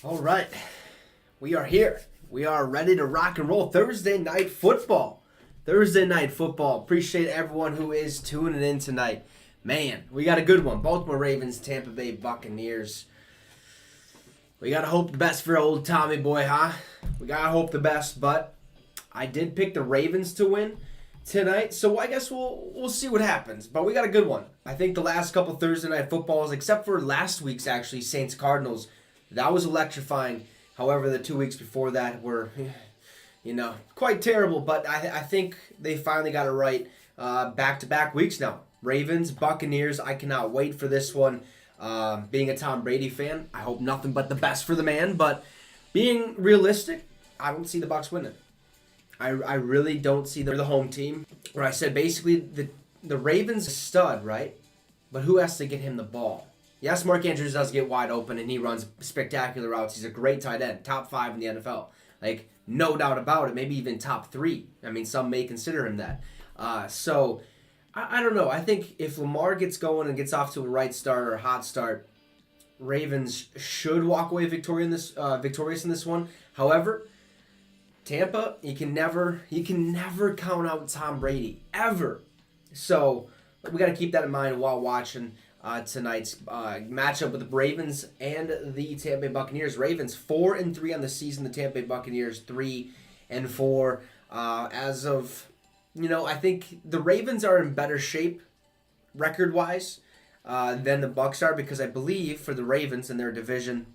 All right, we are here. We are ready to rock and roll Thursday night football. Thursday night football. Appreciate everyone who is tuning in tonight. Man, we got a good one. Baltimore Ravens, Tampa Bay Buccaneers. We got to hope the best for old Tommy boy, huh? We got to hope the best, but I did pick the Ravens to win tonight, so I guess we'll see what happens. But we got a good one. I think the last couple Thursday night footballs, except for last week's actually, Saints-Cardinals, that was electrifying. However, the 2 weeks before that were, quite terrible. But I think they finally got it right back-to-back weeks now. Ravens, Buccaneers, I cannot wait for this one. Being a Tom Brady fan, I hope nothing but the best for the man. But being realistic, I don't see the Bucs winning. I really don't see the home team. Where I said basically the Ravens are stud, right? But who has to get him the ball? Yes, Mark Andrews does get wide open and he runs spectacular routes. He's a great tight end, top 5 in the NFL. Like, no doubt about it, maybe even top 3. I mean, some may consider him that. So, I don't know. I think if Lamar gets going and gets off to a right start or a hot start, Ravens should walk away victorious in this one. However, Tampa, you can never count out Tom Brady, ever. So, we got to keep that in mind while watching tonight's matchup with the Ravens and the Tampa Bay Buccaneers. Ravens 4-3 on the season. The Tampa Bay Buccaneers 3-4. As of, I think the Ravens are in better shape record-wise than the Bucs are, because I believe for the Ravens in their division,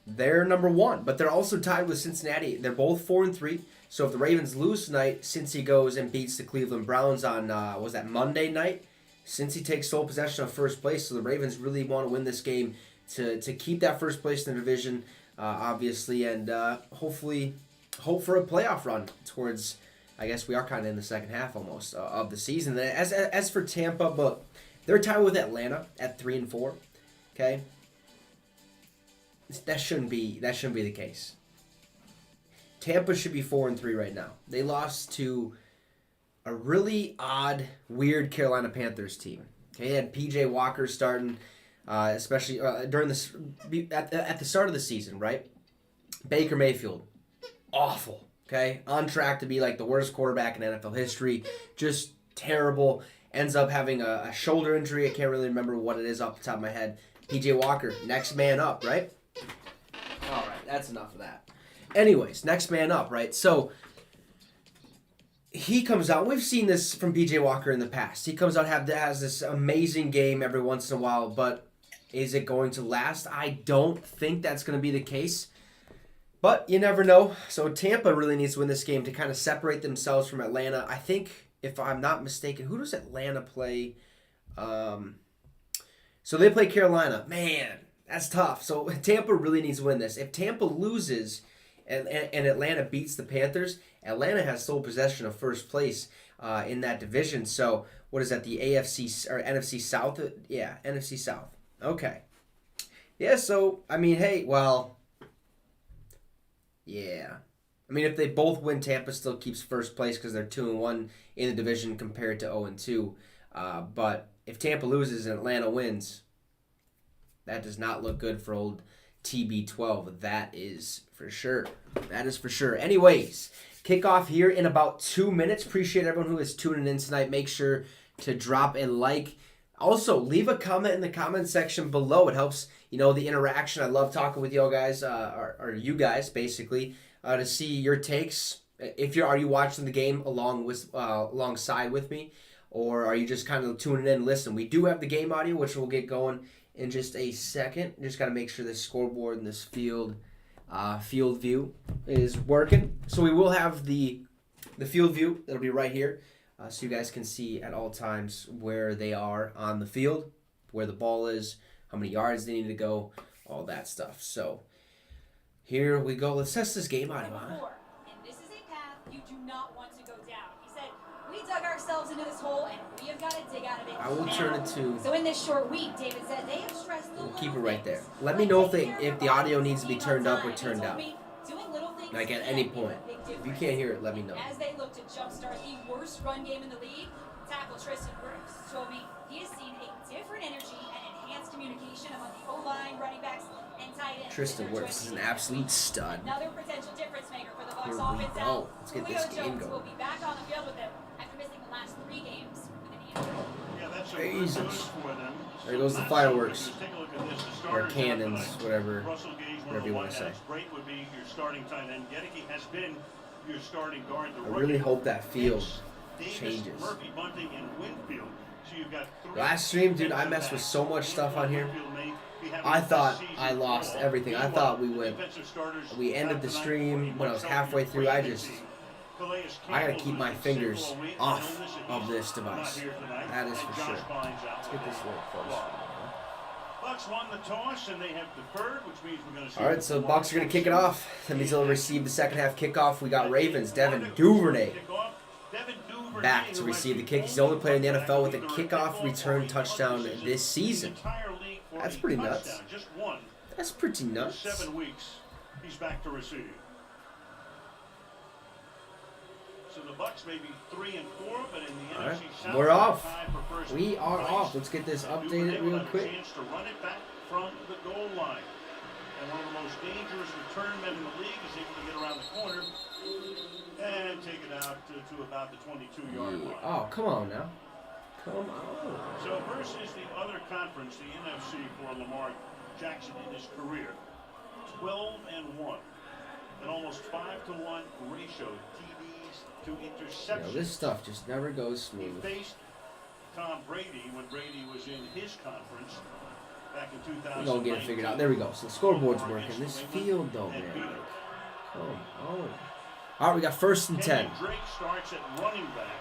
they're number 1, but they're also tied with Cincinnati. They're both 4-3. So if the Ravens lose tonight, Cincy goes and beats the Cleveland Browns on was that Monday night? Cincy takes sole possession of first place. So the Ravens really want to win this game to keep that first place in the division, obviously, and hopefully hope for a playoff run towards. I guess we are kind of in the second half almost of the season. As for Tampa, but they're tied with Atlanta at 3-4. Okay. That shouldn't be the case. Tampa should be 4-3 right now. They lost to a really odd, weird Carolina Panthers team. Okay, they had PJ Walker starting, especially during at the start of the season, right? Baker Mayfield, awful. Okay, on track to be like the worst quarterback in NFL history. Just terrible. Ends up having a shoulder injury. I can't really remember what it is off the top of my head. PJ Walker, next man up, right? All right, that's enough of that. Anyways, next man up, right? So he comes out. We've seen this from PJ Walker in the past. He comes out, has this amazing game every once in a while, but is it going to last? I don't think that's going to be the case, but you never know. So Tampa really needs to win this game to kind of separate themselves from Atlanta. I think, if I'm not mistaken, who does Atlanta play? So they play Carolina. Man, that's tough. So Tampa really needs to win this. If Tampa loses and Atlanta beats the Panthers, Atlanta has sole possession of first place in that division. So what is that, the AFC or NFC South? Yeah, NFC South. Okay. Yeah, so, I mean, hey, well, yeah. I mean, if they both win, Tampa still keeps first place because they're 2-1 in the division compared to 0-2. But if Tampa loses and Atlanta wins, that does not look good for old TB12. That is for sure. That is for sure. Anyways, kickoff here in about 2 minutes. Appreciate everyone who is tuning in tonight. Make sure to drop a like. Also, leave a comment in the comment section below. It helps, the interaction. I love talking with y'all guys, or you guys, basically, to see your takes. Are you watching the game alongside with me, or are you just kind of tuning in and listening? We do have the game audio, which we'll get going in just a second. Just got to make sure this scoreboard and this field view is working. So we will have the field view. That'll be right here. So you guys can see at all times where they are on the field, where the ball is, how many yards they need to go, all that stuff. So here we go. Let's test this game audio. And this is a path you do not want to go down. He said, we dug ourselves into this hole and we have got to dig out of it. I will turn it to... So in this short week, David said they have stressed the we'll keep it right there. Let me know if the audio needs to be turned up or turned down. Like at any point. If you can't hear it, let me know. As they look to jumpstart the worst run game in the league, tackle Tristan Brooks told me he has seen a different energy and enhanced communication among the O-line, running backs, and tight ends. Tristan Brooks is an absolute stud. Another potential difference maker for the Bucs offense. Now, let's get this game going. Will be back on the field with them after missing the last 3 games with an injury. Yeah, that's Jesus. There goes the fireworks. Or cannons, whatever you want to say. Would be your starting tight end. Gedeke has been your starting guard. I really hope that field changes. Murphy, Bunting, and Winfield. So you've got 3 last stream, dude, I messed with so much stuff on here. I thought I lost everything. I thought we ended the stream when I was halfway through. I gotta keep my fingers off of this device. That is for sure. Let's get this a little closer. Bucs won the toss and they have deferred, which means we're going to see. All right, so the Bucs are going to kick it off. That means they'll receive the second half kickoff. We got Ravens, Devin Duvernay back to receive the kick. He's the only player in the NFL with a kickoff return touchdown this season. That's pretty nuts. That's pretty nuts. 7 weeks, he's back to receive. So the Bucs may be 3-4, but in the NFC South, we're off. We are off. Let's get this updated real quick. Chance to run it back from the goal line. And one of the most dangerous return men in the league is able to get around the corner and take it out to about the 22-yard line. Oh, come on now. Come on. So versus the other conference, the NFC for Lamar Jackson in his career, 12-1. An almost 5-to-1 ratio, TDs to interceptions. This stuff just never goes smooth. He faced Tom Brady when Brady was in his conference back in 2000. We're gonna get it figured out. There we go. So the scoreboard's working. This field, though, man. Come on. All right, we got 1st and 10. Drake starts at running back.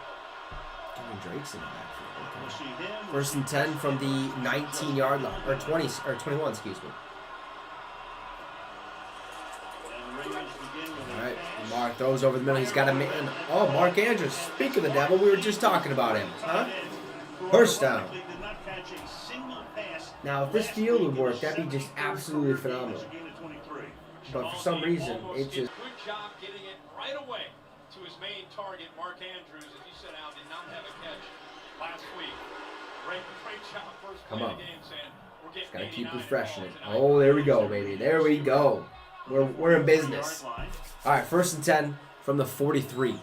Drake's in the backfield. We'll Okay. see him. 1st and 10 from the 19-yard line, or 20, or 21, excuse me. All right, Lamar throws over the middle. He's got a man. Oh, Mark Andrews. Speak of the devil, we were just talking about him, huh? First down. Now, if this field would work, that'd be just absolutely phenomenal. But for some reason, it just. Good job getting it right away to his main target, Mark Andrews, as you said, Al, did not have a catch last week. Great job first play of the game, saying we're getting. Gotta keep refreshing it. Oh, there we go, baby. There we go. We're in business. All right, 1st and 10 from the 43.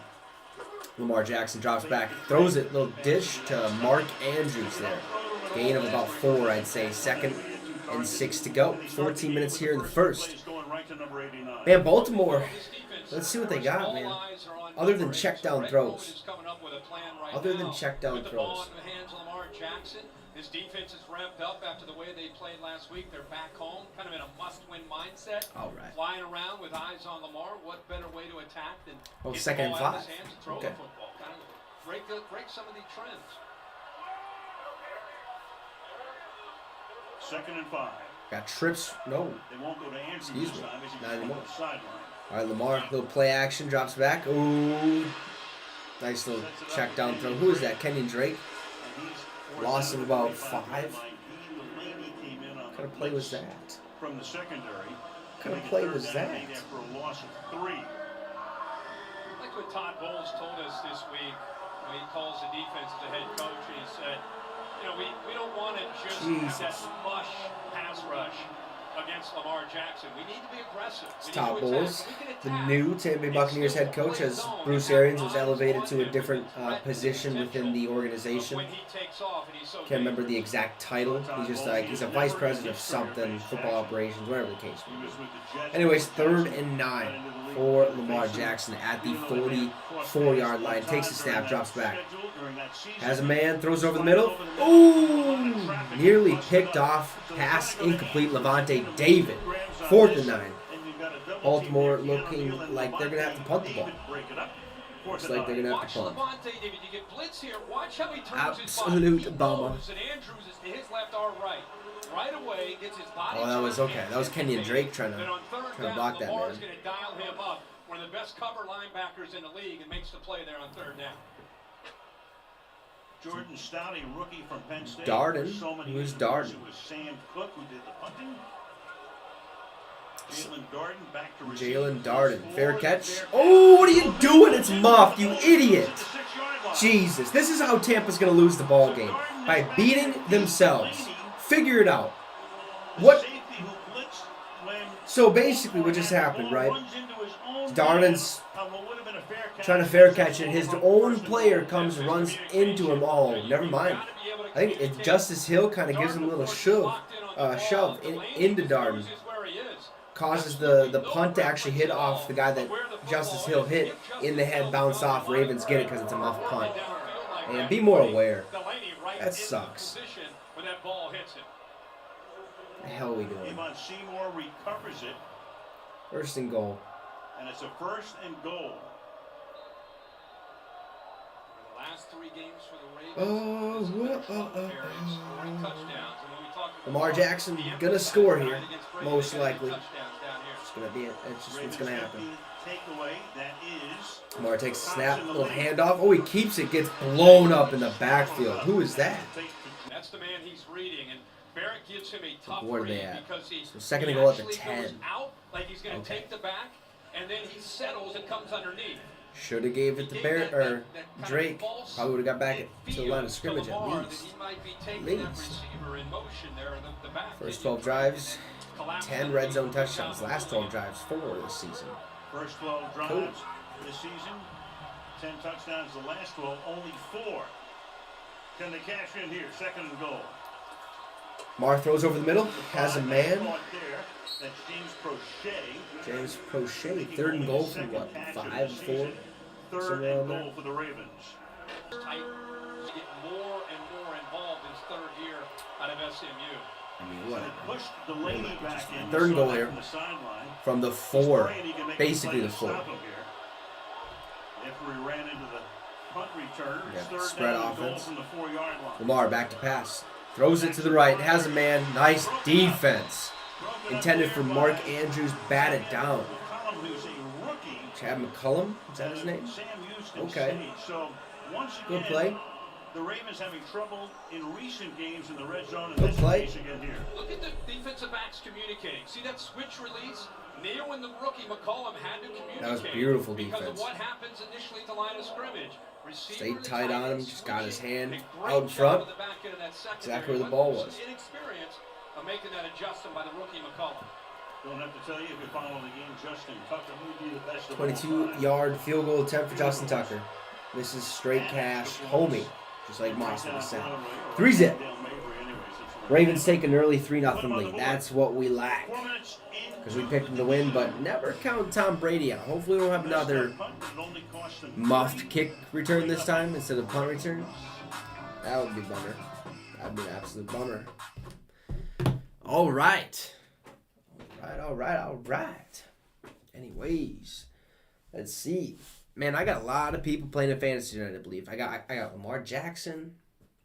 Lamar Jackson drops back, throws it, little dish to Mark Andrews there. Gain of about 4, I'd say. 2nd and 6 to go. 14 minutes here in the 1st. Man, Baltimore, let's see what they got, man. Other than check down throws. Other than check down throws. His defense is ramped up after the way they played last week. They're back home, kind of in a must-win mindset. All right. Flying around with eyes on Lamar. What better way to attack than Oh, get 2nd the and ball out of 5. his hands and throw the football? Kind of break some of these trends. 2nd and 5. Got trips. No. They won't go to Andrews Excuse this me. time as he's Not on anymore. the sideline. All right, Lamar, little play action, drops back. Ooh. Nice little check down throw. Who is that? Kenyon Drake? Loss of about 5. What kind of play was that? From the secondary. What kind of play was that? After a loss of 3. Like what Todd Bowles told us this week when he calls the defense as a head coach, and he said, you know, we don't want to just have that slush pass rush against Lamar Jackson. We need to be aggressive. It's Todd Bowles, the new Tampa Bay Buccaneers head coach, as Bruce Arians was elevated to a different position within the organization. Can't remember the exact title. He's just like, he's a vice president of something, football operations, whatever the case may be. Anyways, 3rd and 9 for Lamar Jackson at the 44-yard line. Takes a snap, drops back. Has a man, throws over the middle. Ooh! Nearly picked off. Pass incomplete. Levante David. 4th and 9. Baltimore looking like they're going to have to punt the ball. Looks like they're going to have to punt. Absolute bummer. Oh, that was okay. That was Kenyon Drake trying to block that, man. One of the best cover linebackers in the league, and makes the play there on 3rd down. Jordan Stouty, rookie from Penn State. Darden. Who's Darden? It was Sam Cook who did the punting. Jalen Darden back to receive. Jalen Darden. Fair catch. Oh, what are you doing? It's muffed, you idiot. Jesus. This is how Tampa's going to lose the ball game. By beating themselves. Figure it out. What? So basically what just happened, right? Darden's trying to fair catch it. His own player comes and runs into him. Oh, never mind. I think it's Justice Hill kind of gives him a little shove into Darden. Causes the punt to actually hit off the guy that Justice Hill hit in the head, bounce off. Ravens get it because it's a muff punt. And be more aware. That sucks. The hell are we doing? Avon Seymour recovers it. 1st and goal. And it's a 1st and goal. The last 3 games for the Ravens. Lamar Jackson gonna score here, most likely. It's gonna be it. It's just what's gonna happen. Lamar takes a snap, little handoff. Oh, he keeps it, gets blown up in the backfield. Who is that? That's the man he's reading, and Barrett gives him a tough Where are they read at? because So 2nd and goal at the 10. Goes out like he's going to take the back, and then he settles and comes underneath. Should have gave it to Barrett or Drake. Probably would have got back to the line of scrimmage at least. First 12 drives, 10 red zone touchdowns. Last 12 drives, 4 this season. First 12 drives this season, 10 touchdowns. The last 12, only 4. Can they cash in here? 2nd and goal. Mar throws over the middle, has a man. That's James Prochet. James Prochet, 3rd and goal from what, 5-4? 3rd and goal for the Ravens. Tight. Get more and more whatever. Third and goal here from the 4, basically the 4. Yeah, spread offense. Lamar back to pass. Throws it to the right. Has a man. Nice defense. Intended for Mark Andrews. Batted down. Chad McCullum? Is that his name? Okay. Good play. The Ravens having trouble in recent games in the red zone. Good play. Look at the defensive backs communicating. See that switch release? Neo and the rookie McCollum had to communicate. That was beautiful defense. Because of what happens initially to line of scrimmage. Stayed tight on him, just got his hand out in front. Exactly where the ball was. Inexperience of making that adjustment by the rookie McCollum. Don't have to tell you if you follow the game, Justin Tucker may be the best. 22-yard field goal attempt for Justin Tucker. This is straight cash, homie, just like Moss was saying. 3-zip. Ravens take an early 3-0 lead. That's what we lack. Because we picked him to win, but never count Tom Brady out. Hopefully we don't have another muffed kick return this time instead of punt return. That would be a bummer. That would be an absolute bummer. All right. All right. Anyways, let's see. Man, I got a lot of people playing in fantasy tonight, I believe. I got Lamar Jackson,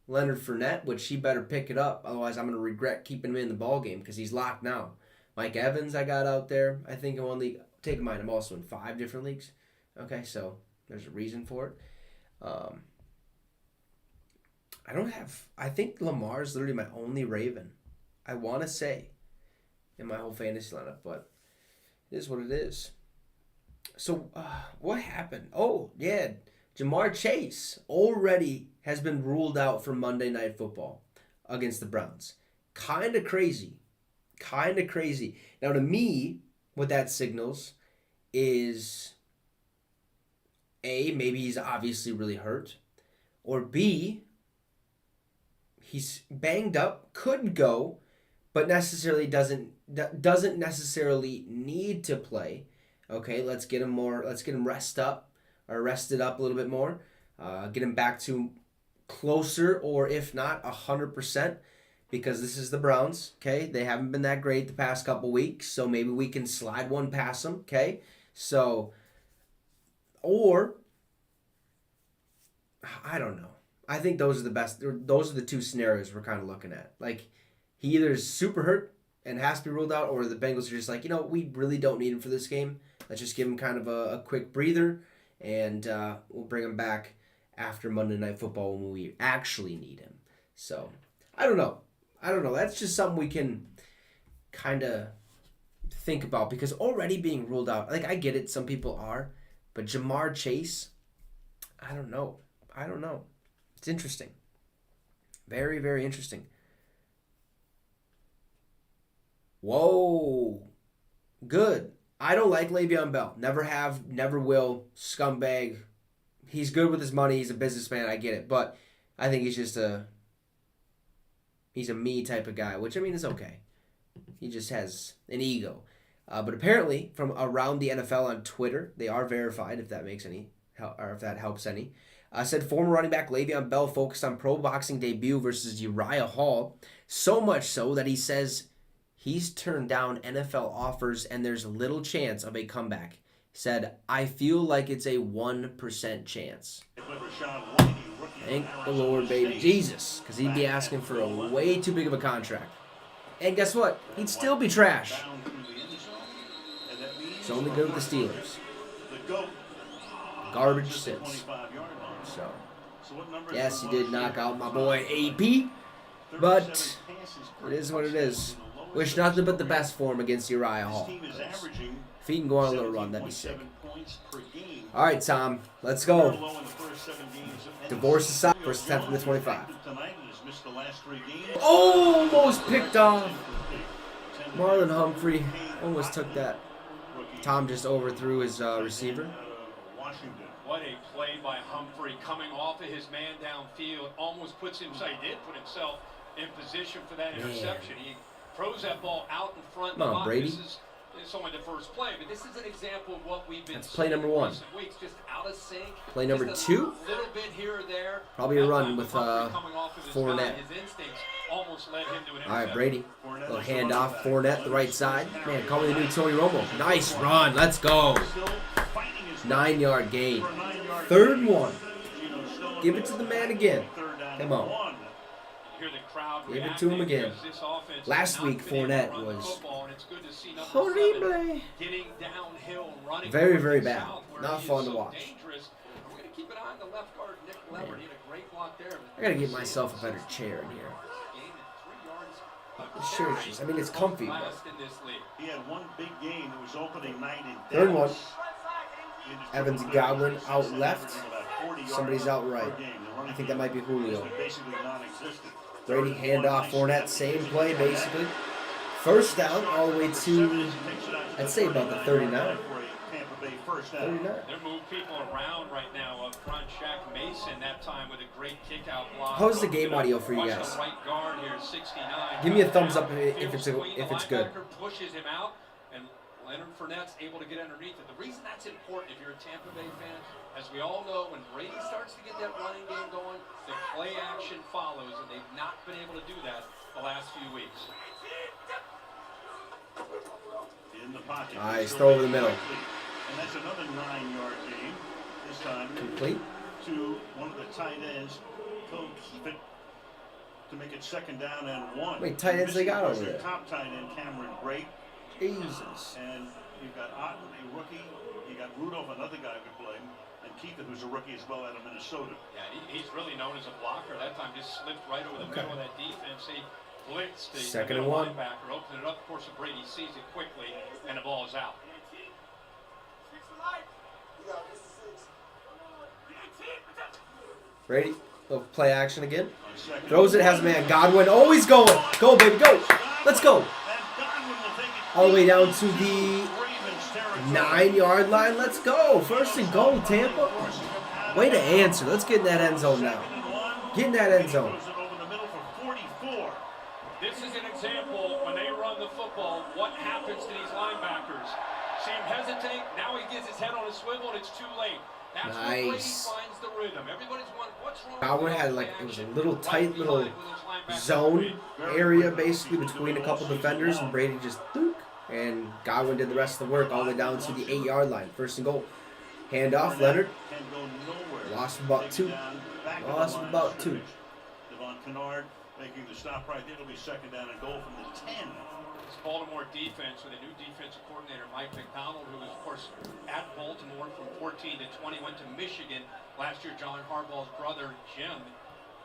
Leonard Fournette, which he better pick it up. Otherwise, I'm going to regret keeping him in the ball game because he's locked now. Mike Evans I got out there. I think in one league. Take mine. I'm also in 5 different leagues. Okay, so there's a reason for it. I think Lamar is literally my only Raven. I want to say in my whole fantasy lineup, but it is what it is. So, what happened? Oh, yeah. Jamar Chase already has been ruled out for Monday Night Football against the Browns. Kind of crazy. Now, to me, what that signals is A, maybe he's obviously really hurt, or B, he's banged up, could go, but necessarily doesn't necessarily need to play. Okay, let's get him rested up a little bit more. Get him back to closer, or if not 100%, because this is the Browns. Okay, they haven't been that great the past couple weeks, so maybe we can slide one past them. Okay, so, or I don't know. I think those are the best. Those are the 2 scenarios we're kind of looking at. Like, he either is super hurt and has to be ruled out, or the Bengals are just like, we really don't need him for this game. Let's just give him kind of a quick breather, and we'll bring him back after Monday Night Football when we actually need him. So, I don't know. That's just something we can kind of think about, because already being ruled out, like, I get it, some people are, but Jamar Chase, I don't know. It's interesting. Very, very interesting. Whoa. Good. I don't like Le'Veon Bell. Never have, never will. Scumbag. He's good with his money. He's a businessman. I get it. But I think he's just he's a me type of guy, which, I mean, is okay. He just has an ego. But apparently, from around the NFL on Twitter, they are verified, if that makes any, or if that helps any. Said former running back Le'Veon Bell focused on pro boxing debut versus Uriah Hall. So much so that he says he's turned down NFL offers and there's little chance of a comeback. Said, I feel like it's a 1% chance. Thank the Lord, baby Jesus, because he'd be asking for a way too big of a contract. And guess what? He'd still be trash. It's only good with the Steelers. Garbage sits. So, yes, he did knock out my boy AP, but it is what it is. Wish nothing but the best for him against Uriah Hall. If he can go on a little run, that'd be sick. All right, Tom, let's go. Divorce aside, first attempt from the 25. Almost picked off. Marlon Humphrey almost took that. Tom just overthrew his receiver. What a play by Humphrey, coming off of his man downfield. Almost puts himself, he did put himself in position for that interception. He throws that ball out in front. Come on, Brady. It's only the first play, but this is an example of what we've been That's play number 1. Weeks, just out of sync. Play number 2. Little bit here or there. Probably a run with Fournette. His instincts almost led him to an All right, interception. Brady. Little handoff. Fournette, the right side. Man, call me the new Tony Romo. Nice run. Let's go. 9-yard gain. 3rd and 1. Give it to the man again. Come on. Hear the crowd Give it to him again. because this offense has Last not week, been able to Fournette run the was football, and it's good to see number horrible. 7 getting downhill, running Very, north very and bad. south, where Not he fun is to so watch. dangerous. We're going to keep an eye on the left guard, Nick Leonard. He had a great block there. I gotta get myself a better chair in here. This chair is just, I mean, it's comfy, but He had one big game. It was opening night in 3rd and 1. Dallas. Evans and Godwin out left. Somebody's out right. I think that might be Julio. Basically non-existent. Brady handoff. Fournette, same play basically. 1st down all the way to, I'd say about the 39. 39. They're moving people around right now up front. Shaq Mason that time with a great kick-out block. How's the game audio for you Watch guys? the right guard here, 69. Give me a thumbs up if it's good. Linebacker pushes him out, and Leonard Fournette's able to get underneath it. The reason that's important, if you're a Tampa Bay fan, as we all know, when Brady starts to get that running game going, the play action follows, and they've not been able to do that the last few weeks. In the pocket. Nice throw over the middle. And that's another 9-yard gain. This time Complete. to one of the tight ends. He'll keep it to make it 2nd down and 1. Wait, tight ends they got over Their there? top tight end, Cameron Brake. Jesus. And you've got Otten, a rookie. You got Rudolph, another guy who could play. And Keithan, who's a rookie as well out of Minnesota. Yeah, he's really known as a blocker. That time just slipped right over the middle of that defense. He blitzed the 2nd and middle 1. linebacker, opened it up. Of course, Brady sees it quickly, and the ball is out. Brady, little play action again. Throws it, has a man. Godwin always going. Go, baby, go. Let's go. All the way down to the 9-yard line. Let's go. 1st and goal, Tampa. Way to answer. Let's get in that end zone now. Get in that end zone. This is an example when they run the football, what happens to these linebackers. See him hesitate, now he gets his head on a swivel and it's too late. That's where Brady Nice. finds the rhythm. Everybody's wondering what's wrong. Godwin had like, it was a little tight little zone area basically between a couple defenders, and Brady just dook, and Godwin did the rest of the work all the way down to the 8-yard line. 1st and goal. Handoff, Leonard. Lost about 2. Lost about 2. Devon Kennard making the stop right there. It'll be 2nd down and goal from the 10. This Baltimore defense with a new defensive coordinator, Mike McDonald, who was, of course, at Baltimore from 14 to 20, went to Michigan. Last year, John Harbaugh's brother, Jim,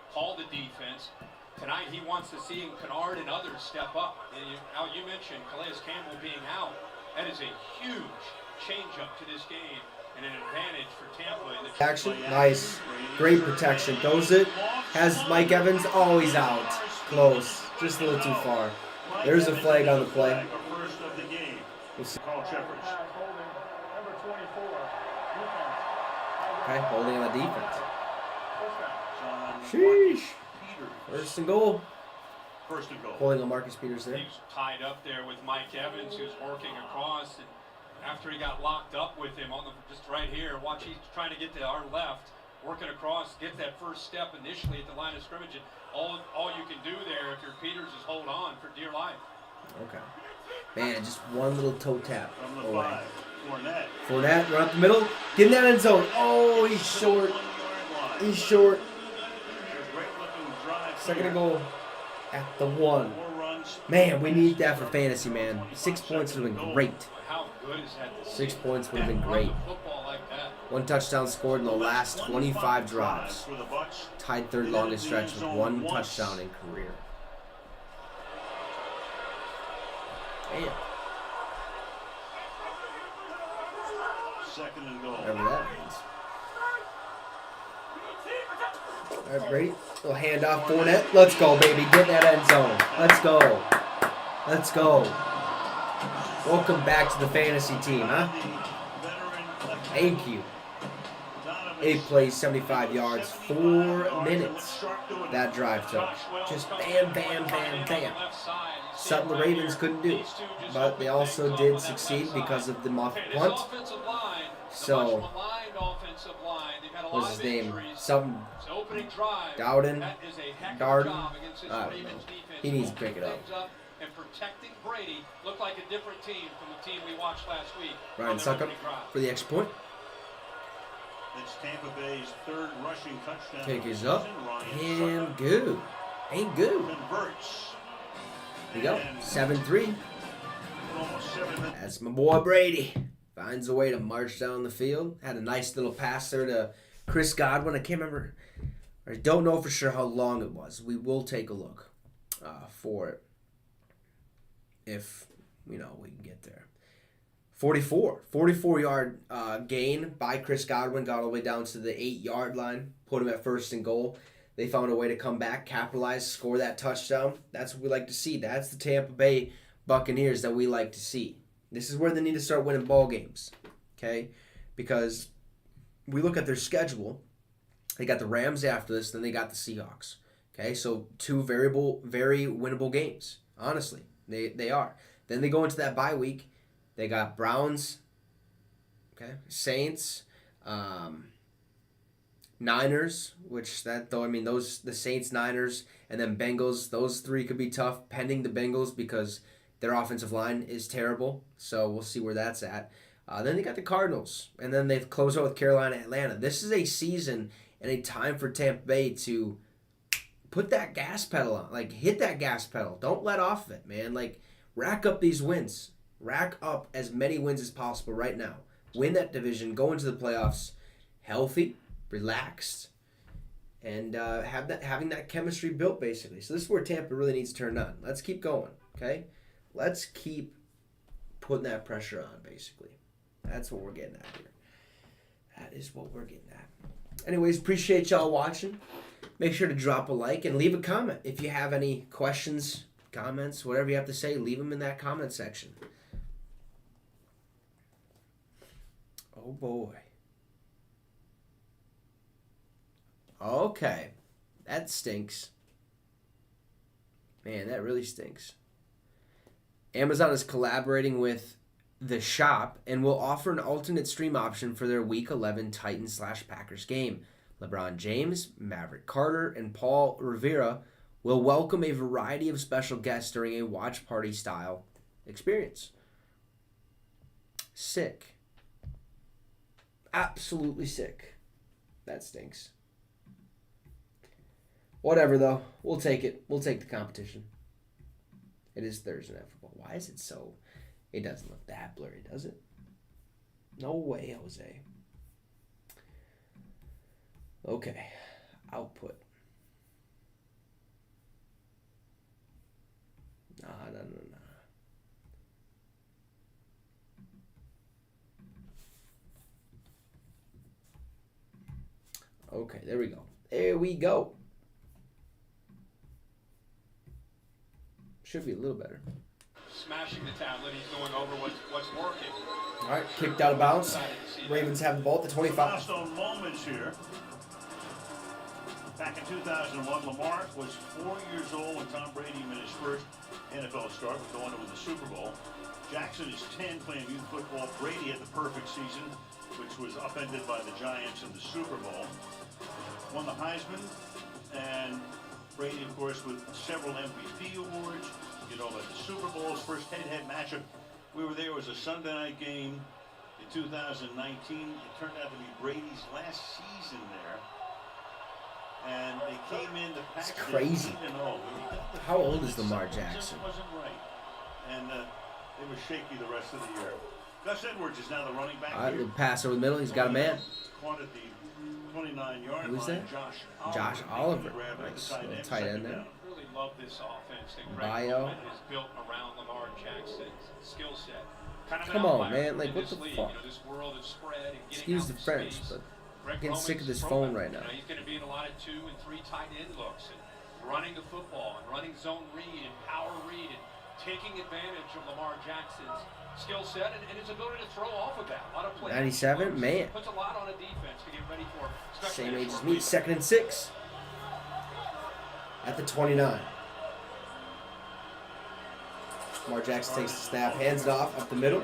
called the defense. Tonight, he wants to see Kennard and others step up. And you mentioned Calais Campbell being out. That is a huge change-up to this game and an advantage for Tampa. In the Action, nice. Great protection. Throws it. Has Mike Evans. Oh, he's out. Close. Just a little too far. There's a flag on the play. We'll see. Okay, holding on the defense. Sheesh. 1st and goal. Holding on Marcus Peters there. He's tied up there with Mike Evans, who's working across. And after he got locked up with him on the just right here, watch, he's trying to get to our left, working across, get that first step initially at the line of scrimmage. And all you can do there if you're Peters is hold on for dear life. Okay. Man, just one little toe tap away. Fournette. Run up the middle. Get in that end zone. Oh, he's short. He's short. 2nd and goal at the 1. Man, we need that for fantasy, man. 6 points would have been great. How good is that? 6 points would have been great. Football like that. 1 touchdown scored in the last 25 drives. Tied 3rd longest stretch with 1 touchdown in career. Damn. 2nd and goal. Whatever that means. All right, Brady. Little handoff, Fournette. Let's go, baby. Get in that end zone. Let's go. Let's go. Welcome back to the fantasy team, huh? Thank you. 8 plays, 75 yards, 4 minutes. That drive took. Just bam, bam, bam, bam. Something the Ravens couldn't do. But they also did succeed because of the muff punt. So, What's his name? Something His opening drive. Dowden. That is a heck of a Darden. job against this I don't Ravens know. defense. He needs to pick it Opening up. things and protecting Brady looked like a different team from the team we watched last week. Ryan Suckup for the extra point. It's Tampa Bay's third rushing touchdown. Kick is up. And good. Ain't good. Converts. Here we go. 7-3. Almost 7 minutes. That's my boy Brady. Finds a way to march down the field. Had a nice little pass there to Chris Godwin. I can't remember. I don't know for sure how long it was. We will take a look for it. If, we can get there. 44-yard gain by Chris Godwin. Got all the way down to the 8-yard line. Put him at 1st and goal. They found a way to come back, capitalize, score that touchdown. That's what we like to see. That's the Tampa Bay Buccaneers that we like to see. This is where they need to start winning ball games, okay? Because we look at their schedule. They got the Rams after this, then they got the Seahawks, okay? So 2 very winnable games, honestly. They are. Then they go into that bye week. They got Browns, okay, Saints, Niners, the Saints, Niners, and then Bengals. Those 3 could be tough, pending the Bengals, because their offensive line is terrible. So we'll see where that's at. Then they got the Cardinals, and then they close out with Carolina, Atlanta. This is a season and a time for Tampa Bay to put that gas pedal on, hit that gas pedal. Don't let off of it, man. Rack up these wins. Rack up as many wins as possible right now. Win that division. Go into the playoffs healthy, relaxed, and having that chemistry built, basically. So this is where Tampa really needs to turn on. Let's keep going, okay? Let's keep putting that pressure on, basically. That's what we're getting at here. That is what we're getting at. Anyways, appreciate y'all watching. Make sure to drop a like and leave a comment. If you have any questions, comments, whatever you have to say, leave them in that comment section. Oh, boy. Okay. That stinks. Man, that really stinks. Amazon is collaborating with The Shop and will offer an alternate stream option for their Week 11 Titans/Packers game. LeBron James, Maverick Carter, and Paul Revere will welcome a variety of special guests during a watch party style experience. Sick. Absolutely sick. That stinks. Whatever, though. We'll take it. We'll take the competition. It is Thursday Night Football. Why is it so... It doesn't look that blurry, does it? No way, Jose. Okay. Output. Nah. Okay, there we go. There we go. Should be a little better. Smashing the tablet, he's going over what's working. All right, kicked out of bounds. Ravens have the ball at the 25. Milestone moments here. Back in 2001, Lamar was 4 years old when Tom Brady made his first NFL start, going to win the Super Bowl. Jackson is 10, playing youth football. Brady had the perfect season, which was upended by the Giants in the Super Bowl. Won the Heisman, and Brady, of course, with several MVP awards. Like the Super Bowl's first head-to-head matchup. We were there. It was a Sunday night game in 2019. It turned out to be Brady's last season there. And they came in to pack. It's crazy. How old is Lamar Jackson? Wasn't right. And it was shaky the rest of the year. Gus Edwards is now the running back. All right, the pass over the middle. He's got a man. Caught at the 29-yard line. Who's that? Josh Oliver. Nice. Little tight end there. Really love this offense that Bio. Greg is built around Lamar Jackson's skill set. Kind of Come on, man. What the league, fuck? This world of spread and Excuse the French, but I'm getting sick of this phone right now. He's going to be in a lot of 2 and 3 tight end looks and running the football and running zone read and power read and taking advantage of Lamar Jackson's skill set and his ability to throw off of that. A lot of plays. 97, man. Puts a lot on a defense to get ready for. Same age as me. 2nd and 6. At the 29. Lamar Jackson takes the snap, hands it off up the middle.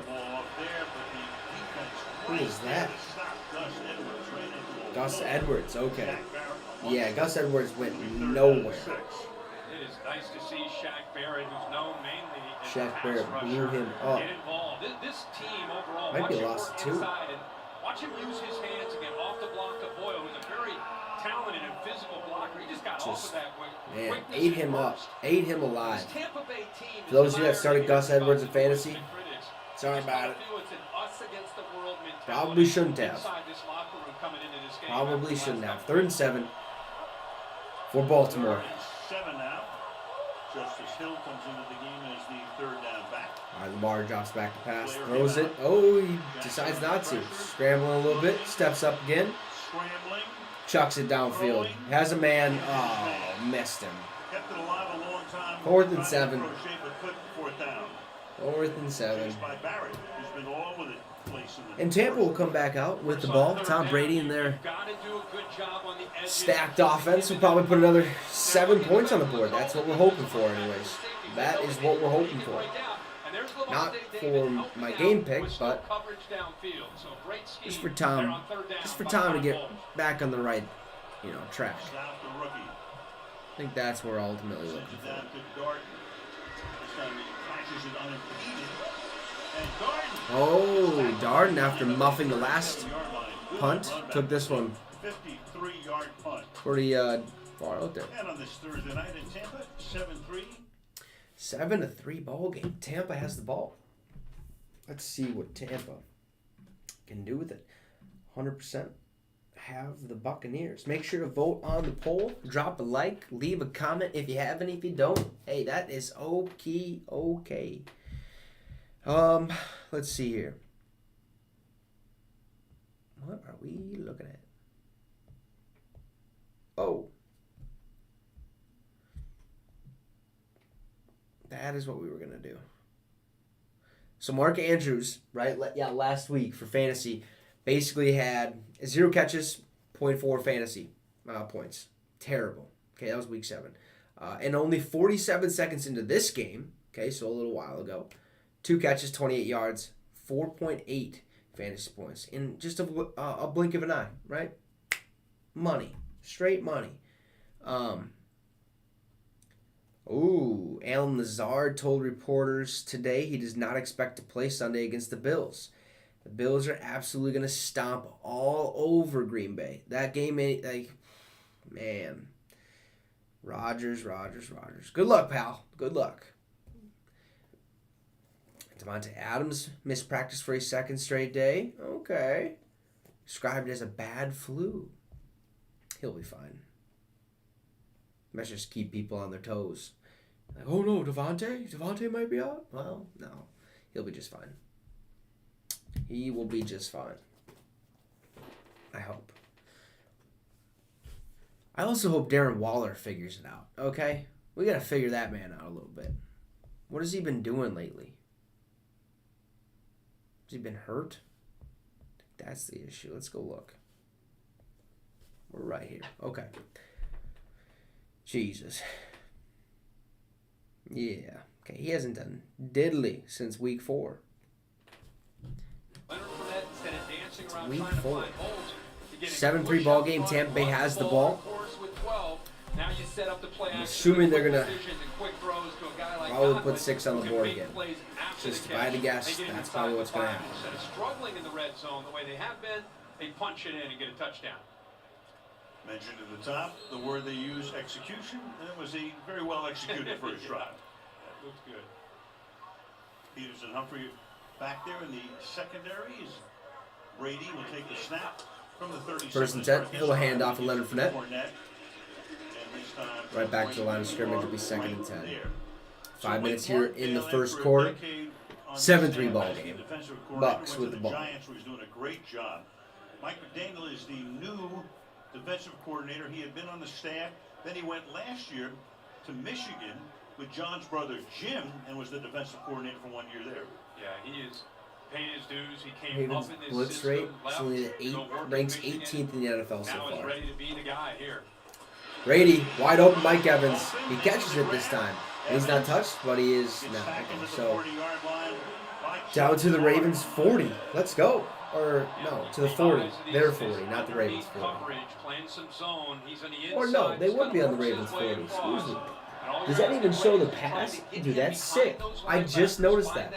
Who is that? Gus Edwards, okay. Shaq Barrett, Yeah, Gus Edwards went will be third down and nowhere. 6. It is nice to see Shaq Barrett, who's known mainly as a Shaq pass Barrett blew rusher, him up. get involved. This team overall, Might watch be him lost work too. inside and watch him use his hands again off the block of Boyle, who's a very talented and physical blocker. He just got off of that Man, quickness ate and him up, burst. ate him alive. This Tampa Bay team For those is of you that started admired Gus Edwards in by fantasy, critics. sorry Just about don't it. feel it's an us against the world mentality Probably shouldn't have. inside this locker room coming into this game. Probably After the shouldn't last have. 3rd and 7 for Baltimore. 7 now. Justice Hill comes into the game as the 3rd down back. All right, Lamar drops back to pass, throws it. Oh, he decides not to. Scrambling a little bit, steps up again, Scrambling. chucks it downfield. Has a man. Oh, missed him. Kept it alive a long time. 4th and Tried to 7. crochet, but couldn't. 4th down. 4th and 7. Chased by Barrett, who's been all with it. Place in the And Tampa will come back out with the ball. Tom Brady and their stacked offense will probably put another 7 points on the board. That's what we're hoping for, anyways. That is what we're hoping for. Not for my game pick, but just for Tom. Just for Tom to get back on the right, track. Snap the rookie. I think that's what we're ultimately looking Sends it for. down to Darden. This time he catches it unimpeded. And Darden. Oh, Darden, after muffing the last Good punt, run back. took this one 53-yard punt. pretty far out there. And on this Thursday night in Tampa, 7-3. 7-3 ball game. Tampa has the ball. Let's see what Tampa can do with it. 100% have the Buccaneers. Make sure to vote on the poll. Drop a like. Leave a comment if you have any. If you don't, hey, that is okay. Let's see here. What are we looking at? Oh. That is what we were going to do. So Mark Andrews, right? Yeah, last week for fantasy, basically had 0 catches, 0.4 fantasy points. Terrible. Okay, that was week 7. And only 47 seconds into this game, okay, so a little while ago, 2 catches, 28 yards, 4.8 fantasy points in just a blink of an eye, right? Money. Straight money. Alan Lazard told reporters today he does not expect to play Sunday against the Bills. The Bills are absolutely going to stomp all over Green Bay. That game, man. Rodgers. Good luck, pal. Good luck. Devontae Adams missed practice for a 2nd straight day. Okay. Described as a bad flu. He'll be fine. Let's just keep people on their toes. Like, oh no, Devontae might be out? Well, no. He'll be just fine. He will be just fine. I hope. I also hope Darren Waller figures it out, okay? We got to figure that man out a little bit. What has he been doing lately? Has he been hurt? I think that's the issue. Let's go look. We're right here. Okay. Jesus. Yeah. Okay, he hasn't done diddly since week 4. Week 4. 7-3 ball game. Tampa Bay has the ball. I'm assuming they're going to probably put 6 on the board again. Just if I had to guess, that's probably what's going to happen. Instead of struggling in the red zone the way they have been, they punch it in and get a touchdown. Mentioned at the top, the word they use, execution, and it was a very well executed first drive. That looks good. Peterson Humphrey back there in the secondary. Brady will take the snap from the 37. 1st and 10. He'll hand off to Leonard Fournette. Right back to the line of scrimmage. It'll be 2nd and 10. 5 minutes here in the first quarter. 7-3 ball game. Bucks with the ball. Giants was doing a great job. Mike McDaniel is the new defensive coordinator. He had been on the staff. Then he went last year to Michigan with John's brother Jim and was the defensive coordinator for 1 year there. Yeah, he is paying his dues. He came Ravens up in this blitz system, rate left, is only at 8, go work at ranks Michigan. 18th in the NFL so Now he's far. ready to be the guy here. Brady, wide open Mike Evans. He catches it this time. He's not touched, but he is not. Okay, so down to the Ravens 40. Let's go. Or, no, to the 40. Their 40, not the Ravens 40. Or no, they would be on the Ravens 40. Excuse me. Does that even show the pass? Dude, that's sick. I just noticed that.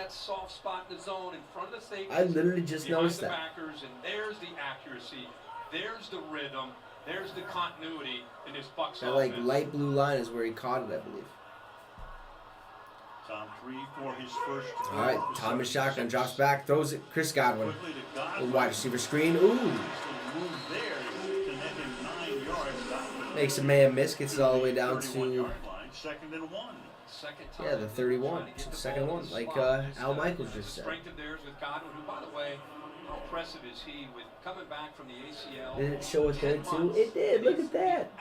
I literally just noticed that. And there's the accuracy. There's the rhythm. There's the continuity in this Bucs That like light blue line is where he caught it, I believe. Tom 3 for his first. All right, Thomas shotgun drops back, throws it. Chris Godwin, wide receiver screen. Ooh, makes a man miss, gets it all the way down to second and 1. yeah, the 31, second one, like Al Michaels just said. Strength of theirs with Godwin, who, by the way, how impressive is he with coming back from the ACL? Did it show it there too? It did. Look at that.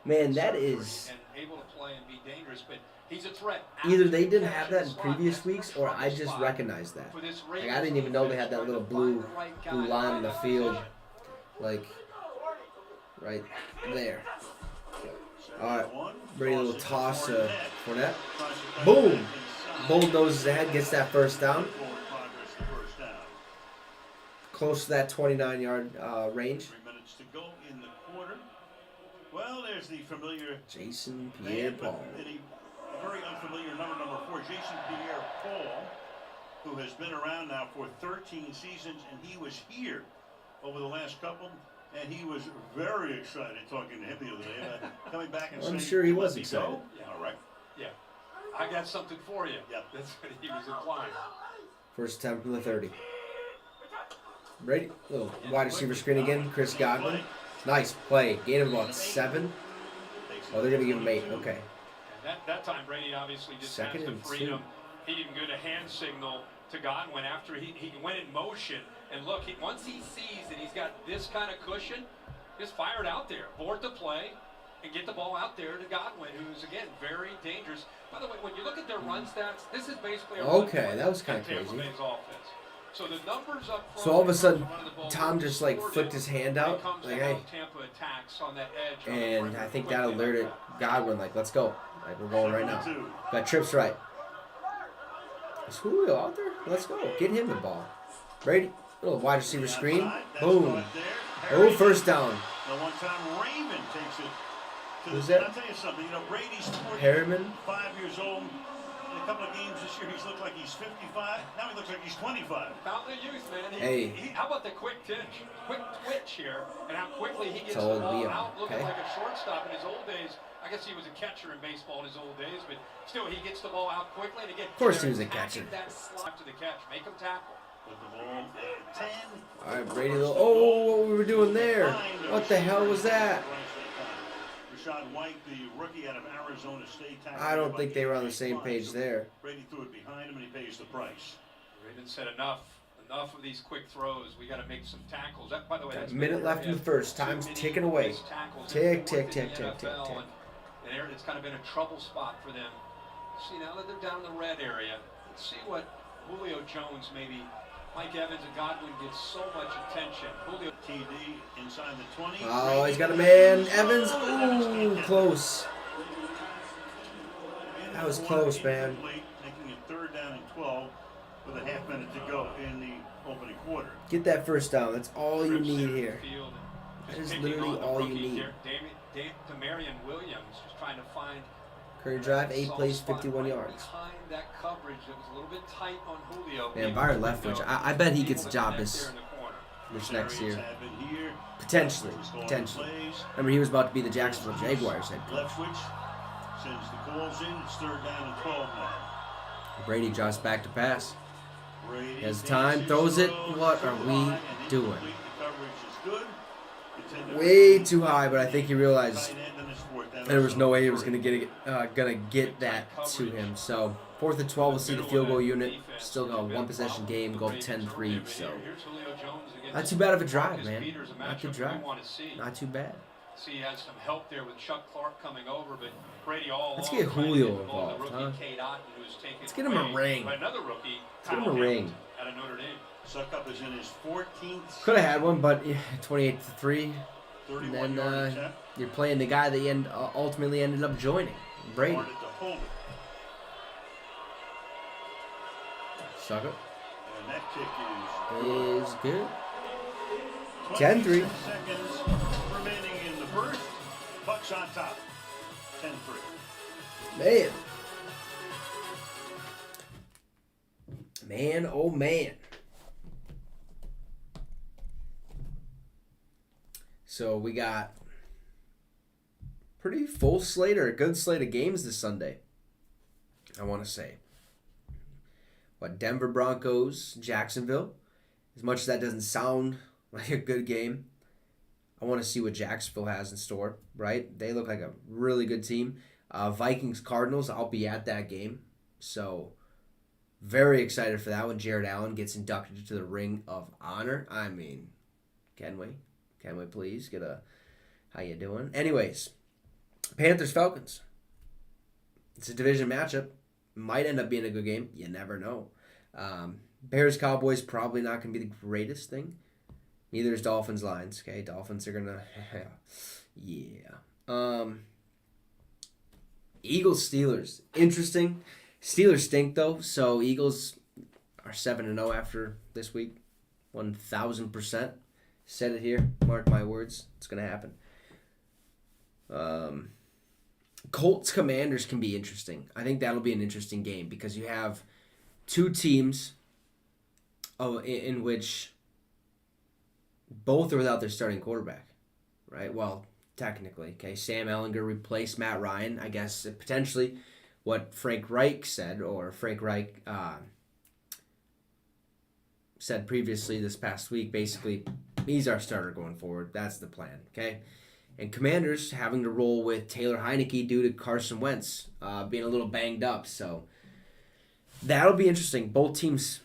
Man, that is. Able to play and be dangerous, but he's a threat. Either they didn't have that in previous weeks, or I just recognized that. Like I didn't even know they had that little blue line on the field, like right there. All right, ready a little toss to Fournette. Boom! Bulldozes ahead, gets that first down. Close to that 29-yard range. 3 minutes to go in the quarter. Well, there's the familiar Jason Pierre-Paul. A very unfamiliar number 4, Jason Pierre-Paul, who has been around now for 13 seasons, and he was here over the last couple, and he was very excited talking to him the other day about coming back and I'm saying, sure he was "Let me excited. go?" Yeah, all right. Yeah, I got something for you. Yep. That's what he was implying. First attempt from the 30. Brady, little wide receiver screen again. Chris Godwin. Nice play. Gain of about 7. Oh, they're going to give him 8. Okay. And that time, Brady obviously just Second has the and freedom. 2. He didn't go to hand signal to Godwin after he went in motion. And look, once he sees that he's got this kind of cushion, just fire it out there. Board the play and get the ball out there to Godwin, who's, again, very dangerous. By the way, when you look at their run stats, this is basically a okay, that was kind of crazy. Offense. So the numbers up front, so all of a sudden, Tom just like flipped his hand out, like, hey. Tampa attacks on that edge And I think that alerted Godwin, like, let's go. Like, we're going right now. Got trips right. Is Julio out there? Let's go. Get him the ball. Brady, little wide receiver screen. Boom. Oh, first down. The one-time Raven takes it to Who's the. that? I'll tell you something. You know, Brady's Harriman. 5 years old. In a couple of games this year, he's looked like he's 55. Now he looks like he's 25. Found the youth, man. Hey. How about the quick twitch here, and how quickly he gets the old ball Leon. out, looking Okay. like a shortstop in his old days. I guess he was a catcher in baseball in his old days, but still, he gets the ball out quickly. And again, Of course he was a catcher. That slot to the catch, make him tackle. With the ball at 10. All right, Brady. Oh, what we were doing there. What the hell was that? Rashad White, the rookie out of Arizona State. I don't think they were on the same page there. Brady threw it behind him, and he pays the price. Raven said enough of these quick throws. We got to make some tackles. That, by the way, that's A minute left in the first. Time's ticking away. Tick, tick, tick, tick, tick, tick. And it's kind of been a trouble spot for them. See, now that they're down in the red area, let's see what Julio Jones, maybe Mike Evans and Godwin get so much attention. Julio TD inside the 20. Oh, he's got a man. Evans. Ooh, close. That was close, man. Making it 3rd down and 12 with a half minute to go in the opening quarter. Get that first down. That's all you need here. That is literally all you need. Marion Williams just trying to find Current drive, 8 plays, 51 yards. behind that coverage that was a little bit tight on Julio. Man, Byron Leftwich, I bet he gets a job this next year. Potentially. Remember, he was about to be the Jacksonville Jaguars head coach. Leftwich sends the calls in. It's 3rd down and 12 now. Brady drops back to pass. Brady Has time, throws it. What are we doing? The coverage is good. Way too high, but I think he realized there was no way he was gonna get that to him. So 4th and 12, we'll see the field goal unit. Still got a 1-possession game, go 10-3. So not too bad of a drive, man. Not too drive. Not too bad. See, he has some help there with Chuck Clark coming over, but Brady all Let's along get trying to Julio get the ball to involved, rookie huh? Cade Otton, who's taken Let's get him a away ring. by another rookie, Let's get him a Kyle ring. Hamilton out of Notre Dame. Suckup is in his 14th. Could have had one, but 28-3. 31 And yard then attempt. you're playing the guy that you ultimately ended up joining, Brady. Wanted to hold it. Suck it. And And that kick Is good. 10-3. 10-3. Seconds remaining in the first. Bucks on top. 10-3. Man. Man, oh man. So we got pretty full slate or a good slate of games this Sunday, I want to say. What, Denver Broncos, Jacksonville. As much as that doesn't sound like a good game, I want to see what Jacksonville has in store, right? They look like a really good team. Vikings, Cardinals, I'll be at that game. So, very excited for that when Jared Allen gets inducted to the Ring of Honor. I mean, can we? Can we please get a, how you doing? Anyways, Panthers, Falcons. It's a division matchup. Might end up being a good game. You never know. Bears, Cowboys, probably not going to be the greatest thing. Neither is Dolphins, Lions. Okay, Dolphins are going to, yeah. Eagles, Steelers. Interesting. Steelers stink, though, so Eagles are 7-0 after this week. 1,000%. Said it here. Mark my words. It's going to happen. Colts, Commanders can be interesting. I think that'll be an interesting game because you have two teams in which both are without their starting quarterback, right? Well, technically. Okay, Sam Ehlinger replaced Matt Ryan. I guess potentially what Frank Reich said, or Frank Reich said previously this past week, basically, he's our starter going forward. That's the plan, okay? And Commanders having to roll with Taylor Heineke due to Carson Wentz being a little banged up. So that'll be interesting. Both teams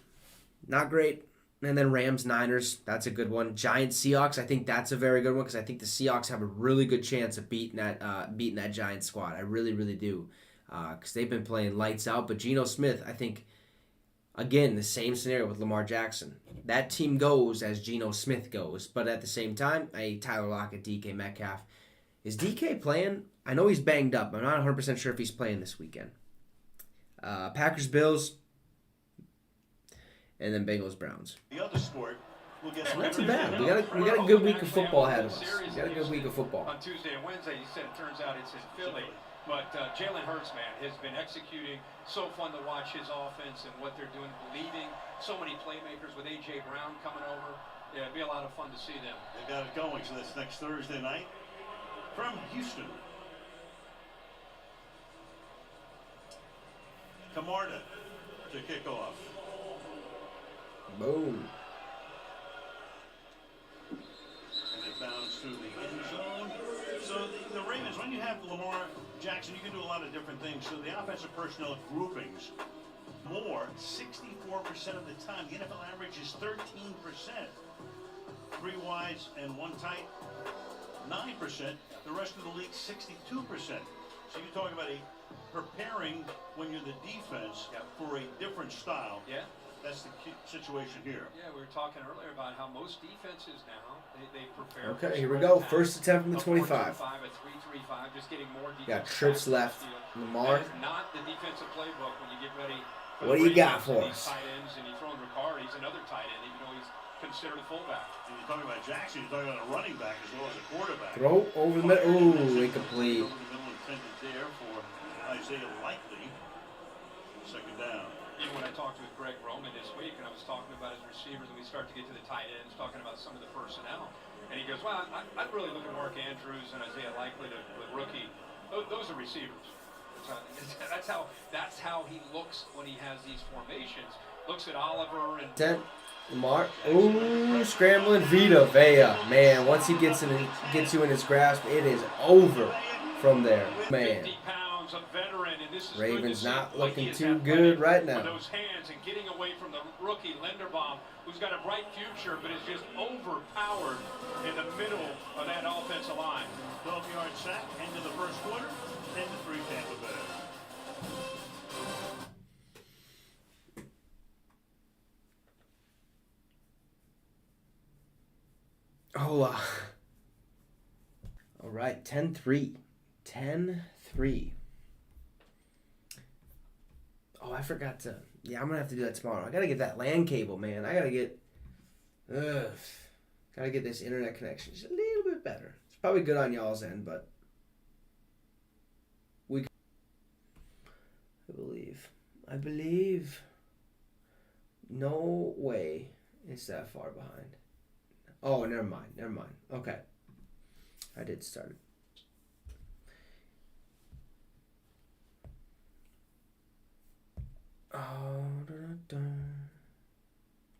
not great. And then Rams, Niners, that's a good one. Giants, Seahawks, I think that's a very good one because I think the Seahawks have a really good chance of beating that Giants squad. I really, really do. Because they've been playing lights out. But Geno Smith, I think, again, the same scenario with Lamar Jackson. That team goes as Geno Smith goes. But at the same time, Tyler Lockett, DK Metcalf. Is DK playing? I know he's banged up. I'm not 100% sure if he's playing this weekend. Packers, Bills, and then Bengals, Browns. The other sport will get not too bad. We got a good week of football ahead of us. We got a good week of football. On Tuesday and Wednesday, you said it turns out it's in Philly. But Jalen Hurts, man, has been executing. So fun to watch his offense and what they're doing, leading so many playmakers with A.J. Brown coming over. Yeah, it'd be a lot of fun to see them. They got it going, so that's next Thursday night from Houston. Camarda to kick off. Boom. And it bounds through the end zone. So the Ravens, when you have Lamar Jackson, you can do a lot of different things. So the offensive personnel groupings, more, 64% of the time. The NFL average is 13%. 3 wides and 1 tight, 9%. The rest of the league, 62%. So you're talking about preparing when you're the defense for a different style. Yeah. That's the key situation here. Yeah, we were talking earlier about how most defenses now, they prepare. Okay, here we go. First attempt from the 25. A 3-3-5, just getting more defense. Got trips left. Lamar. That is not the defensive playbook when you get ready. What do you got for us? Tight ends, and you throw in Ricard, he's another tight end, even though he's considered a fullback. And you're talking about Jackson, you're talking about a running back as well as a quarterback. Throw over the middle. Ooh, incomplete. Over the middle intended there for Isaiah Likely. Second down. Even when I talked with Greg Roman this week, and I was talking about his receivers, and we start to get to the tight ends, talking about some of the personnel, and he goes, well, I'd really look at Mark Andrews and Isaiah Likely, the rookie. Those are receivers. That's how he looks when he has these formations. Looks at Oliver and 10. Lamar. Ooh, scrambling Vita Vea. Man, once he gets you in his grasp, it is over from there. Man. 50 pounds, a veteran, and this is Ravens not looking like too good right now. with those hands and getting away from the rookie Linderbaum, who's got a bright future, but is just overpowered in the middle of that offensive line. 12-yard sack, end of the first quarter, 10-3 Tampa Bay. Oh, all right, 10-3. 10-3. Oh, I forgot to Yeah, I'm gonna have to do that tomorrow. I gotta get that LAN cable, man. I gotta get this internet connection just a little bit better. It's probably good on y'all's end, but I believe no way it's that far behind. Oh, never mind. Okay. I did start it. Oh,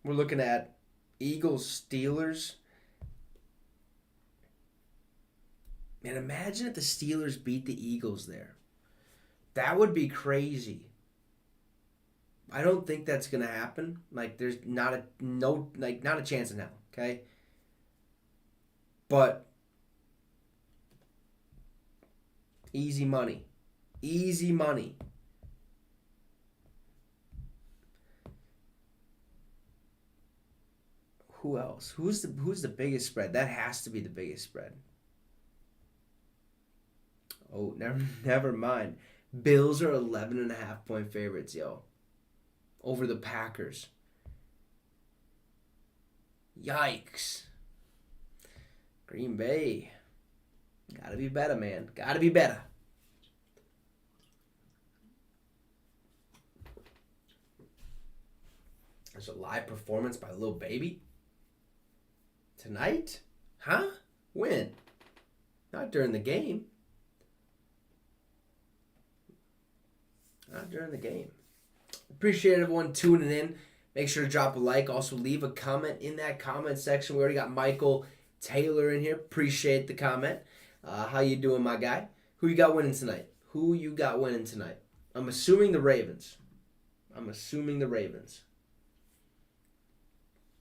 we're looking at Eagles Steelers. Man, imagine if the Steelers beat the Eagles there. That would be crazy. I don't think that's gonna happen. Like, there's not a chance in hell. Okay. But easy money. Who else? Who's the biggest spread? That has to be the biggest spread. Oh, never mind. Bills are 11.5 point favorites, yo. Over the Packers. Yikes. Green Bay. Gotta be better, man. Gotta be better. There's a live performance by Lil Baby. Tonight? Huh? When? Not during the game. Not during the game. Appreciate everyone tuning in. Make sure to drop a like. Also, leave a comment in that comment section. We already got Michael Taylor in here. Appreciate the comment. How you doing, my guy? Who you got winning tonight? I'm assuming the Ravens.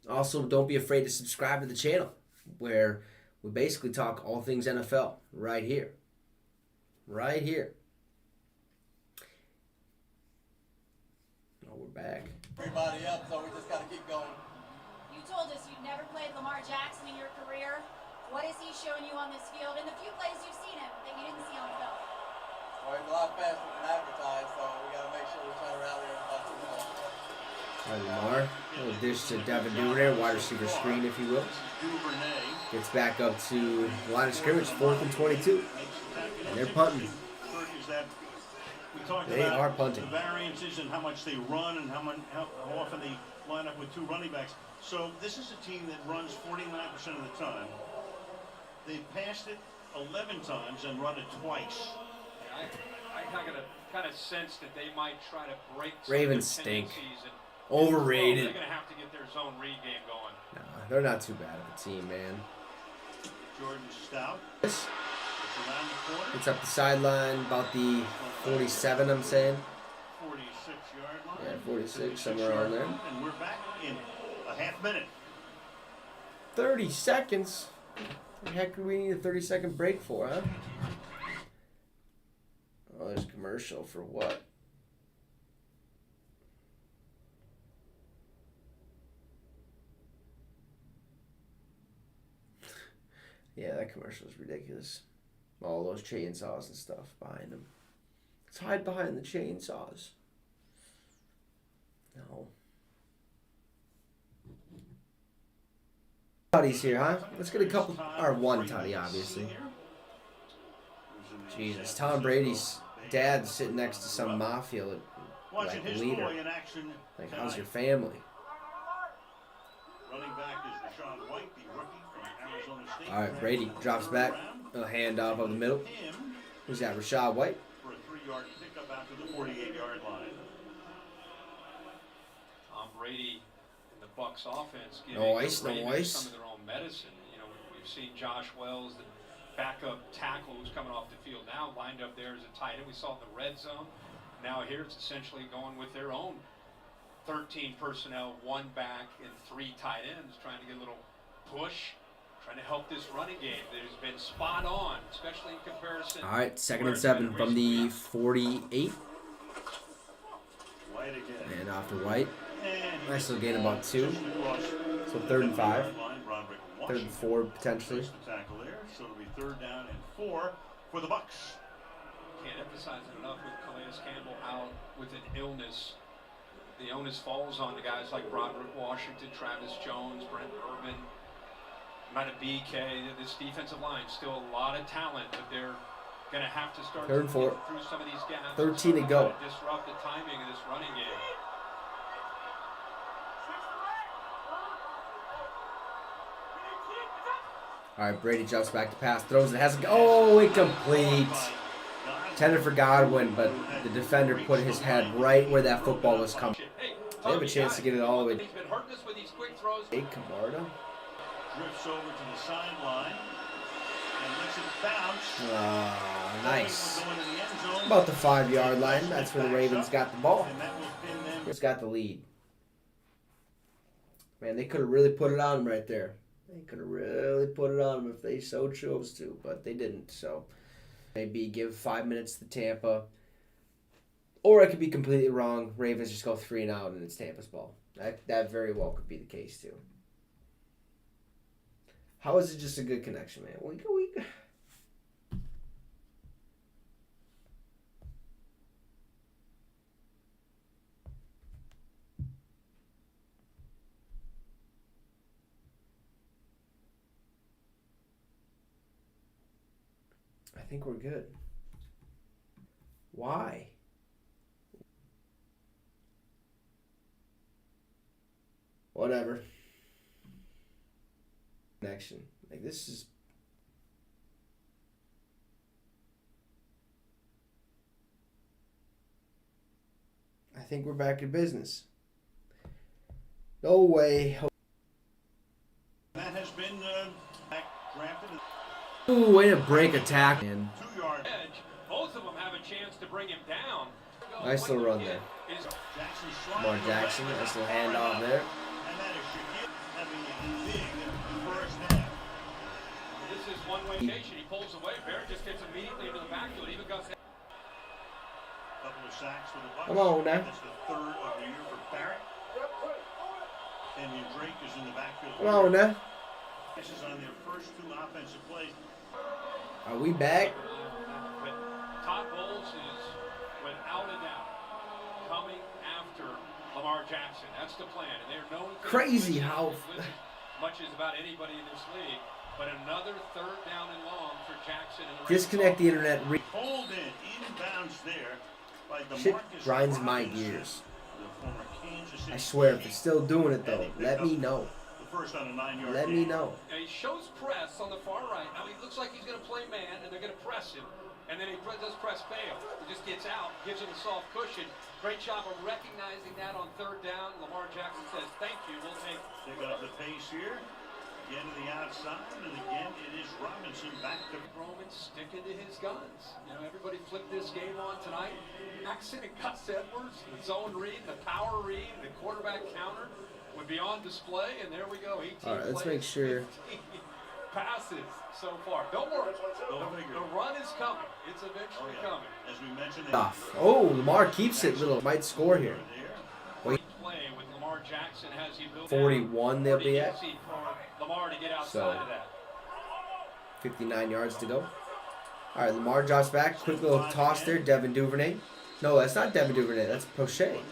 Also, don't be afraid to subscribe to the channel, where we basically talk all things NFL right here. Oh, we're back. Everybody up, so we just got to keep going. You told us you'd never played Lamar Jackson in your career. What is he showing you on this field in the few plays you've seen him that you didn't see on film? Well, he's a lot faster than advertised, so we got to make sure we try to rally everybody. Lamar, little dish to Devin Duvernay, wide receiver screen, if you will. Gets back up to the line of scrimmage, 4th and 22. And they're punting. They are punting. The variances and how much they run and how often they line up with two running backs. So this is a team that runs 49% of the time. They've passed it 11 times and run it twice. I kind of sense that they might try to break some Ravens of the stink. tendencies and Overrated. they're going to have to get their zone read game going. No, they're not too bad of a team, man. Jordan Stout. It's Around the corner. up the sideline, about the 47, I'm saying. 46-yard line. Yeah, 46, somewhere around there. And we're back in a half minute. 30 seconds? What the heck do we need a 30-second break for, huh? Oh, there's a commercial for what? Yeah, that commercial is ridiculous. All those chainsaws and stuff behind them. Let's hide behind the chainsaws. No. Tutties here, huh? Let's get a couple, or one tutty, obviously. Jesus, Tom Brady's dad's sitting next to some mafia like leader. Like, how's your family? Running back is Rashawn White, the rookie from Arizona State. All right, Brady drops back. A handoff of the middle. Who's that? Rashad White. For a 3-yard pickup out to the 48-yard line. Tom Brady and the Bucs offense giving Nice. some of their own medicine. You know, we've seen Josh Wells, the backup tackle who's coming off the field now, lined up there as a tight end. We saw it in the red zone. Now here it's essentially going with their own 13 personnel, 1 back and 3 tight ends, trying to get a little push, trying to help this running game that has been spot on, especially in comparison. All right, 2nd and 7 from the 48. White again. And off to White. And Nice little gain, about 2. So 3rd and 5. 3rd and 4 potentially. The tackle there, so it'll be 3rd down and 4 for the Bucs. Can't emphasize it enough with Calais Campbell out with an illness. the onus falls on the guys like Broderick Washington, Travis Jones, Brent Urban, BK. This defensive line, still a lot of talent, but they're going to have to start Third and 4. through some of these gaps. 13 to go. Disrupt the timing of this running game. All right, Brady jumps back to pass, throws it, has a incomplete. Intended for Godwin, but the defender put his head right where that football was coming. They have a chance to get it all the way. Hey, Camarda. Drifts over to the sideline and lets it bounce. Nice. About the 5-yard line. That's where the Ravens got the ball. Just got the lead. Man, they could have really put it on them right there. They could have really put it on them if they so chose to, but they didn't. So maybe give 5 minutes to Tampa. Or I could be completely wrong. Ravens just go 3 and out and it's Tampa's ball. That very well could be the case too. How is it just a good connection, man? I think we're good. Why? Whatever. Connection. Like, this is... I think we're back in business. No way. That has been drafted. Ooh, way to break attack, man. 2-yard Edge. Both of them have a chance to bring him down. Nice little run there. Lamar Jackson, nice little handoff there. And that is Shaquille having a big first half. This is one-way rotation. He pulls away. Barrett just gets immediately into the backfield. Even goes. Couple of sacks for the Bucs. Come on now. That's the 3rd of the year for Barrett. Kenyon Drake is in the backfield. Come on now. This is on their first 2 offensive plays. Are we back? But Todd Bowles is, without a doubt, coming after Lamar Jackson. That's the plan. And they're known for Crazy how... much as about anybody in this league. But another 3rd down and long for Jackson. And the Disconnect the internet. Hold inbounds there by the Shit grinds my gears. I swear, if it's still doing it though, let me know. First on a 9-yard Let me know. And he shows press on the far right. Now he looks like he's going to play man, and they're going to press him. And then he does press fail. He just gets out, gives him a soft cushion. Great job of recognizing that on 3rd down. Lamar Jackson says, "Thank you, we'll take it." Pick up the pace here. Again to the outside, and again it is Robinson back to Roman sticking to his guns. You know, everybody flipped this game on tonight. Jackson and Gus Edwards, the zone read, the power read, the quarterback counter would be on display, and there we go. 18 All right, let's plays, make sure. 15 passes so far. Don't worry, the run is coming. It's eventually coming. As we mentioned, Oh, Lamar keeps it. Little might score here. Wait. Play with Lamar Jackson has he built 41 they'll be at. Lamar to get outside So, of that. 59 yards to go. All right, Lamar drops back. Quick little toss there. Devin Duvernay. No, that's not Devin Duvernay. That's Prochet.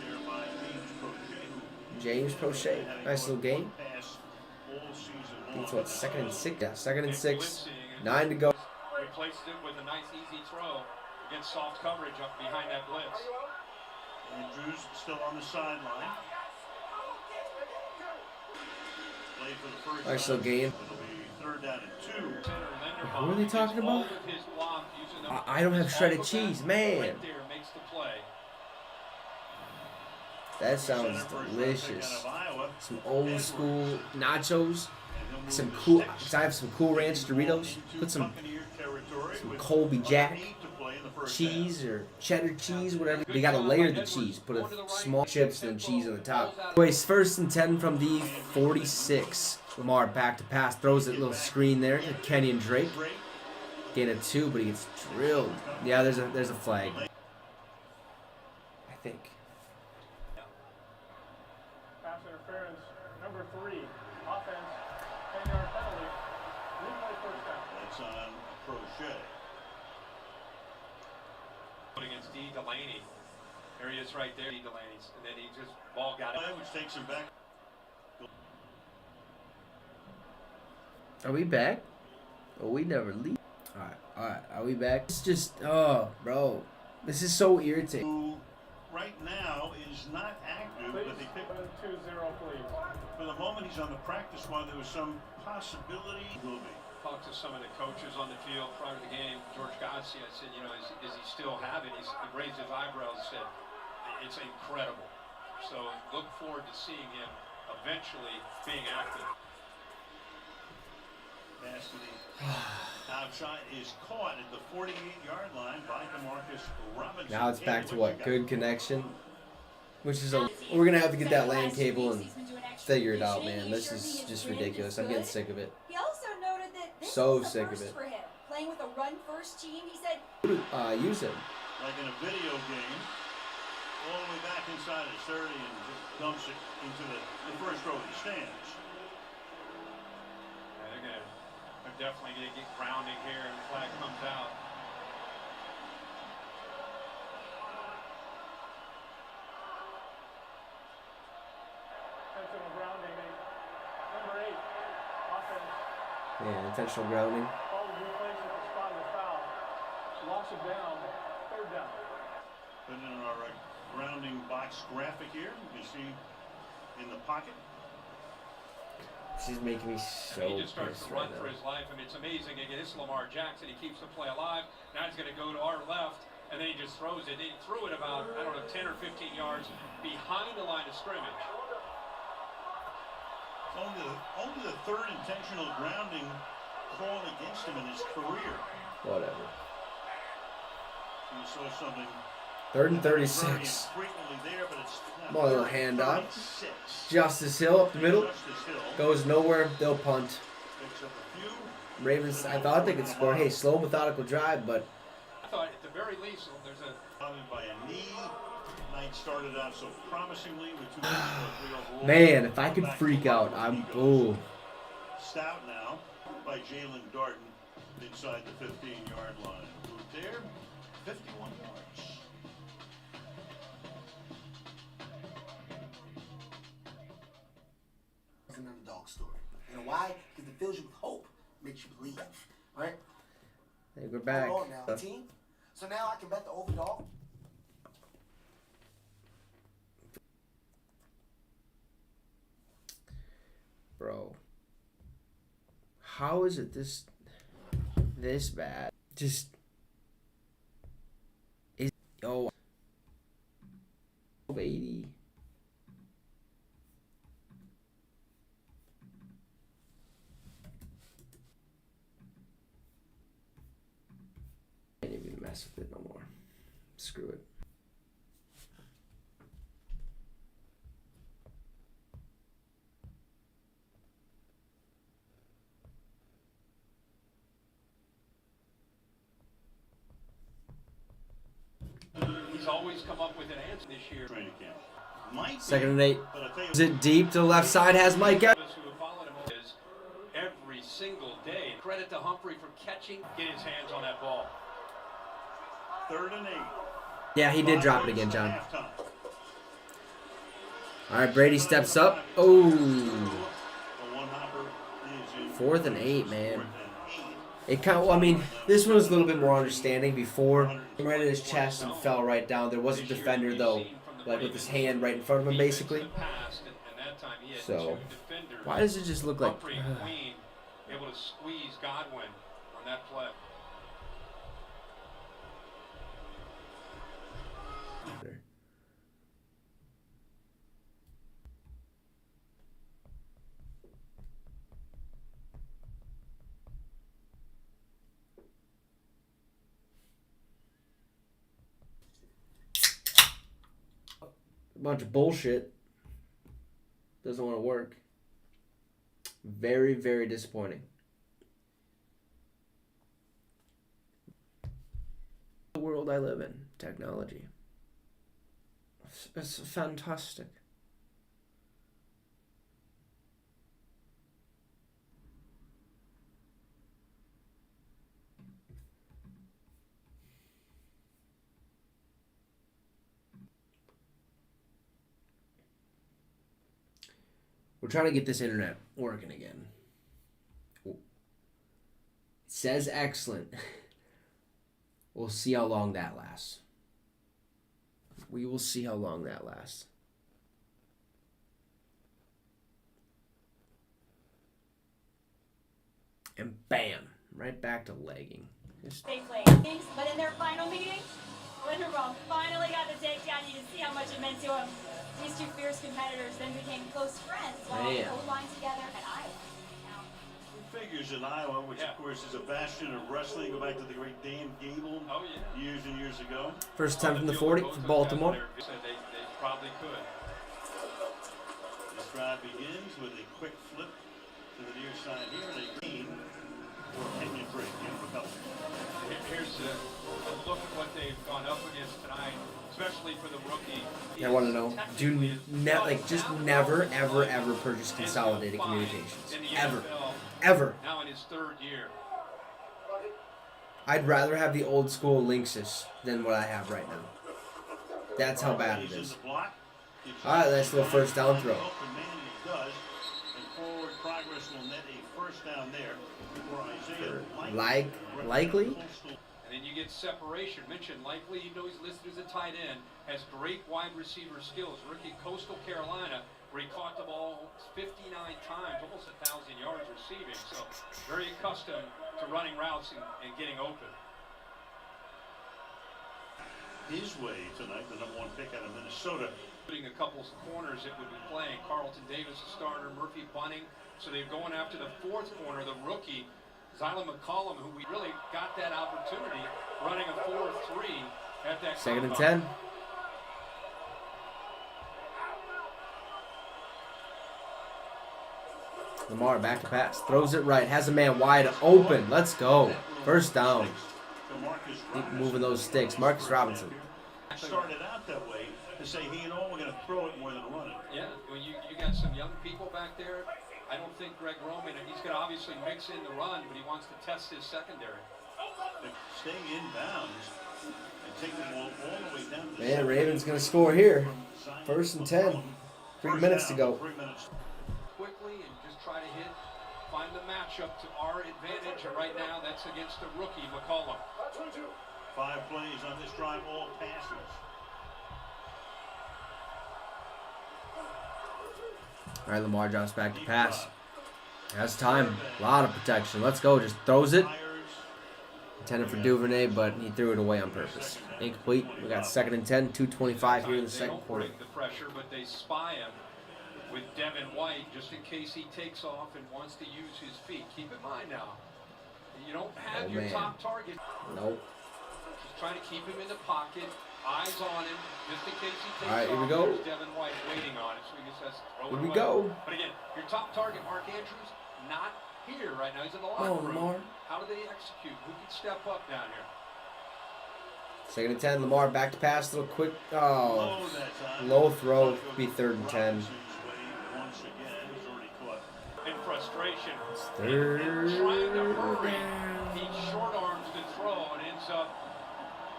James Prochet. Nice little game. I think it's what, 2nd and 6? Yeah, 2nd and 6. 9 to go. Replaced it with a nice easy throw against soft coverage up behind that blitz. Andrews still on the sideline. Play for the first Nice little game. It'll be 3rd down and 2. What are they talking about? I don't have shredded cheese, man. That sounds delicious. Some old school nachos. Some cool. Cause I have some Cool Ranch Doritos. Put some Colby Jack cheese or cheddar cheese, whatever. You gotta layer the cheese. Put a small chips and then cheese on the top. Anyways, 1st and 10 from the 46. Lamar back to pass, throws that little screen there to Kenyon Drake. Gain of 2, but he gets drilled. Yeah, there's a flag. I think. Pass interference, number 3, offense, 10-yard penalty, replay 1st down. That's on Prochet. Against D. Delaney. There he is right there, Delaney's, and then he just ball got it. Which takes him back. Are we back? Oh, we never leave. Alright. Are we back? It's just, oh, bro. This is so irritating. Who right now is not active, but they picked Put a 2-0, please. for the moment he's on the practice squad. There was some possibility he will be. Talked to some of the coaches on the field prior to the game. George Godsey, I said, you know, does he still have it? He raised his eyebrows and said, it's incredible. So look forward to seeing him eventually being active. Pass to the outside is caught at the 48-yard line by DeMarcus Robinson. Now it's back to what? Good connection. Which is we're gonna have to get that LAN cable and figure it out, man. This is just ridiculous. I'm getting sick of it. He also noted that this So is the sick of first it. for him. Playing with a run-first team, he said, Use him. Like in a video game, all the way back inside his 30 and just dumps it into the first row of the stands. Yeah, they're definitely going to get grounding here, and the flag comes out. Intentional grounding. Number 8, offense. Yeah, intentional grounding. Ball was replaced at the spot of the foul. Locks it down. 3rd down. Putting in our grounding box graphic here, you can see in the pocket. She's making me so He just starts pissed to run right for now. his life. I mean, it's amazing. Again, this is Lamar Jackson. He keeps the play alive. Now he's going to go to our left, and then he just throws it. He threw it about, 10 or 15 yards behind the line of scrimmage. Only the 3rd intentional grounding call against him in his career. Whatever. You saw something. 3rd and 36. Frequently there, but it's More little handoff. 36. Justice Hill up the middle. Justice Hill Goes nowhere. They'll punt. picks up a few. Ravens, I thought they could score. Hey, slow, methodical drive, but I thought at the very least, there's a Followed by a knee. Night started out so promisingly with 2 overall. man, if I could freak out, I'm ooh. Stout now by Jalen Darden inside the 15-yard line. Moved there, 51 yards. It's an underdog story. You know why? Because it fills you with hope, makes you believe, right? Hey, we're back. Hold on now, team. So now I can bet the overdog. Bro. How is it this bad? Just is 80. Can't even mess with it no more. Screw it. he's always come up with an answer this year. Training camp. Might be, 2nd and 8. but I'll tell you Is it deep to the left side? Has Mike out. Those who have followed him is every single day. Credit to Humphrey for catching, get his hands on that ball. 3rd and 8. Yeah, he did 5 drop it minutes again, John. at halftime. All right, Brady steps up. Oh, The one hopper is in 4th and 8, man. 4th and 8. It kind of, I mean, this one was a little bit more understanding before. He right at his chest and fell right down. There was a defender, though, like with his hand right in front of him, basically. So, why does it just look like... Humphrey and Queen able to squeeze Godwin on that play. A bunch of bullshit. Doesn't want to work. Very, very disappointing. The world I live in, technology. It's fantastic. We're trying to get this internet working again. It says excellent. We'll see how long that lasts. We will see how long that lasts. And bam, right back to legging. They played, but in their final meeting, Linderbaum finally got the takedown. You can see how much it meant to him. These two fierce competitors then became close friends while they O-line together at Iowa. Figures in Iowa, which of course is a bastion of wrestling. Go back to the great Dan Gable years and years ago. First time from the 40 for Baltimore. They probably could. This drive begins with a quick flip to the near side here and a gain for Kenyon Drake. Here's a look at what they've gone up against tonight, especially for the rookie. I want to know, just never, ever, ever purchase Consolidated Communications. Ever. Ever. Now in his third year. I'd rather have the old school Linksys than what I have right now. That's how bad it is. Alright, nice little first down throw. Likely? And then you get separation. Mentioned likely, you know he's listed as a tight end. Has great wide receiver skills. Rookie Coastal Carolina, where he caught the ball 59 times, almost 1,000 yards receiving. So very accustomed to running routes and getting open. His way tonight, the #1 pick out of Minnesota. Putting a couple corners that would be playing. Carlton Davis, a starter, Murphy Bunning. So they're going after the fourth corner, the rookie, Zyla McCollum, who we really got that opportunity running a 4-3 at that. Second and 10. Lamar back to pass. Throws it right. Has a man wide open. Let's go. First down. Keep moving those sticks. Marcus Robinson. Started out that way to say, hey, you know, we're going to throw it more than run it. Yeah, well, you got some young people back there. I don't think Greg Roman, he's going to obviously mix in the run, but he wants to test his secondary. Stay inbounds and take the ball all the way down to the Man, Ravens going to score here. First and 10. 3 minutes to go. Quickly and just try to find the matchup to our advantage. And right now, that's against the rookie, McCollum. 5 plays on this drive, all passes. All right, Lamar drops back to pass. Has time. A lot of protection. Let's go. Just throws it. Intended for Duvernay, but he threw it away on purpose. Incomplete. We got second and 10. 2:25 here in the second quarter. They don't break the pressure, but they spy him with Devin White just in case he takes off and wants to use his feet. Keep in mind now, you don't have your top target. Nope. Just trying to keep him in the pocket. Eyes on him, just in case he takes off. All right, here we go. There's Devin White waiting on it, so he just has to throw it away. Here we go. But again, your top target, Mark Andrews, not here right now. He's in the locker room. Lamar. How do they execute? Who can step up down here? Second and 10. Lamar back to pass. Little quick. Oh, low throw. Be third and 10. In frustration. Third. And trying to hurry. He short arms the throw and ends up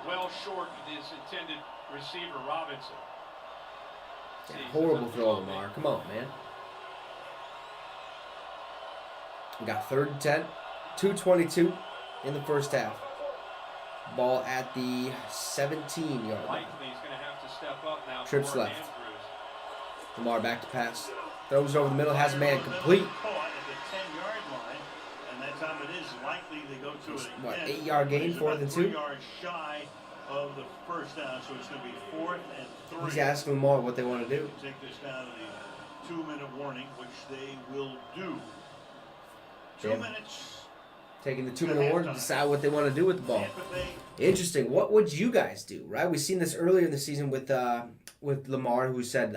well short of his intended receiver, Robinson. Yeah, horrible throw, Lamar. Come on, man. We got third and 10. 2:22 in the first half. Ball at the 17-yard line. Likely he's going to have to step up now. Trips left. Lamar back to pass. Throws over the middle. Has a man complete. What, 8-yard gain, 4th and 2? 3 yards shy of the first down, so it's going to be 4th and 3. He's asking Lamar what they want to do. Take this down to the 2-minute warning, which they will do. 2 minutes. Taking the 2-minute warning to decide what they want to do with the ball. Interesting. What would you guys do, right? We've seen this earlier in the season with Lamar, who said,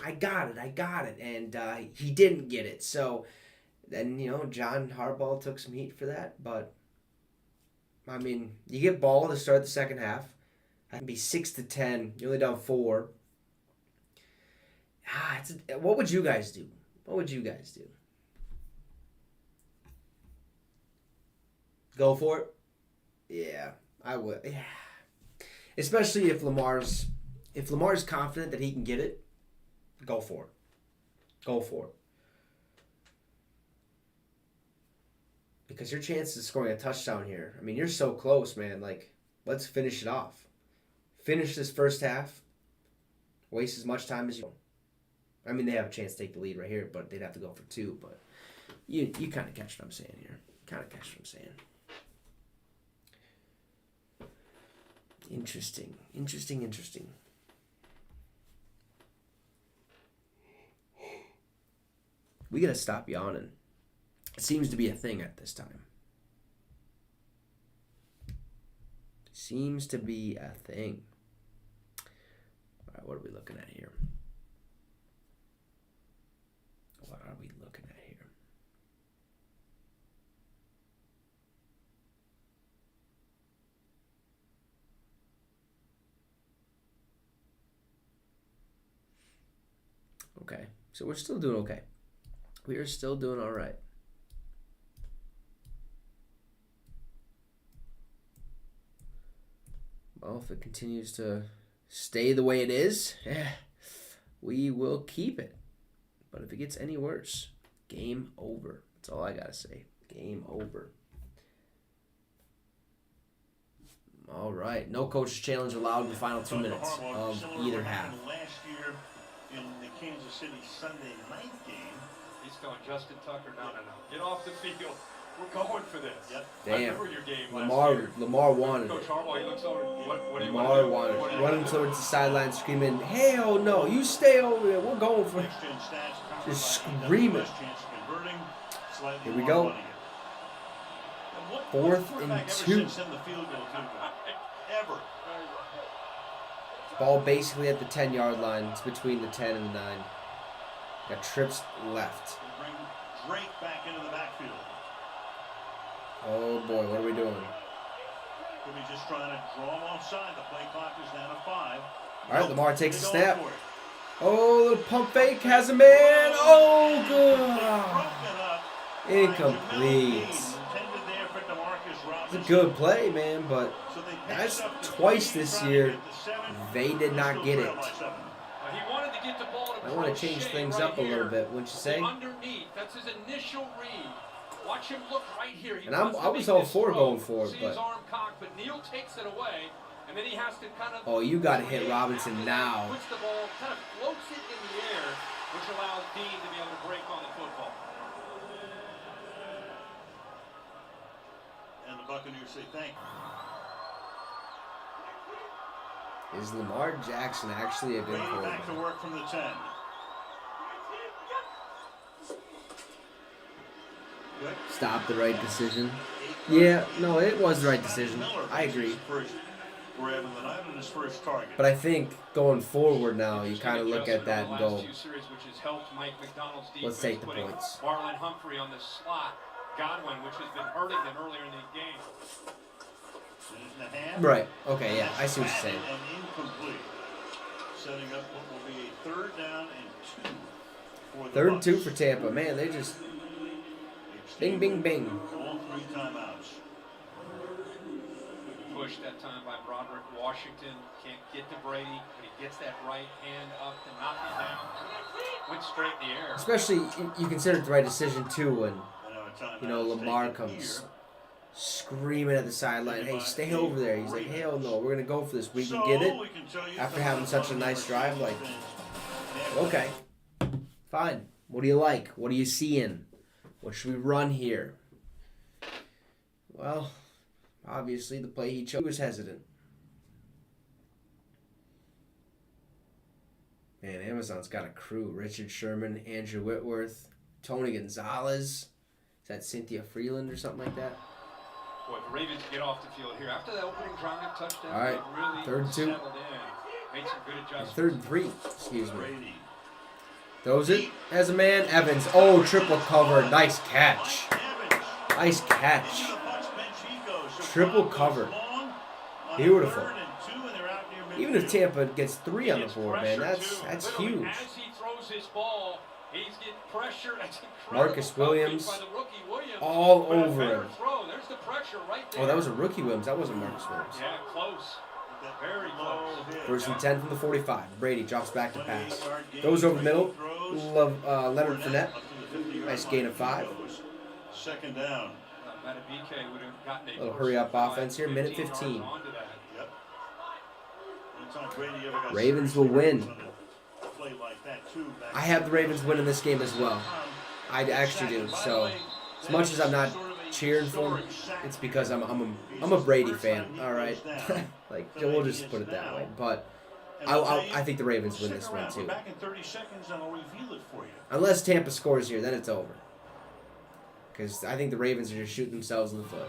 I got it, and he didn't get it. So then, John Harbaugh took some heat for that, but I mean, you get ball to start the second half. That can be 6-10. You're only down 4. What would you guys do? What would you guys do? Go for it? Yeah, I would. Yeah. Especially if Lamar's confident that he can get it, go for it. Go for it. Because your chances of scoring a touchdown here, I mean, you're so close, man. Like, let's finish it off. Finish this first half. Waste as much time as you. I mean, they have a chance to take the lead right here, but they'd have to go for 2. But you kind of catch what I'm saying here. Kind of catch what I'm saying. Interesting. We gotta stop yawning. It seems to be a thing at this time. Seems to be a thing. All right, what are we looking at here? Okay, so we're still doing okay. We are still doing all right. Well, if it continues to stay the way it is, we will keep it. But if it gets any worse, game over. That's all I gotta say. Game over. All right, no coach challenge allowed in the final 2 minutes of either half. Last year in the Kansas City Sunday night game, He's telling Justin Tucker, no. Get off the field. We're going for this. Yep. Damn. I remember your game last year. Lamar wanted Coach it. Harbaugh, he looks over. What do you Lamar want to do? wanted it. Running towards the sideline, screaming, "Hell no! You stay over there. We're going for it." Just screaming. Here we go. 4th and 2. Ever. Ball basically at the 10-yard line. It's between the 10 and the 9. Got trips left. Bring Drake back into the backfield. Oh boy, what are we doing? Could be just trying to draw him offside. The play clock is down to 5. All right, Lamar takes a snap. For it. Oh, little pump fake has a man. Oh, good. Broken up. Incomplete. Intended there for DeMarcus It's a Robinson. good play, man, but So they picked that's up the twice three, this trying to year. get the 7. They did not Still get trail it. by 7. He wanted to get the ball to I want to change Crochet things right up a little here. bit, wouldn't you say? Underneath, that's his initial read. Watch him look right here. He And wants to I was make all this for throw. going for it, See his but arm cocked, but Neal takes it away, and then he has to kind of. oh, you got to hit Robinson After that, now. Puts the ball, kind of floats it in the air, which allows Dean to be able to break on the football. And the Buccaneers say thank you. Is Lamar Jackson actually a good Brady back to quarterback? work from the 10. Good. Stop the right decision. Yeah, no, it was the right decision. I agree. First grab of the night on his first target. But I think going forward now, you kind of look at that and go, let's take the points. Marlon Humphrey on the slot. Godwin, which has been hurting them earlier in the game. In the hand. Right. Okay, yeah, I see what you're saying. And incomplete. Setting up what will be a 3rd down and 2 for the 3rd and Bucs. 2 for Tampa. Man, they just bing, bing, bing. All 3 timeouts. Pushed that time by Broderick Washington. Can't get to Brady, but he gets that right hand up to knock it down. Went straight in the air. Especially, you consider it the right decision too when, I know a timeout you know, is Lamar taken comes here. screaming at the sideline, "Hey, stay over there." He's like, "Hell no, we're gonna go for this. We can get So, it." we can tell you After some having of such the a nice Buccaneers drive, like, fans. Okay, fine. What do you like? What are you seeing? What should we run here? Well, obviously the play he chose was hesitant. Man, Amazon's got a crew. Richard Sherman, Andrew Whitworth, Tony Gonzalez. Is that Cynthia Freeland or something like that? Boy, the Ravens get off the field here. After that opening drive touchdown, All right, they really 3rd and 2. settled in. Made some good adjustments. 3rd and 3, excuse me. Brady. Throws it as a man. Evans. Oh, triple cover. Nice catch. Mike Evans. Nice catch. Into the Bucs bench he goes. So Triple Broncos cover. long on Beautiful. 3rd and 2, and they're out near Even if midfield. Tampa gets 3 on the Gets board, man, pressure, that's too. huge. Literally, as he throws his ball, he's getting pressure. That's incredible. Marcus Williams, By the rookie Williams. all But a over better him. Throw. There's the pressure right there. Oh, that was a rookie Williams. That wasn't Marcus Williams. Yeah, close. That Very low close. hit. 1st and 10 from the 45. Brady drops back to pass. 28-yard gain. Goes over the middle. Throws. Leonard Fournette. Up to the 50-yard Nice line. gain of 5. He goes. 2nd down. Madubuike would have gotten a Little hurry-up offense here, minute 15. onto that. Yep. Anytime Brady ever got Ravens will win. on a play like that, too, back I have the Ravens winning this game as well. I actually do. So, as much as I'm not cheering for them, it's because I'm a Brady fan. All right, like we'll just put it that way. But I think the Ravens win this one too. Back in 30 seconds, and I'll reveal it for you. Unless Tampa scores here, then it's over. Because I think the Ravens are just shooting themselves in the foot.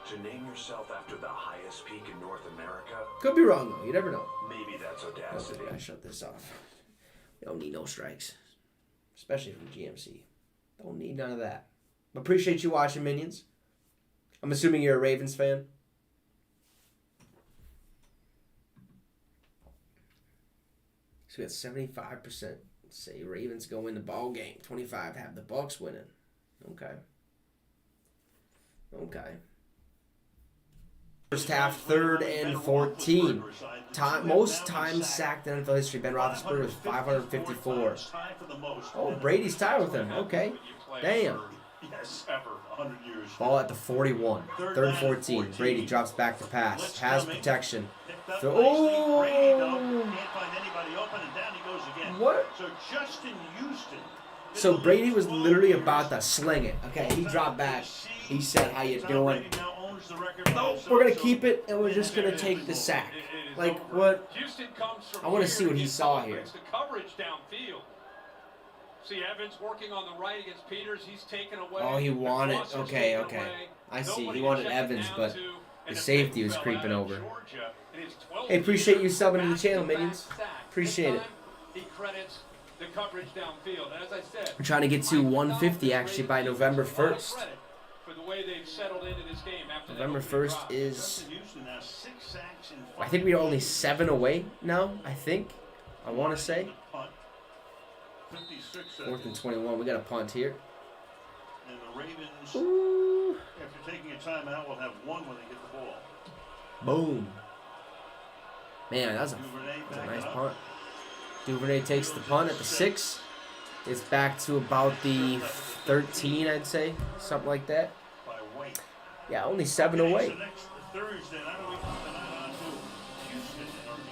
To name yourself after the highest peak in North America? Could be wrong though. You never know. Maybe that's audacity. I shut this off. We don't need no strikes, especially from GMC. Don't need none of that. Appreciate you watching, Minions. I'm assuming you're a Ravens fan. So we got 75% say Ravens go win the ball game. 25 have the Bucs winning. Okay. First half, 3rd and 14. Most times sacked in NFL history. Ben Roethlisberger with 554. Oh, Brady's tied with him. Okay. Damn. Yes, ever. 100 years. Ball at the 41. 3rd and 14. Brady drops back to pass. Has protection. Oh! What? So Justin Houston. So Brady was literally about to sling it. Okay, he dropped back. He said, "How you doing?" No, we're gonna keep it, and we're just gonna take the sack. Like what? I want to see what he saw here. The coverage downfield. See Evans working on the right against Peters. He's taken away. Oh, he wanted. Okay. I see. He wanted Evans, but the safety was creeping over. Hey, appreciate you subbing to the channel, Minions. Appreciate it. He credits the coverage downfield. As I said, We're trying to get to 150 actually by November 1st. For the way they've settled into this game after November 1st is, I think we're only 7 away now, I think. I want to say. 4th and 21. We got a punt here. And the Ravens, Ooh. after taking a timeout, will have one when they get the ball. Boom. Man, that's a nice punt. Duvernay takes the punt at the 6. It's back to about the 13, I'd say. Something like that. Yeah, only 7 away.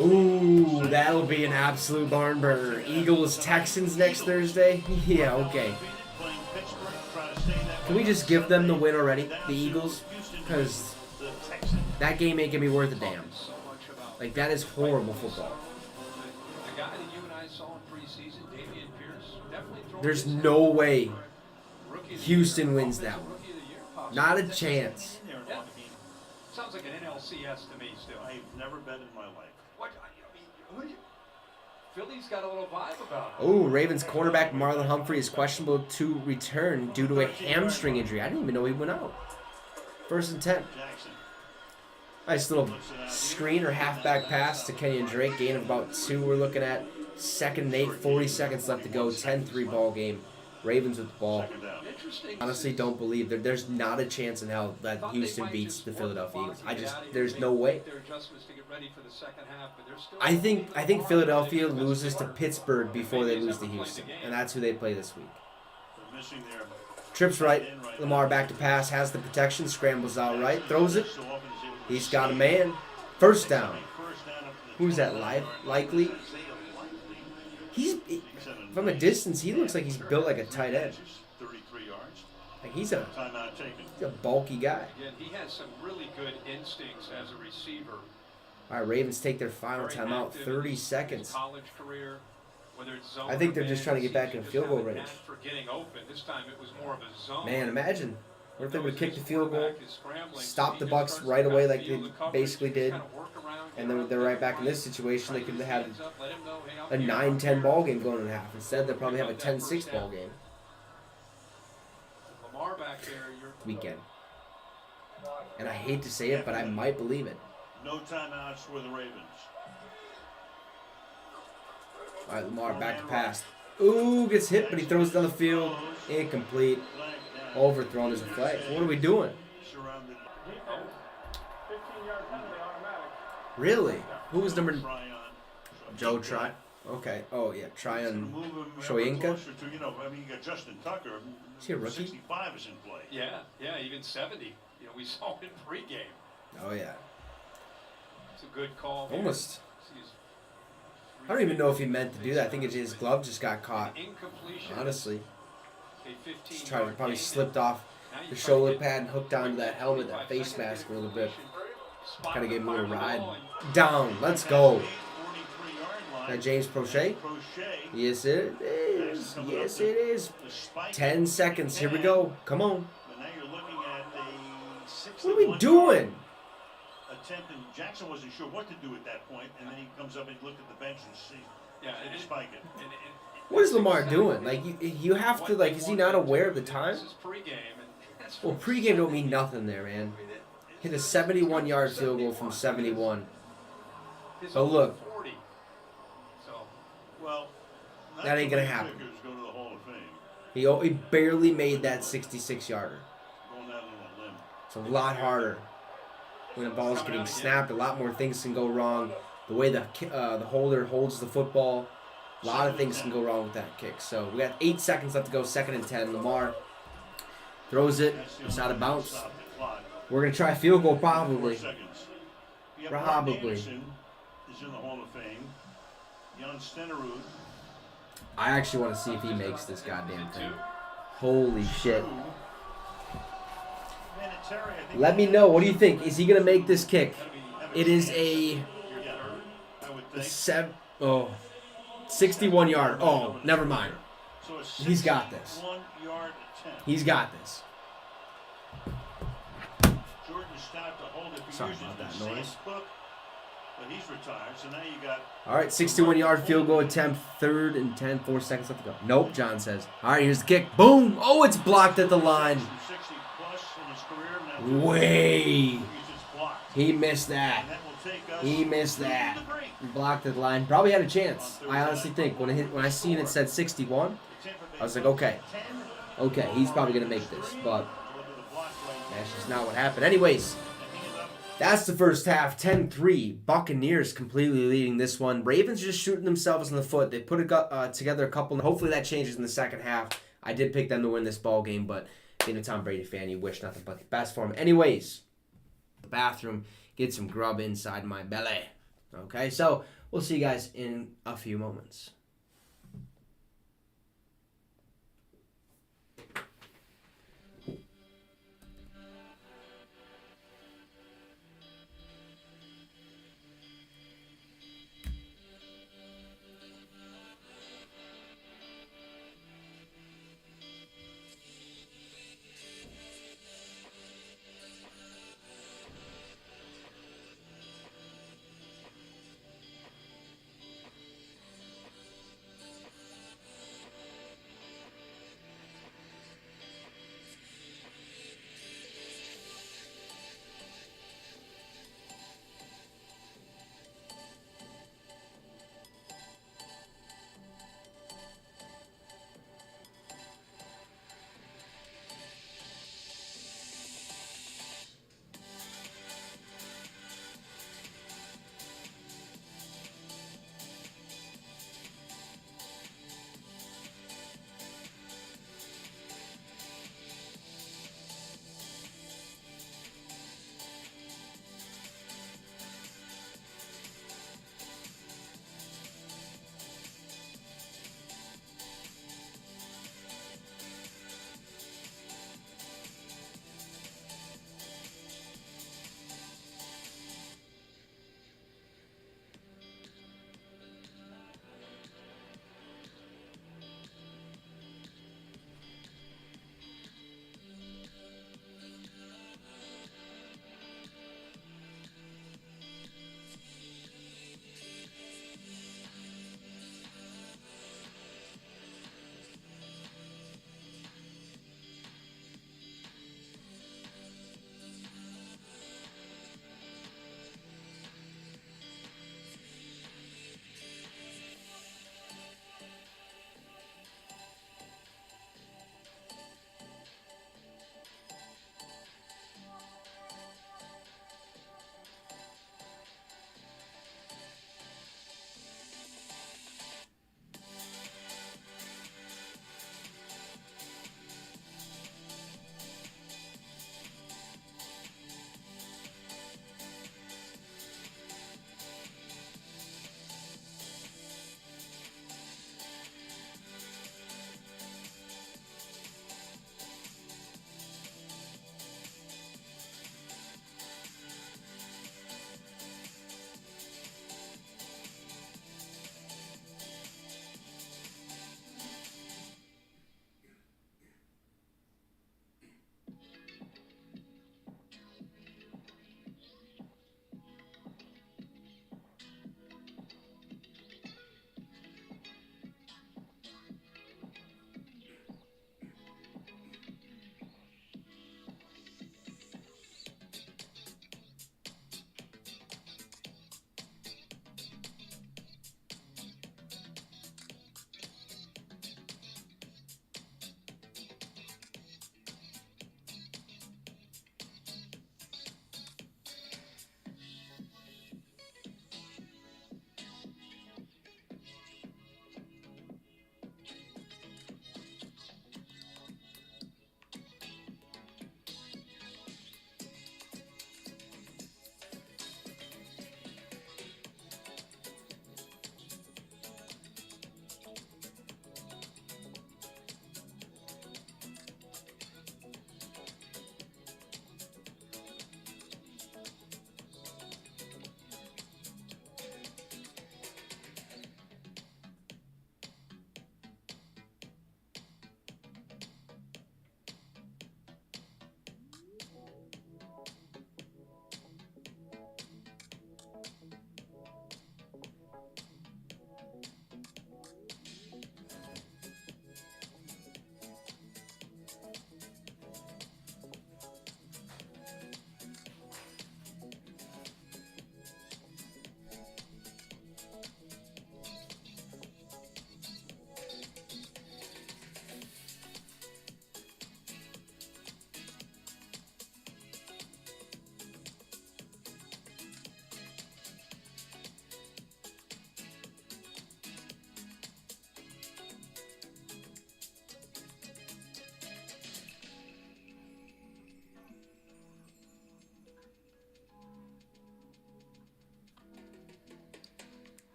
Ooh, that'll be an absolute barn burner. Eagles-Texans next Thursday? Yeah, okay. Can we just give them the win already, the Eagles? Because that game ain't going to be worth a damn. Like, that is horrible football. There's no way Houston wins that one. Not a chance. Sounds like an NLCS to me still. I've never bet in my life. What? Philly's got a little vibe about it. Oh, Ravens cornerback Marlon Humphrey is questionable to return due to a hamstring injury. I didn't even know he went out. 1st and 10. Nice little screen or halfback pass to Kenyon Drake. Gain of about 2. We're looking at 2nd and 8. 40 seconds left to go. 10-3 ball game. Ravens with the ball. Honestly, don't believe there's not a chance in hell that Houston beats the Philadelphia Eagles. There's no way. I think Philadelphia loses to Pittsburgh before they lose to Houston, and that's who they play this week. Trips right. Lamar back to pass, has the protection, scrambles out right, throws it. He's got a man. 1st down. Who's that? Likely. From a distance, he looks like he's built like a tight end. Like he's a bulky guy. Again, he has some really good instincts as a receiver. All right, Ravens take their final timeout. 30 seconds. I think they're just trying to get back in field goal range. Man, imagine. What if they would have kicked the field goal, stopped the Bucs right away like they basically did, and then they're right back in this situation. They could have had a 9-10 ball game going in half. Instead, they'll probably have a 10-6 ball game. Weekend. And I hate to say it, but I might believe it. No timeouts for the Ravens. All right, Lamar back to pass. Ooh, gets hit, but he throws it down the field. Incomplete. Overthrown as a flag. What are we doing? Really? Who was number? Joe Tryon. Okay. Oh, yeah. Try It's gonna on move him ever Shoyinka. closer to, you know, I mean, you got Justin Tucker. Is he a rookie? 65 is in play. Yeah, even 70. You know, we saw in pregame. Oh, yeah. It's a good call. Here. Almost. Sees I don't even know if he meant to do that. I think his glove just got caught. Incompletion. Honestly. A 15 Just trying to yard probably gain. slipped off Now you the try to shoulder get pad and hooked onto that helmet, that face 45 mask a seconds, little get bit. Spot Kind of gave him a little fire ride. ball and Down. Let's go. 43-yard line. That James Prochet? Crochet. Yes, it is. Yes, it is. 10 seconds. Here we go. Come on. But now you're looking at a 61 What are we doing? attempt, and Jackson wasn't sure what to do at that point, and then he comes up and looked at the bench and see. Yeah, And spike it. What is Lamar doing? Like, you have to, like, is he not aware of the time? This is pregame, and that's Well, pregame don't mean nothing there, man. Hit a 71-yard field goal from 71. his Oh, own look. 40. So Well, not That ain't too gonna many happen. kickers go to the Hall of Fame. He barely made that 66-yarder. Going out on a limb. It's a lot harder when the ball's getting snapped. A lot more things can go wrong. The way the holder holds the football, a lot of things can go wrong with that kick. So we got 8 seconds left to go. 2nd and 10. Lamar throws it. It's out of bounds. Stop the clock. We're gonna try a field goal 4 probably. seconds. Yeah, Probably. Mark Anderson is in the Hall of Fame. Jan Stenerud. I actually want to see if he makes this goddamn thing. Holy shit! Let me know. What do you think? Is he gonna make this kick? It is a 61-yard. Oh, never mind. He's got this. He's got this. Sorry about that noise. But he's retired, so now you got. All right, 61-yard field goal attempt, 3rd and 10, 4 seconds left to go. Nope, John says. All right, here's the kick. Boom! Oh, it's blocked at the line. 60 plus in his career. Now Way. blocked. He missed that. And that will take us He missed to that. the break. He blocked at the line. Probably had a chance. I honestly think when I seen it said 61, I was like, okay, he's probably gonna make this, but that's just not what happened. Anyways. That's the first half, 10-3. Buccaneers completely leading this one. Ravens just shooting themselves in the foot. They put together a couple. Hopefully that changes in the second half. I did pick them to win this ball game, but being a Tom Brady fan, you wish nothing but the best for him. Anyways, the bathroom, get some grub inside my belly. Okay, so we'll see you guys in a few moments.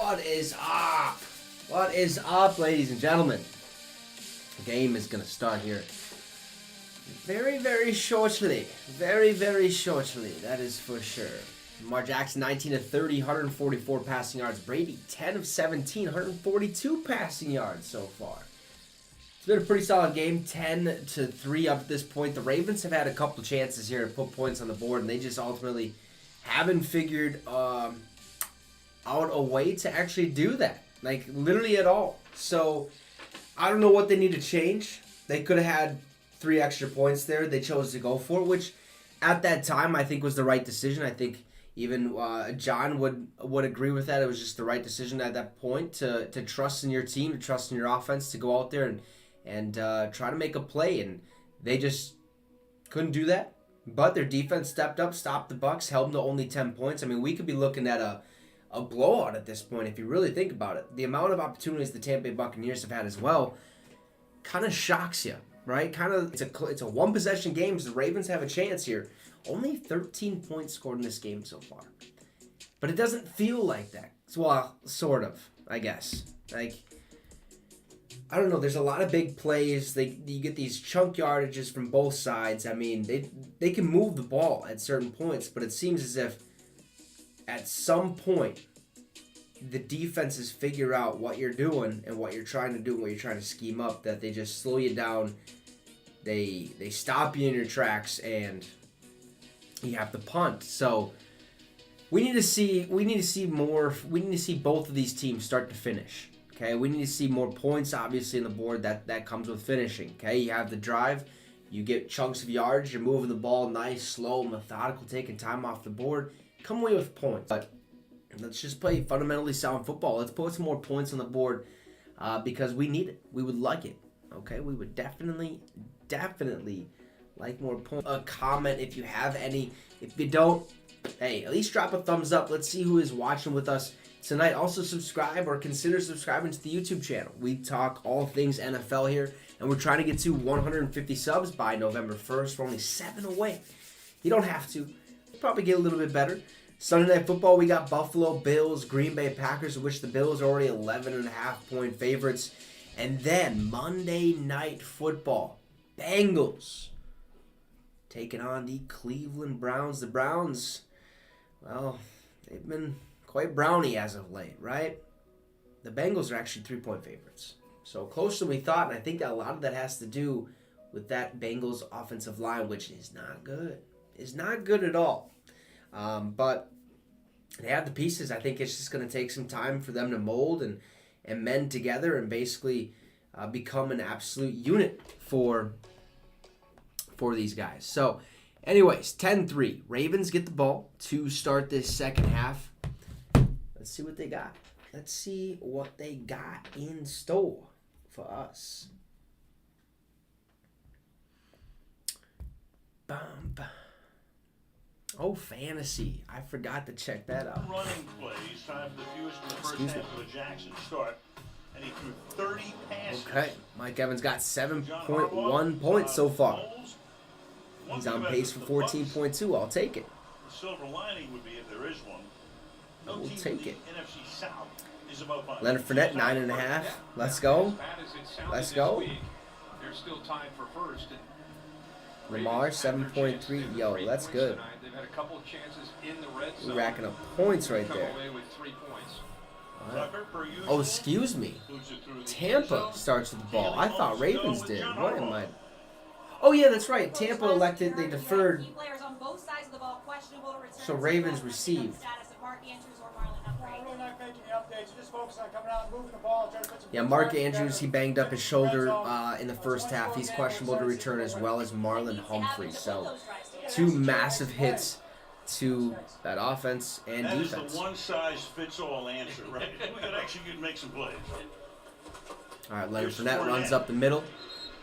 What is up? What is up, ladies and gentlemen? The game is going to start here very, very shortly. Very, very shortly. That is for sure. Lamar Jackson, 19 of 30, 144 passing yards. Brady, 10 of 17, 142 passing yards so far. It's been a pretty solid game, 10-3 up at this point. The Ravens have had a couple chances here to put points on the board, and they just ultimately haven't figured out a way to actually do that. Like, literally at all. So, I don't know what they need to change. They could have had 3 extra points there. They chose to go for it, which at that time I think was the right decision. I think even John would agree with that. It was just the right decision at that point to trust in your team, to trust in your offense, to go out there and try to make a play. And they just couldn't do that. But their defense stepped up, stopped the Bucs, held them to only 10 points. I mean, we could be looking at a blowout at this point if you really think about it. The amount of opportunities the Tampa Bay Buccaneers have had as well kind of shocks you, right? Kind of, it's a one possession game, so the Ravens have a chance here. Only 13 points scored in this game so far, but it doesn't feel like that. Well, sort of, I guess. Like, I don't know. There's a lot of big plays. You get these chunk yardages from both sides. I mean, they can move the ball at certain points, but it seems as if at some point, the defenses figure out what you're doing and what you're trying to do and what you're trying to scheme up, that they just slow you down. They stop you in your tracks, and you have to punt. So we need to see more. We need to see both of these teams start to finish. Okay, we need to see more points, obviously, on the board. That comes with finishing. Okay, you have the drive. You get chunks of yards. You're moving the ball nice, slow, methodical, taking time off the board. Come away with points. But let's just play fundamentally sound football. Let's put some more points on the board because we need it. We would like it. Okay, we would definitely like more points. A comment if you have any. If you don't, hey, at least drop a thumbs up. Let's see who is watching with us tonight. Also subscribe or consider subscribing to the YouTube channel. We talk all things NFL here, and we're trying to get to 150 subs by November 1st. We're only 7 away. You don't have to. Probably get a little bit better. Sunday Night Football, we got Buffalo Bills, Green Bay Packers, of which the Bills are already 11.5-point favorites. And then Monday Night Football, Bengals taking on the Cleveland Browns. The Browns, well, they've been quite brownie as of late, right? The Bengals are actually 3-point favorites. So closer than we thought, and I think that a lot of that has to do with that Bengals offensive line, which is not good. Is not good at all. But they have the pieces. I think it's just going to take some time for them to mold and mend together and basically become an absolute unit for these guys. So, anyways, 10-3. Ravens get the ball to start this second half. Let's see what they got. Let's see what they got in store for us. Bump. Oh, fantasy. I forgot to check that out. Running plays, time for the fewest in the first half of a Jackson start. And he threw 30 passes. Okay. Mike Evans got 7.1 points so far. He's on pace for 14.2. I'll take it. The silver lining would be, if there is one, We'll take it. NFC South is about 5. Leonard Fournette, 9.5. Let's go. Let's go. They're still tied for first. Lamar, 7.3. Yo, that's good. They've had a couple of chances in the red zone. We're racking up points right there. With 3 points. Oh, excuse me. Tampa starts with the ball. I thought Ravens did. What am I? Oh, yeah, that's right. Tampa elected. They deferred. So Ravens received. Yeah, Mark Andrews, he banged up his shoulder in the first half. He's questionable to return, as well as Marlon Humphrey. So 2 massive hits to that offense and defense. That is the one-size-fits-all answer, right? We could actually make some plays. All right, Leonard Fournette runs up the middle.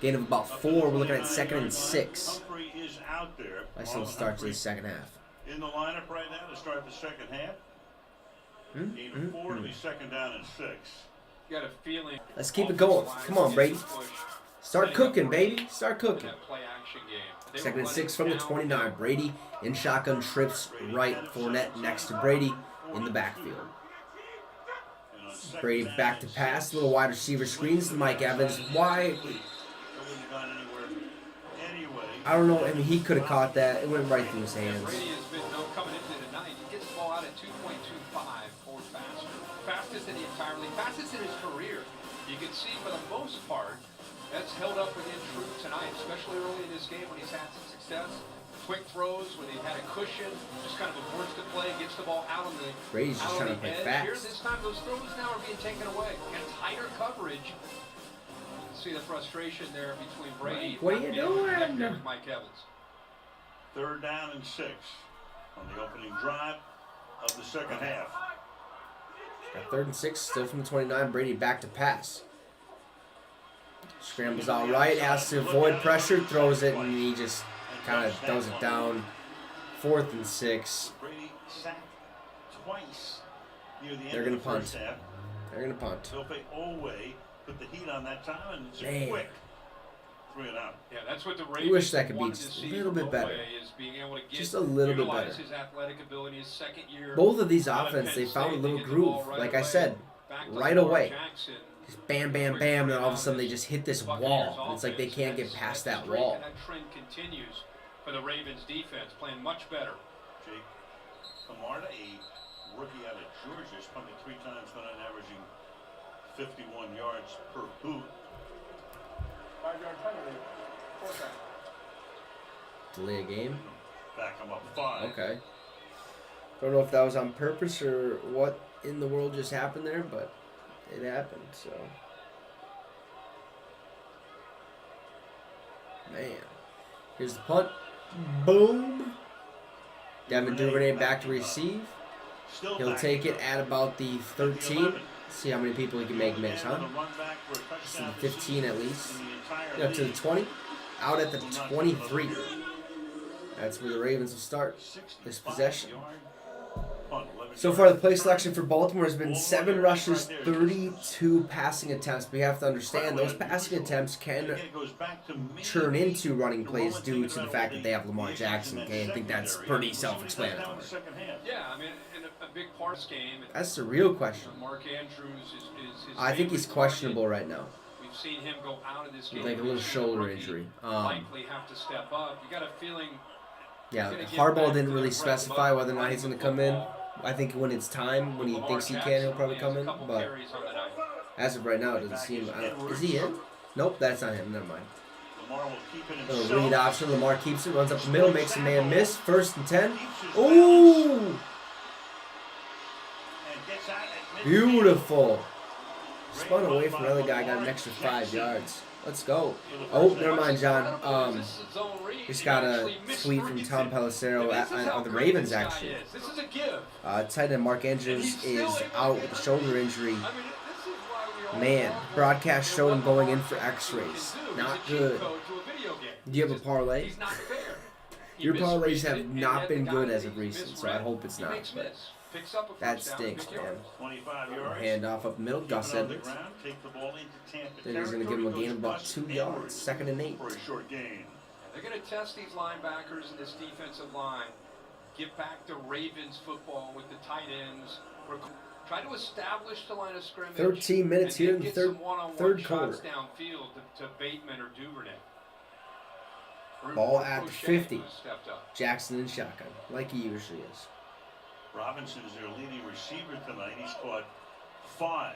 Gain of about 4. We're looking at 2nd and 6. Humphrey is out there. Nice little start to the second half. In the lineup right now to start the second half. Gain of 4 to be 2nd down and 6. Got a feeling. Let's keep it going. Come on, Brady. Start cooking, baby. Start cooking. 2nd and 6 from the 29. Brady in shotgun trips right. Fournette next to Brady in the backfield. Brady back to pass. Little wide receiver screens to Mike Evans. Why? I don't know. I mean, he could have caught that. It went right through his hands. Brady has been coming into tonight. He gets the ball out at 2.25 or faster. Fastest in the entire league. Fastest in his career. You can see for the most part that's held up within true tonight, especially early in this game when he's had some success. Quick throws when they've had a cushion, just kind of aborts the play, gets the ball out on the Brady's just trying to play fast. Here this time, those throws now are being taken away. And tighter coverage. See the frustration there between Brady. What are you doing? Mike Evans. 3rd down and 6 on the opening drive of the second half. Got 3rd and 6, still from the 29. Brady back to pass. Scrambles out right, has to avoid pressure, throws it, and he just kind of throws it down. 4th and 6. Brady sacked twice near the end They're of gonna the punt. first half. They're gonna punt. Sophie Olway put the heat on that time, and it's Man. quick 3 and out. Yeah, that's what the Ravens wish that could be wanted to just a see little from bit better. Olway, is being able to get, Just a little bit utilize better. his athletic ability, his second year. Both of these out of offense, Penn they found a State, little they get the ball groove. right Like I away. said, Back to right Lamar away. Jackson. Just bam, bam, bam, and all of a sudden they just hit this wall. And it's like they can't get past that wall. And that trend continues for the Ravens defense, playing much better. Jake Camarda, a rookie out of Georgia, has punted 3 times tonight, averaging 51 yards per boot. 5-yard penalty. 4th down. Delay a game. Back him up 5. Okay. Don't know if that was on purpose or what in the world just happened there, but it happened, so. Man. Here's the punt. Boom. Devin Duvernay back to receive. Still He'll back take it to at about the 13. 11. See how many people he can make miss, huh? The run back for a To touchdown the 15 at least. in the entire Yeah, to the league. 20. Out at the 23. That's where the Ravens will start this 65 possession. yard punt, 11 So yards. far, the play selection for Baltimore has been 7 rushes, 32 passing attempts. But you have to understand, those passing attempts can Again, it goes back to me. turn into running plays due to the fact that they have Lamar Jackson. Okay, I think that's pretty self-explanatory. Yeah, I mean, and a big part of this game. That's the real question. Mark Andrews is his I think he's favorite questionable target. right now. We've seen him go out of this game Like a with little his shoulder rookie. injury. Likely have to step up. You got a feeling. Yeah, he's gonna get Harbaugh back didn't to really the specify run, whether or not he's going to come in. I think when it's time, when he Lamar thinks he Jackson can, he'll probably only come has a in. couple But carries on the night. as of right now, it doesn't seem. Is he in? Nope, that's not him. Never mind. Lamar will keep it Little himself. read option. Lamar keeps it, runs up the middle, makes a man miss. 1st and 10. Ooh! And gets out at midfield. Beautiful. Spun away from another guy, got an extra 5 yards. Let's go. Oh, never mind, John. This is a zone read. Just He got a actually tweet from misreads Tom it. Pelissero And this is how of the great Ravens, this guy actually. is. This is a give. Tight end Mark Andrews is out with a shoulder injury. I mean, this is why we all Man, love broadcast him. showed him going in What for Lamar x-rays. Jackson can do. Not He's a cheat good. code to a video game. Do you have a parlay? He's not fair. He Your parlays misreads have it, and not yet been the good guy as that of he recent, so I misread, hope it's he not. makes But miss. Picks up a that first down, stinks, big yard. man. 25 yards. Hand off up the middle, Keep Gus it on the Edwards. ground, take the ball into Tampa Then he's going to give him a territory, gain of goes about Gus 2 yards. Edwards 2nd and 8. for a short gain. They're going to test these linebackers and this defensive line. Get back to Ravens football with the tight ends. Try to establish the line of scrimmage. 13 minutes and here then in the get third- some one-on-one third shots quarter. downfield to Bateman or Duvernay. Ball at the Crochet 50. stepped up. Jackson in shotgun, like he usually is. Robinson is their leading receiver tonight. He's caught 5.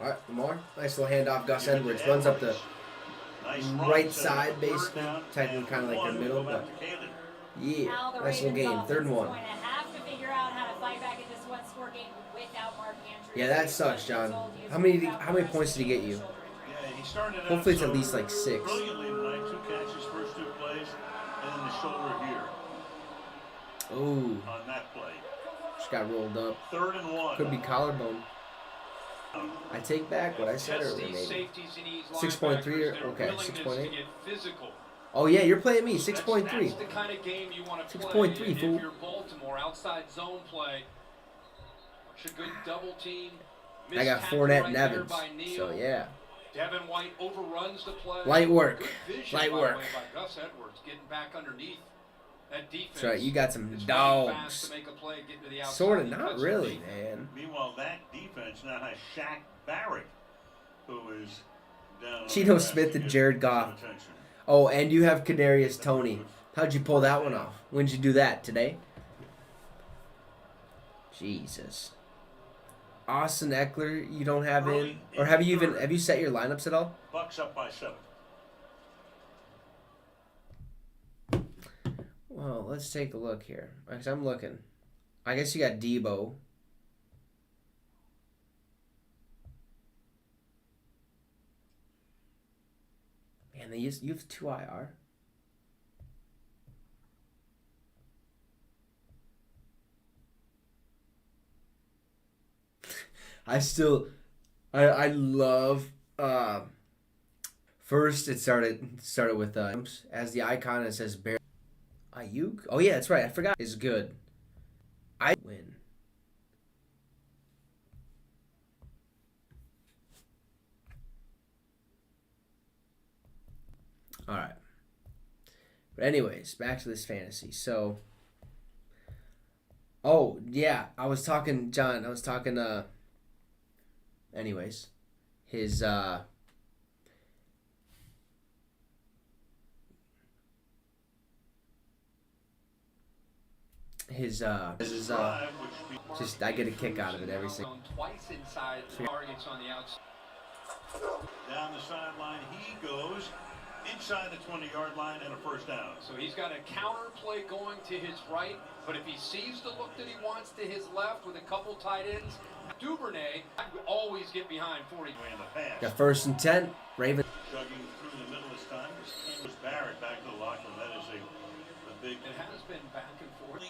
All right, Lamar. Nice little handoff. Gus Edwards runs up the Nice right run, side, third basically. down, Technically and kind of like the 1. middle, Go but back to Kalen. yeah. Now the Nice little Ravens game. 3rd and 1. offense is going to have to figure out how to fight back in this one-score game without Mark Andrews. Yeah, that sucks, John. How many points did he get you? Yeah, he started out Hopefully it's at so least like 6. brilliantly tonight. 2 catches, first 2 plays, and then the shoulder here Ooh, on that play. just got rolled up. 3rd and 1. Could be collarbone. I take back what I said Test earlier, these maybe. safeties in these 6.3 linebackers, or- their okay, willingness 6.8. to get physical. Oh yeah, you're playing me. That's 6.3. the kind of game you want to play. 6.3, If fool. you're Baltimore, outside zone play. Watch a good double team. I got Missed tackle Fournette right and there Evans. by Neal. So yeah. Devin White overruns the play. Light work. Good vision, Light by the work. way, by Gus Edwards, getting back underneath That defense. That's right. You got some is running dogs. fast to make a play, getting to the outside. Sort of, He not cuts really, deep. man. Meanwhile, that defense now has Shaq Barrett, who is down on Geno the grass Smith to and get Jared some Goff. attention. Oh, and you have Kadarius Toney. How'd you pull that one off? When'd you do that? Today? Jesus. Austin Eckler, you don't have in, or have you set your lineups at all? Bucks up by 7. Well, let's take a look here. Because I'm looking. I guess you got Debo. Man, you have 2 IR. I love first it started with as the icon it says Bear Ayuk. Oh yeah, that's right. I forgot. Is good. I win. All right. But anyways, back to this fantasy. So oh, yeah, I was talking anyways, his just I get a kick out of it every single. Twice inside targets on the outside. Down the sideline he goes, inside the 20-yard line, and a first down. So he's got a counter play going to his right, but if he sees the look that he wants to his left with a couple tight ends, Duvernay, I would always get behind 40. In the pass. Got 1st and 10. Raven. Chugging through the middle this time. It was Barrett back to the locker room. That is a big. It has been back and forth.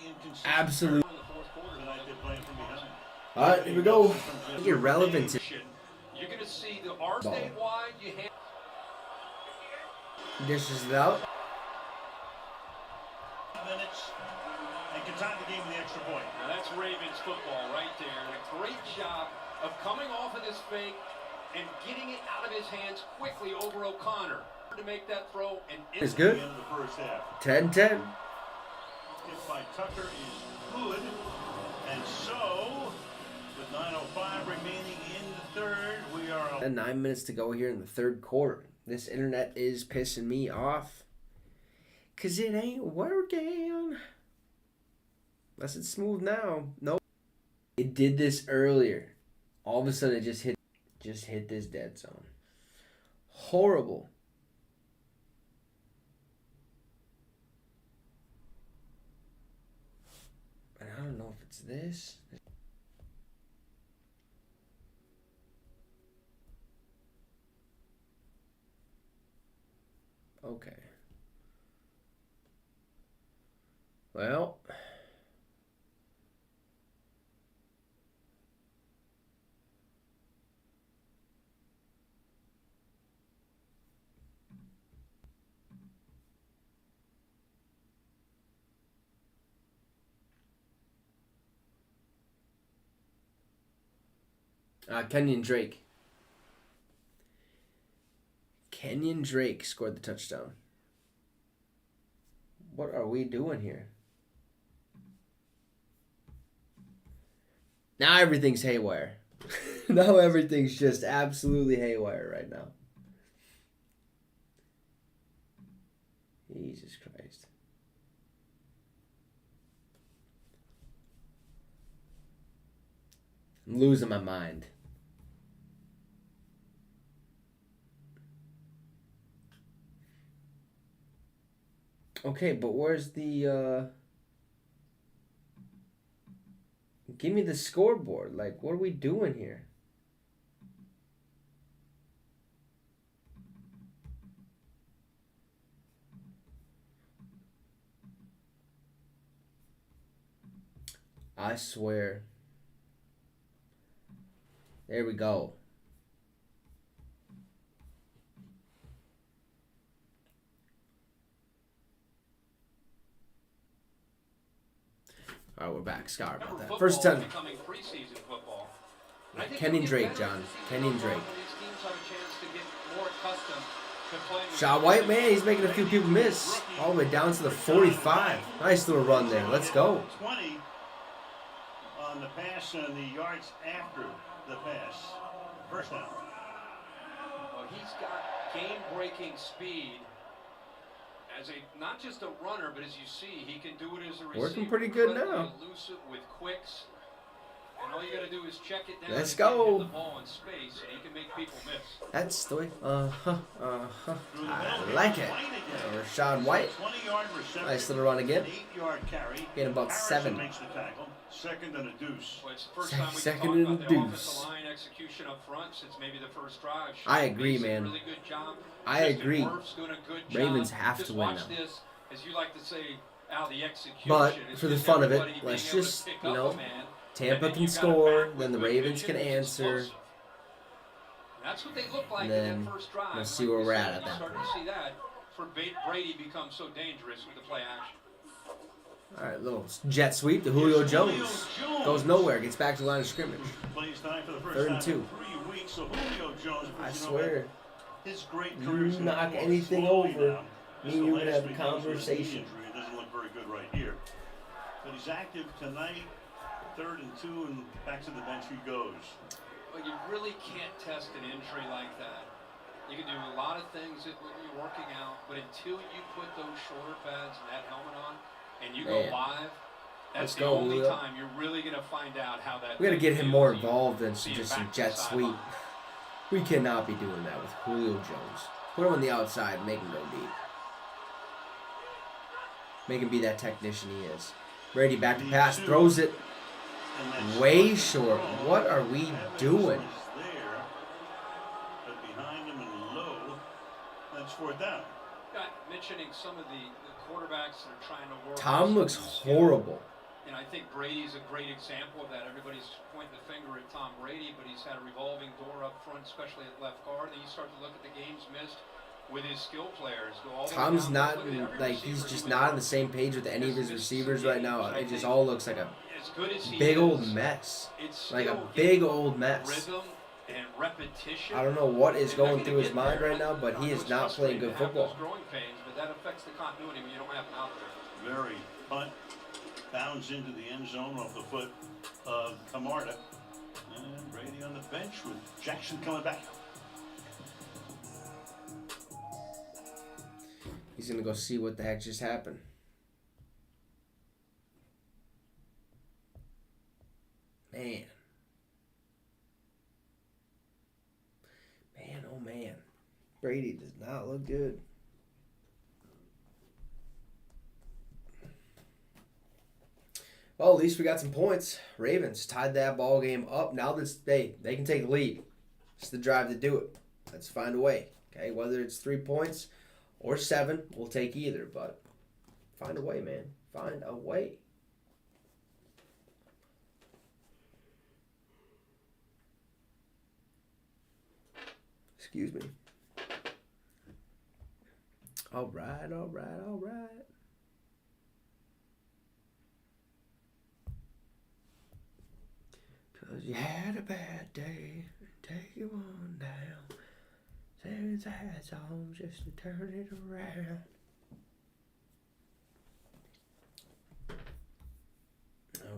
Absolutely. In the fourth quarter, Tonight they're playing from behind. All right, here we go. Irrelevant to you're going to see the R statewide. You have. dishes it out. Minutes and can tie the game with the extra point. Now that's Ravens football right there. And a great job of coming off of this fake and getting it out of his hands quickly over O'Connor to make that throw. And It's good. The end of the first half. 10-10. Hit by Tucker is good. And so, with 9:05 remaining in the third, we are. And 9 minutes to go here in the third quarter. This internet is pissing me off. Cause it ain't working. Unless it's smooth now. Nope. It did this earlier. All of a sudden it just hit this dead zone. Horrible. And I don't know if it's this. Okay. Well, Kenyon Drake. Kenyon Drake scored the touchdown. What are we doing here? Now everything's haywire. Now everything's just absolutely haywire right now. Jesus Christ. I'm losing my mind. Okay, but where's the give me the scoreboard. Like, what are we doing here? I swear. There we go. All right, we're back. Sorry about that. First time. Kenyon Drake, John. Kenyon Drake. These teams have a chance to get more accustomed to playing. Shot White, man, he's making a few people miss. All the way down to the 45. Nice little run there. Let's go. 20 on the pass and the yards after the pass. First down. Well, he's got game-breaking speed as not just a runner, but as you see, he can do it as a receiver. Working pretty good Incredibly now. Elusive with quicks. And all you got to do is check it down. Let's and hit go. the ball in space, and he can make people miss. That's the way. I like it. Rashad White. 20-yard reception. Nice little run again. 8-yard carry. Getting about Harrison 7. makes the tackle. Second and a deuce. Well, it's the first time we Second can and talk about a the deuce. offensive line execution up front since maybe the first drive. I agree, Mason, man. Really good job. I Tristan agree. Wirfs doing a good job. Ravens have Just to win watch now. this, as you like to say, Al, the execution. But It's for the just fun of it, everybody being let's able to just, pick you up know, a man, Tampa and then can you got a score, back then the with Ravens vision can that's answer. explosive. That's what they look like And in then that first drive. we'll see Like where we we're said, at you that start point. to see that for Brady becomes so dangerous with the play action. All right, little jet sweep to Julio Jones. Goes nowhere. Gets back to the line of scrimmage. Plays time for the first 3rd time and 2. in 3 weeks. So Julio Jones, I you know, swear, his great you career is knock going anything slowly over, now. me Just and the you would last have a 3 games with his knee conversation. injury. It doesn't look very good right here. But he's active tonight. 3rd and 2, and back to the bench he goes. Well, you really can't test an injury like that. You can do a lot of things when you're working out, but until you put those shoulder pads and that helmet on, and you go Man. live, Let's that's the go, only Julio. time you're really going to find out how that. We got to thing get him feels. more You involved than see him just some back to the jet sweep. sideline. We cannot be doing that with Julio Jones. Put him on the outside, make him go deep. Make him be that technician he is. Brady back to pass, throws it And that's way short. What are we doing? is there, but behind him and low, that's 4th down. Got mentioning some of the quarterbacks that are trying to work. Tom looks horrible. And I think Brady's a great example of that. Everybody's pointing the finger at Tom Brady, but he's had a revolving door up front, especially at left guard. Then you start to look at the games missed with his skill players. Go all the way Tom's down. not Look at every like receiver he's he just went not on through. the same page with any of his receivers right now. It just all looks like a As good as he big is, old mess. it's Like a still big getting old mess. rhythm and repetition. I don't know what is And they're going gonna through his get mind there. right now, but he I know is it's not playing frustrating good to have football. those growing pains, but that affects the continuity when you don't have him out there. Very punt. Bounds into the end zone off the foot of Camarda. And Brady on the bench with Jackson coming back. He's gonna go see what the heck just happened. Man. Man, oh man. Brady does not look good. Well, at least we got some points. Ravens tied that ball game up. Now they can take the lead. It's the drive to do it. Let's find a way. Okay, whether it's 3 points or 7, we'll take either. But find a way, man. Find a way. Excuse me. All right, all right, all right. Cause you had a bad day, take it one down. Sing the sad song just to turn it around.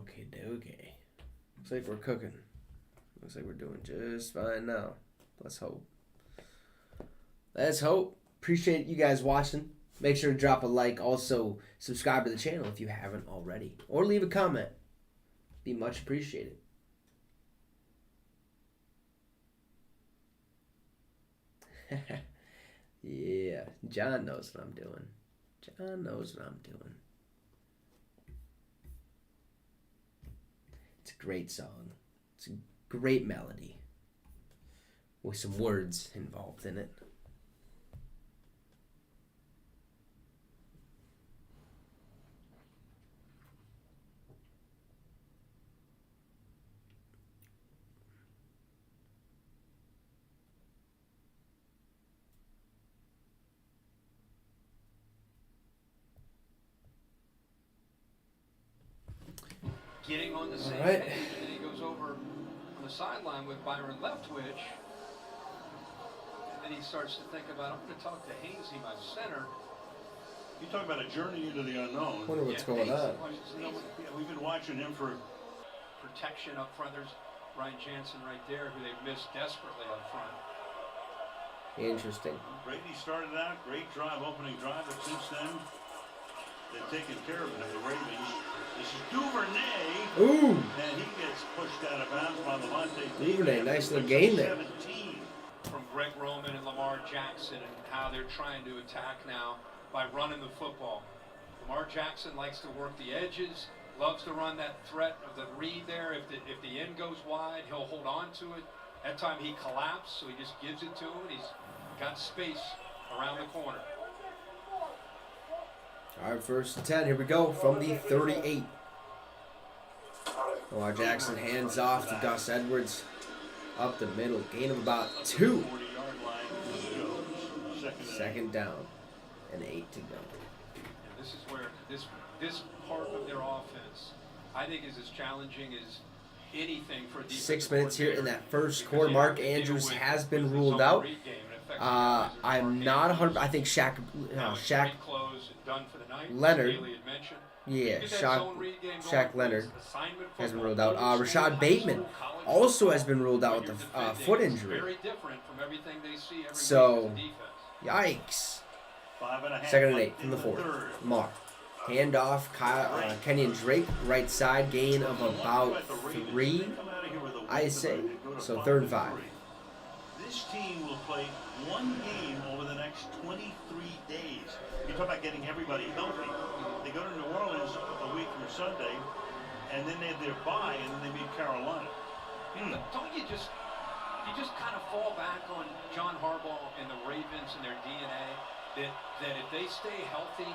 Okay, okay. Looks like we're cooking. Looks like we're doing just fine now. Let's hope. Let's hope. Appreciate you guys watching. Make sure to drop a like. Also, subscribe to the channel if you haven't already. Or leave a comment. Be much appreciated. Yeah, John knows what I'm doing. John knows what I'm doing. It's a great song. It's a great melody. With some words involved in it. Getting on the same right. page, and then he goes over on the sideline with Byron Leftwich. And then he starts to think about, I'm going to talk to Hainsey, my center. You talk about a journey into the unknown. Wonder what's going on. Yeah, we've been watching him for Protection up front. There's Ryan Jansen right there, who they've missed desperately up front. Interesting. Brady started out, great drive, opening drive, but since then, they've taken care of him, the Ravens. This is Duvernay. Ooh. And he gets pushed out of bounds by Levante. Duvernay, nice little game there. 17. From Greg Roman and Lamar Jackson and how they're trying to attack now by running the football. Lamar Jackson likes to work the edges, loves to run that threat of the read there. If the end goes wide, he'll hold on to it. That time he collapsed, so he just gives it to him, and he's got space around the corner. All right, 1st and 10. Here we go from the 38. Lamar Jackson hands off to Gus Edwards up the middle. Gain of about 2. 40-yard line. Second down and 8 to go. And this is where this part of their offense, I think, is as challenging as anything for a defensive 6 minutes here in that first because quarter. they Mark have to deal Andrews with has been the ruled zone out. read game and affecting I'm not 100. I think Shaq close and done for the night. Leonard. Haley had mentioned. Yeah, Get that Shaq zone read game Shaq going. Leonard Assignment has been football, ruled out. old school, Rashad high Bateman school, college also has been ruled out when with you're the defending, foot it's injury. Very different from everything they see every So, week as a defense. Yikes. 5.5 2nd and 8 left from the in 4th. third. Mark. Handoff, Kenyon Drake, right side, gain of about 3, I say. So 3rd and 5. This team will play one game over the next 23 days. You talk about getting everybody healthy. They go to New Orleans a week from Sunday, and then they have their bye, and then they meet Carolina. Don't you just kind of fall back on John Harbaugh and the Ravens and their DNA that if they stay healthy,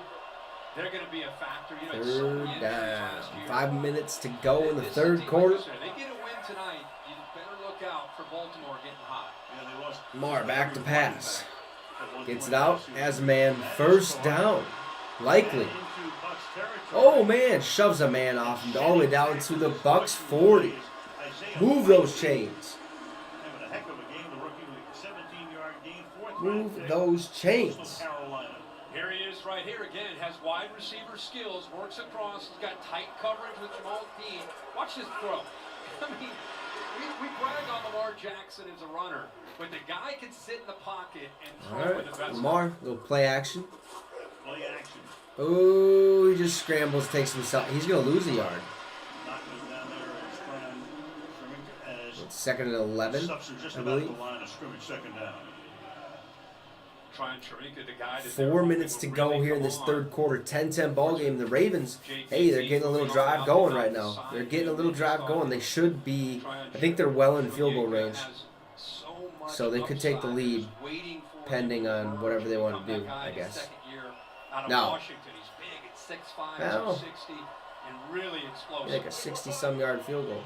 they're going to be a factor. You know, it's so many 3rd injuries down. last year. 5 minutes to go in the This 3rd team, quarter. like you said, if they get a win tonight, you better look out for Baltimore getting hot. Yeah, they lost. Mar back to pass. Gets it out as man. 1st down. Likely. Oh man, shoves a man off and all the way down to the Bucks 40. Move those chains. Having a heck of a game, the rookie with a 17-yard gain, 4th Move round pick. those chains. Carolina. Here he is right here again, has wide receiver skills, works across, he's got tight coverage with Jamal Dean. Watch this throw. I mean, we brag on Lamar Jackson as a runner, but the guy can sit in the pocket and throw All with the right, best. Lamar, little play action. Play action. Oh, he just scrambles, takes himself. He's going to lose a yard. Knocking him down there as It's 2nd and 11, Substance just I about believe. the line of scrimmage, 2nd down. Trying Sharika, the guy that 4 minutes to go here in this 3rd quarter. 10-10 ball game. The Ravens, hey, they're getting a little drive going right now. They're getting a little drive going. They should be, I think they're well in field goal range. So they could take the lead pending on whatever they want to do, I guess. No. Well, 60 and really explosive. like a 60-some yard field goal.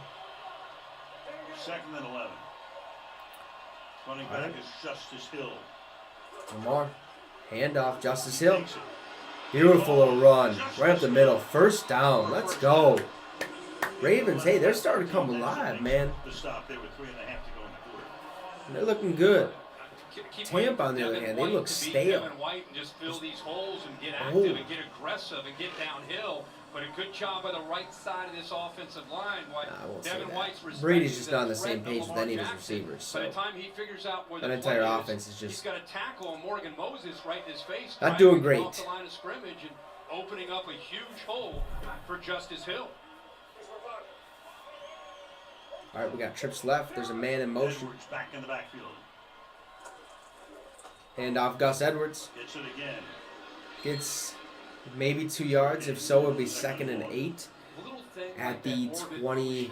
2nd and 11. Running back is Justice Hill. Lamar, handoff, Justice Hill. Beautiful little run, right up the middle. 1st down, let's go. Ravens, hey, they're starting to come alive, man. The stop there with 3.5 to go in the quarter. They're looking good. Keep Tampa, on the Devin other hand, they White look to beat stale. Devin White and just fill these holes and get Oh. active and get aggressive and get downhill. But a good job by the right side of this offensive line. I won't say Devin that. White's respected Brady's just as not on a the threat same to page with Lamar any of his Jackson. receivers. By the So time he figures out where that the entire play offense is he's just got a tackle on Morgan Moses right in his face. not driving doing him great. Off the line of scrimmage and opening up a huge hole for Justice Hill. All right, we got trips left. There's a man in motion. Edwards back in the backfield. Handoff, Gus Edwards. Gets it again. Gets maybe 2 yards. If so, it'll be 2nd and 8 Little thing at like the that orbit 20. motion.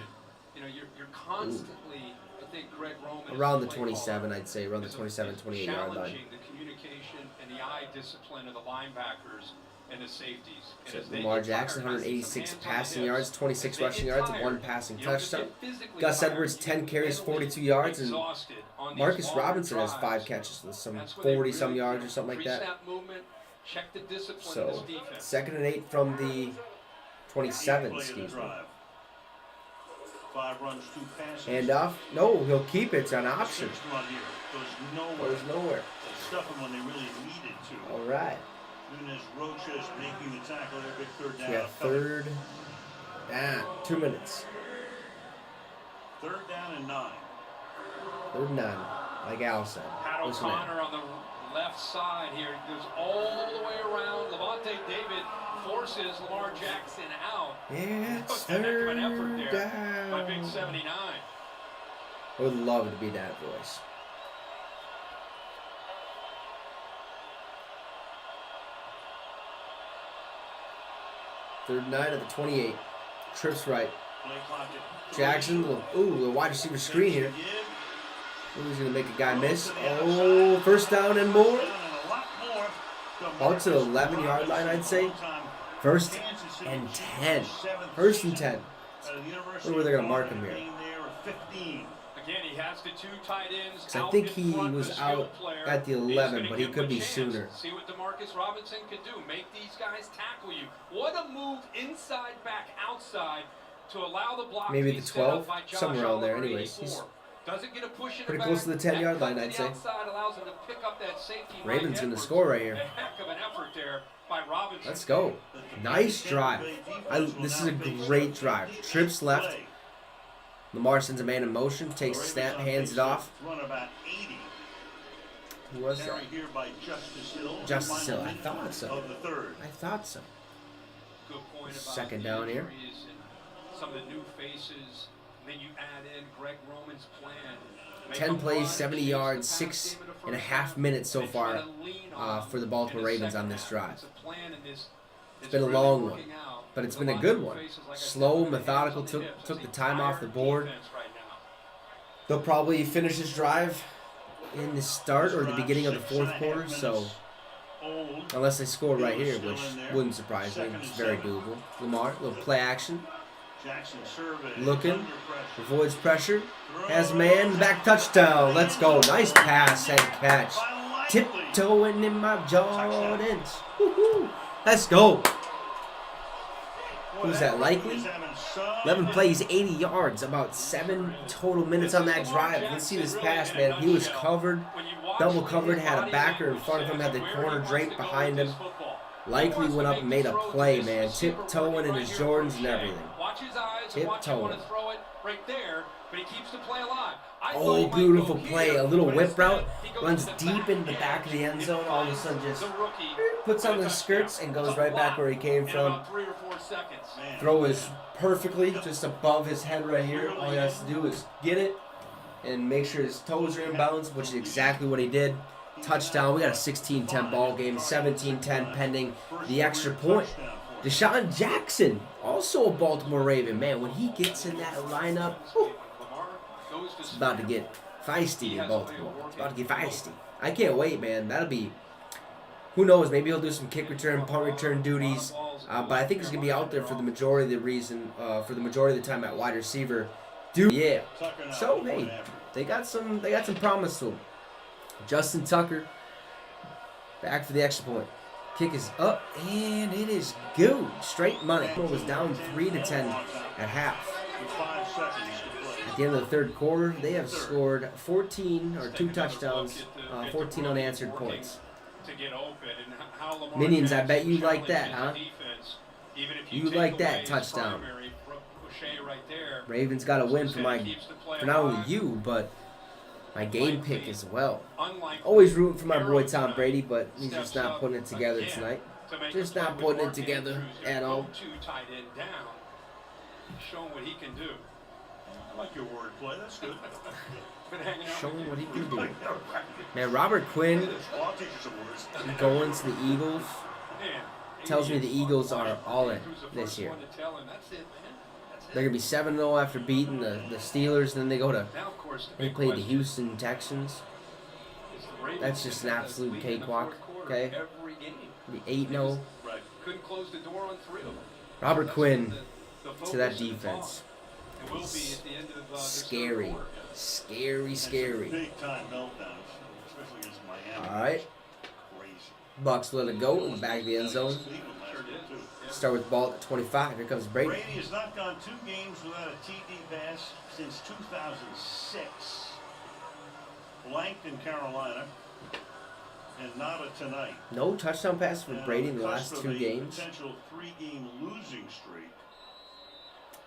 You know, you're constantly, I think Greg Roman is Around the play 27, caller, I'd say, around the is 27, 28 yard line. challenging the communication and the eye discipline of the linebackers and the safeties. And So as they Lamar get tired, Jackson, I see some 186 hands on the passing hips. yards, 26 As they rushing get yards, and tired, 1 passing you don't just touchdown. get physically Gus tired, Edwards, you 10 get carries, mentally 42 yards, and exhausted on these Marcus longer Robinson has 5 drives. catches with some That's where they 40-some really yards or something like that. pre-snap movement, check the discipline of So, this defense. 2nd and 8 from the 27, Play of the excuse me. drive. 5 runs, 2 passes. Hand off. No, he'll keep it. It's an option. 6th run here. Goes Goes nowhere. They stuff him when they really needed to. All right. Nunez Roches making the tackle there. Big third down. We got third down. 2 minutes. 3rd down and 9. 3rd and 9. Like Al said. Pat Listen, O'Connor on the left side here. Goes all the way around. Levante David forces Lamar Jackson out. yeah, it's Heck of an 3rd effort there by Big down. 79. I would love to be that voice. Third 9 at the 28. Trips right. Play clock at Jackson, the wide receiver screen here. Give. Who's going to make a guy miss? Oh, first down and more. Out to the 11-yard line, I'd say. First and 10. First and 10. Wonder where they're going to mark him here. Again, he has the 2 tight ends. 'Cause I think he was out at the 11, but he could be sooner. See what DeMarcus Robinson could do. Make these guys tackle you. What a move inside back outside to allow the block Maybe to be the set up 12, by Josh somewhere around there. Oliver, Anyways, he's 84. Doesn't get a push in pretty the close back. to the 10-yard That line, cut I'd to say. the outside allows him to pick up that safety. Ravens Mike gonna Edwards. score right here. A heck of an effort there by Robinson. Let's go. Nice drive. This is a great drive. Trips left. Lamar sends a man in motion, takes a snap, hands it off. Run about 80. Who was that? Carry here by Justice Hill. Justice Hill. I thought so. Of the 3rd. I thought so. Good point about Second the down here. injuries and some of the new faces. And then you add in Greg Roman's plan. Make 10 them plays, run, 70 chase the yards, pass 6 game in the and a first half half, minutes so and try far to lean on for the in Baltimore the Ravens second on this half. drive. It's a plan and this It's is been a really long one, working out. but it's A been a lot good of one. faces, like I said, Slow, with their methodical, hands on the hips. took This the time off the entire board. defense right now. They'll probably finish this drive in the start or the beginning of the 4th quarter, so unless they score right here, which wouldn't surprise me, it's very doable. Lamar, little play action, Jackson survey. looking, Under pressure. avoids pressure, has a man, back touchdown, let's go, nice pass and catch, tiptoeing in my Jordans, woohoo, let's go. Who's that, Likely? 11 plays, 80 yards, about 7 total minutes on that drive. You can see this pass, man. He was covered, double covered, had a backer in front of him, had the corner draped behind him. Likely went up and made a play, man. Tiptoeing in his Jordans and everything. Tiptoeing. Oh, beautiful play. A little whip route. Runs deep into the back of the end zone. All of a sudden just puts on the skirts and goes right back where he came from. Throw is perfectly just above his head right here. All he has to do is get it and make sure his toes are in bounds, which is exactly what he did. Touchdown. We got a 16-10 ball game, 17-10 pending the extra point. Deshaun Jackson, also a Baltimore Raven. Man, when he gets in that lineup, whew, it's about to get feisty in Baltimore. It's about to get feisty. I can't wait, man. That'll be, who knows, maybe he'll do some kick return, punt return duties. But I think he's going to be out there for the majority of the time at wide receiver. Yeah. So, hey, they got some promise to him. Justin Tucker back for the extra point. Kick is up, and it is good. Straight money. It was down 3-10 at half. At the end of the 3rd quarter, they have scored 14 or 2 touchdowns, 14 unanswered points. Minions, I bet you like that, huh? You like that touchdown. Ravens got to win for not only you, but my game pick as well. Always rooting for my boy Tom Brady, but he's just not putting it together tonight. Just not putting it together at all. Showing what he can do. I like your wordplay. That's good. Showing what he can do. Man, Robert Quinn I'll teach you some words. going to the Eagles tells me the Eagles are all in this year. They're going to be 7-0 after beating the Steelers, and then they play the Houston Texans. That's just an absolute cakewalk, okay? The 8-0. Couldn't close the door on 3 of them. Robert Quinn The to that defense. It will be at the end of Scary. Scary, scary. Big time meltdowns, especially against Miami. All right. Crazy. Bucks let it go in the back of the end zone. Start with ball at 25. Here comes Brady. Brady has not gone 2 games without a TD pass since 2006. Blanked in Carolina, and not a tonight. No touchdown pass for And Brady in the on last cusp 2 of a games. Potential 3-game losing streak.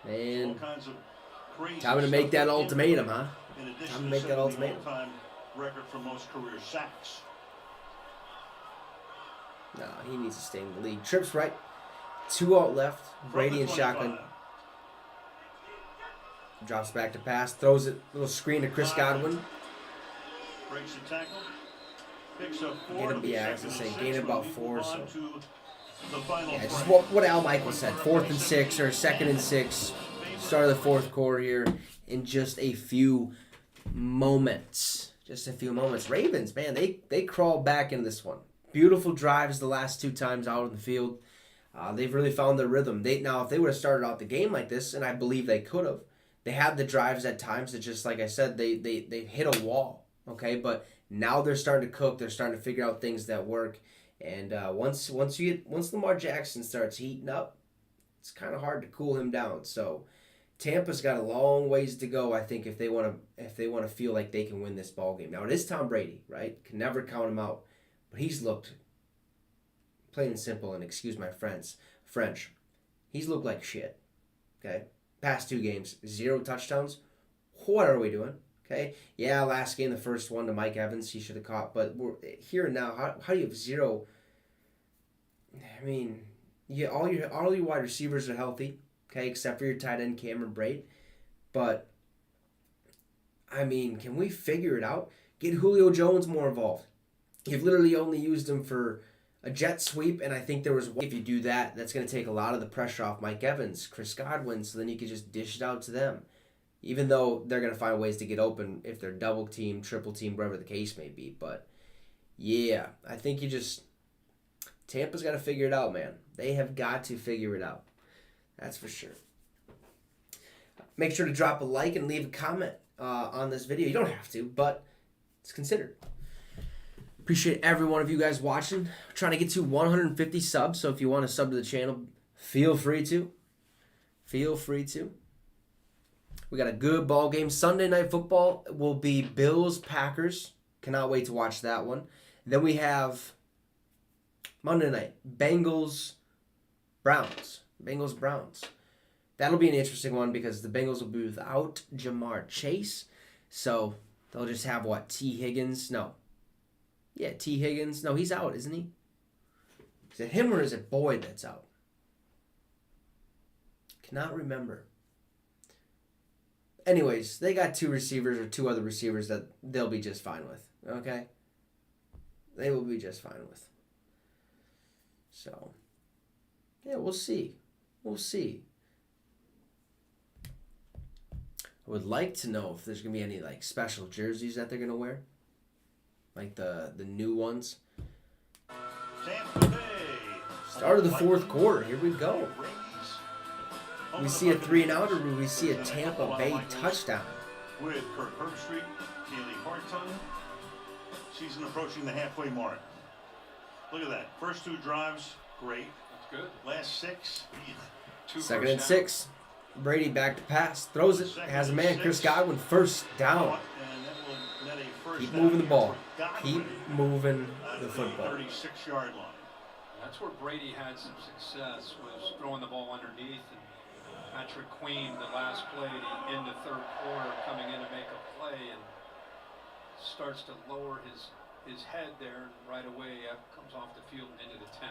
Man, All kinds of crazy time to make stuff that in ultimatum, play, huh? in addition Time to make that setting the ultimatum. all-time record for most career sacks. No, he needs to stay in the league. Trips right. 2 out left. Brady and shotgun. Drops back to pass. Throws it. Little screen to Chris Godwin. Breaks the tackle. Picks up 4. Gain him, yeah, I was going to say, gain about 4. So. Yeah, just frame. what Al Michaels said. 4th and 6 or 2nd and 6. Start of the 4th quarter here in just a few moments. Just a few moments. Ravens, man, they crawled back into this one. Beautiful drives the last 2 times out on the field. They've really found their rhythm. Now, if they would have started out the game like this, and I believe they could have, they had the drives at times that just, like I said, they hit a wall. Okay, but now they're starting to cook. They're starting to figure out things that work. And once Lamar Jackson starts heating up, it's kind of hard to cool him down. So Tampa's got a long ways to go, I think, if they want to feel like they can win this ball game. Now it is Tom Brady, right? Can never count him out, but he's looked, plain and simple, and excuse my French, he's looked like shit. Okay, past 2 games, 0 touchdowns. What are we doing? Okay, yeah, last game, the first one to Mike Evans, he should have caught, but we're here and now. How do you have 0? I mean, all your wide receivers are healthy, okay, except for your tight end Cameron Brate. But I mean, can we figure it out? Get Julio Jones more involved. You've literally only used him for a jet sweep, and I think there was one. If you do that, that's going to take a lot of the pressure off Mike Evans, Chris Godwin, so then you can just dish it out to them. Even though they're going to find ways to get open if they're double team, triple team, whatever the case may be. But, yeah, I think Tampa's got to figure it out, man. They have got to figure it out. That's for sure. Make sure to drop a like and leave a comment on this video. You don't have to, but it's considered. Appreciate every one of you guys watching. We're trying to get to 150 subs, so if you want to sub to the channel, feel free to. Feel free to. We got a good ball game. Sunday Night Football will be Bills-Packers. Cannot wait to watch that one. Then we have Monday night, Bengals-Browns. Bengals-Browns. That'll be an interesting one because the Bengals will be without Jamar Chase. So they'll just have, T. Higgins? No. Yeah, T. Higgins. No, he's out, isn't he? Is it him or is it Boyd that's out? Cannot remember. Anyways, they got 2 receivers or 2 other receivers that they'll be just fine with. Okay? They will be just fine with. So, yeah, we'll see. We'll see. I would like to know if there's going to be any special jerseys that they're going to wear. Like the new ones. Start of the 4th quarter. Here we go. We see a 3-and-out, or we see a Tampa Bay touchdown. With Kirk Herbstreit, Kaylee Hartung. Season approaching the halfway mark. Look at that. First 2 drives, great. That's good. Last 6. 2nd and 6. Brady back to pass. Throws it. Has a man. Chris Godwin. First down. Keep moving the ball. Keep moving the football. 36-yard line. That's where Brady had some success, was throwing the ball underneath. And Patrick Queen, the last play in the 3rd quarter, coming in to make a play, and starts to lower his head there, and right away comes off the field and into the 10.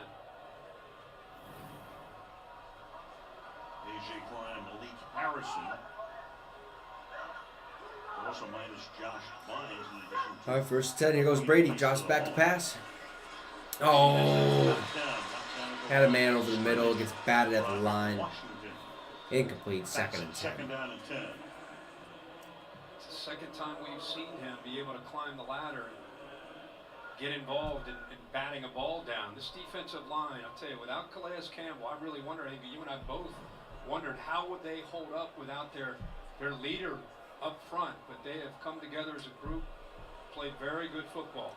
A.J. Klein, Malik Harrison. Also minus Josh Bynes in addition to... All right, first 10. Here goes Brady. Josh back to pass. Oh. Had a man over the middle. Gets batted at the line. Incomplete. 2nd and 10. Second down and 10. It's the 2nd time we've seen him be able to climb the ladder and get involved in batting a ball down. This defensive line, I'll tell you, without Calais Campbell, I really wonder, maybe you and I both wondered how would they hold up without their leader up front. But they have come together as a group, played very good football.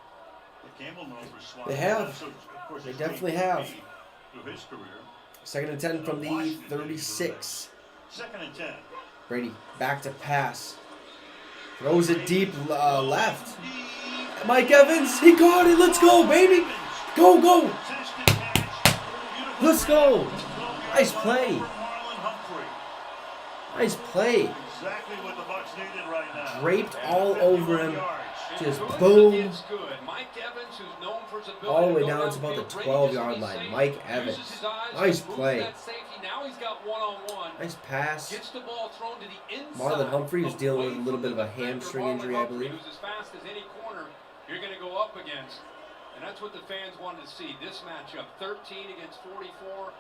The Campbell known for They have. of course, They definitely have. Through his career. Second and 10 from the 36. 2nd and 10. Brady back to pass. Throws it deep left. Mike Evans, he caught it. Let's go, baby. Go, go. Contested catch. Beautiful Let's go. catch. Nice play. Marlon Humphrey. Nice play. Exactly what the Bucs needed right now. Draped And all 51 over him. yards. Just Good boom. against good. Mike Evans, who's known for his ability All the way to go down to about the downfield. Brady 12-yard just line. safe, Mike uses Evans. his eyes, Nice moves play. that safety. Now he's got one-on-one. Nice pass. Gets the ball thrown to the inside. Marlon Humphrey is dealing with a away little from bit of the a defender. hamstring Marlon injury, I Humphrey, believe. Who's as fast as any corner you're going to go up against. And that's what the fans wanted to see. This matchup, 13 against 44.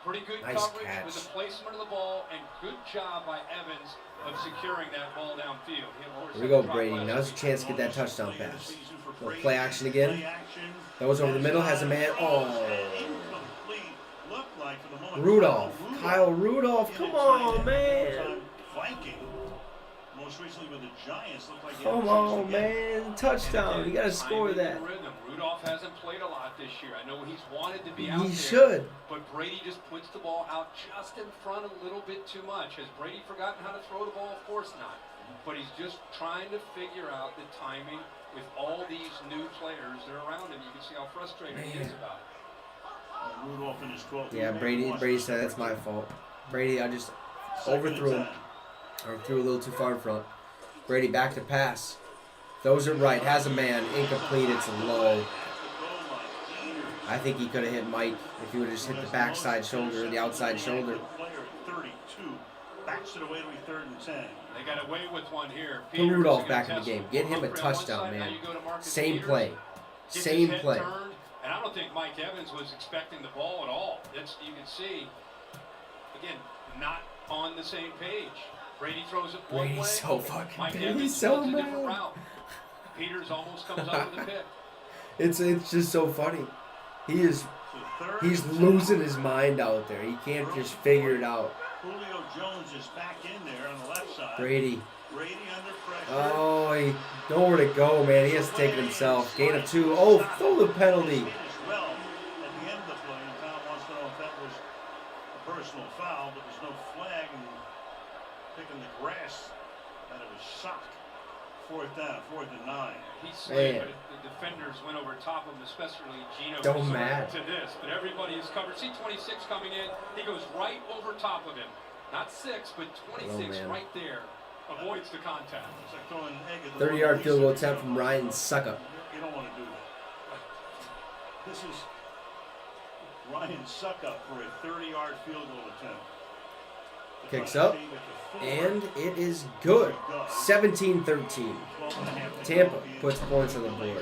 Pretty good Nice coverage catch. with the placement of the ball, and good job by Evans of securing that ball downfield. Here we go, Brady. Now's your chance to get that touchdown pass. Little play action again. Throws over the middle, has a man. Oh. Rudolph. Kyle Rudolph. Come on, man. Most recently with the Giants, looked like he Come had a on, chance to get man. Touchdown. You got to score Timing that. and rhythm. Rudolph hasn't played a lot this year. I know he's wanted to be out He there. should. But Brady just puts the ball out just in front a little bit too much. Has Brady forgotten how to throw the ball? Of course not. But he's just trying to figure out the timing with all these new players that are around him. You can see how frustrated he is about it. Rudolph in his 12th. Yeah, Brady said that's my fault. Brady, I just overthrew him. Or threw a little too far in front. Brady back to pass. Throws it right. Has a man. Incomplete. It's low. I think he could have hit Mike if he would have just hit the backside shoulder or the outside shoulder. Player at 32 backs it away to be 3rd and 10. They got away with one here. Put Peters Rudolph is back gonna in the test game. Get him a Humphrey on one touchdown, side, now man. you go to Marcus Same Peters. play. Gets his Same head play. turned, and I don't think Mike Evans was expecting the ball at all. That's, you can see, again, not on the same page. Brady throws it one way. Brady's so fucking Mike big. Evans He's so goes a different mad. route. Peters almost comes up with a pick. It's just so funny. He's So 3rd and 10. losing his mind out there. He can't just figure it out. Julio Jones is back in there on the left side. Brady. Brady under pressure. Oh, he nowhere to go, man. He has to take it himself. Gain of 2. Oh, throw the penalty. As well at the end of the play, and Tom wants to know if that was a personal foul, but there's no flag and picking the grass out of his sock. 4th down, 4th and 9. He slayed, Man. but the defenders went over top of him, especially Gino. Don't resorted matter. to this, but everybody is covered. See 26 coming in. He goes right over top of him. Not 6, but 26 man. right there. Avoids the contact. It's like throwing an egg at the 30-yard Mona field goal Lisa. attempt from Ryan Suckup. You don't want to do that. This is Ryan Suckup for a 30-yard field goal attempt. Kicks up, and it is good. 17-13. Tampa puts points on the board.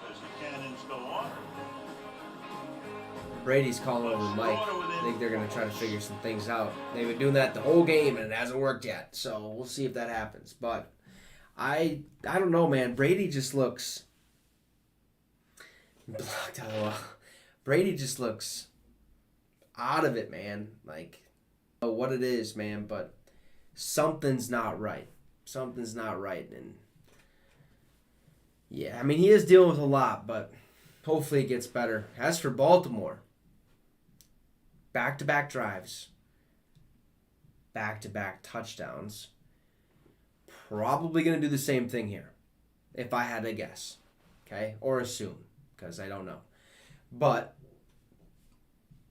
As the cannons go off. Brady's calling over Mike. I think they're going to try to figure some things out. They've been doing that the whole game, and it hasn't worked yet. So we'll see if that happens. But I don't know, man. Brady just looks blocked out of the wall. Brady just looks out of it, man. Like, I don't know what it is, man, but something's not right. Something's not right. And yeah, I mean, he is dealing with a lot, but hopefully it gets better. As for Baltimore, back-to-back drives, back-to-back touchdowns. Probably going to do the same thing here, if I had to guess, okay? Or assume, because I don't know. But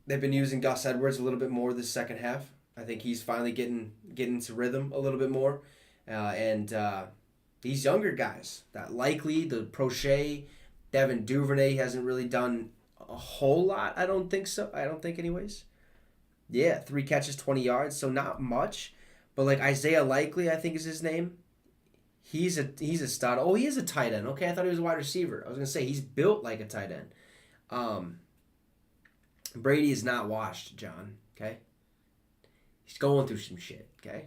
they've been using Gus Edwards a little bit more this second half. I think he's finally getting into rhythm a little bit more. And these younger guys, that Likely, the Prochet, Devin Duvernay hasn't really done a whole lot. I don't think so. I don't think anyways. Yeah, 3 catches, 20 yards, so not much. But like Isaiah Likely, I think is his name. He's a stud. Oh, he is a tight end. Okay, I thought he was a wide receiver. I was going to say, he's built like a tight end. Brady is not washed, John. Okay? He's going through some shit. Okay?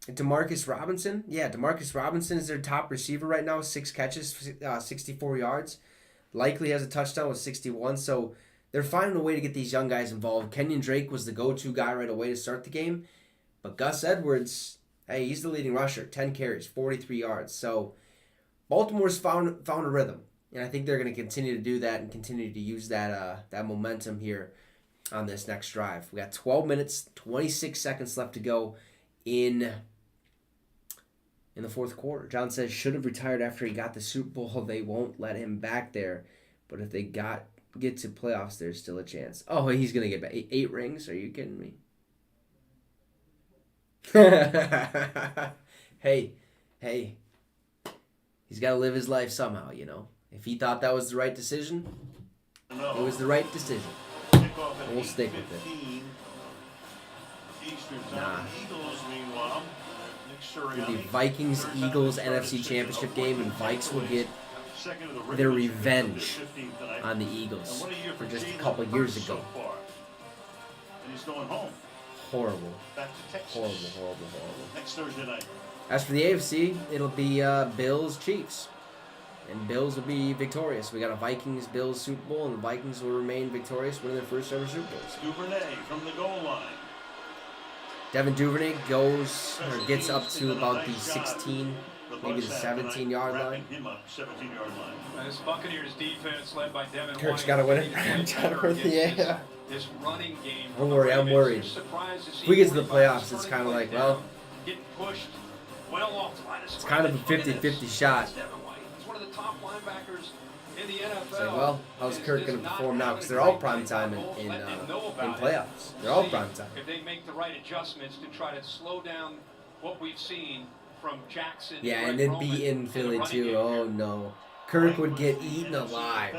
Demarcus Robinson. Yeah, Demarcus Robinson is their top receiver right now. 6 catches, 64 yards. Likely has a touchdown with 61. So they're finding a way to get these young guys involved. Kenyon Drake was the go-to guy right away to start the game. But Gus Edwards, hey, he's the leading rusher. 10 carries, 43 yards. So Baltimore's found a rhythm. And I think they're going to continue to do that and continue to use that momentum here on this next drive. We got 12 minutes, 26 seconds left to go in the fourth quarter. John says should have retired after he got the Super Bowl. They won't let him back there. But if they get to playoffs, there's still a chance. Oh, he's going to get back. 8 rings? Are you kidding me? Hey. He's got to live his life somehow, you know. If he thought that was the right decision, it was the right decision. We'll stick with it. Nah. It'll be Vikings-Eagles NFC Championship game, and Vikes will get their revenge on the Eagles for just a couple years ago. Horrible. Horrible. Next Thursday night. As for the AFC, it'll be Bills-Chiefs. And Bills will be victorious. We got a Vikings-Bills Super Bowl, and the Vikings will remain victorious, winning their first ever Super Bowls. Duvernay from the goal line. Devin Duvernay gets up to about the 16, maybe the 17-yard line. This Buccaneers defense led by Devin Kirk's White. got to win it. Yeah. This running game. Don't worry, I'm worried. If we get to the playoffs, it's kind of like, well, it's kind of a 50-50 shot. He's one of the top linebackers in the NFL. It's like, well, how's Kirk going to perform now? Because they're all prime time in playoffs. They're all prime time. If they make the right adjustments to try to slow down what we've seen from Jackson. Yeah, and it'd be in Philly too. Oh no, Kirk would get eaten alive.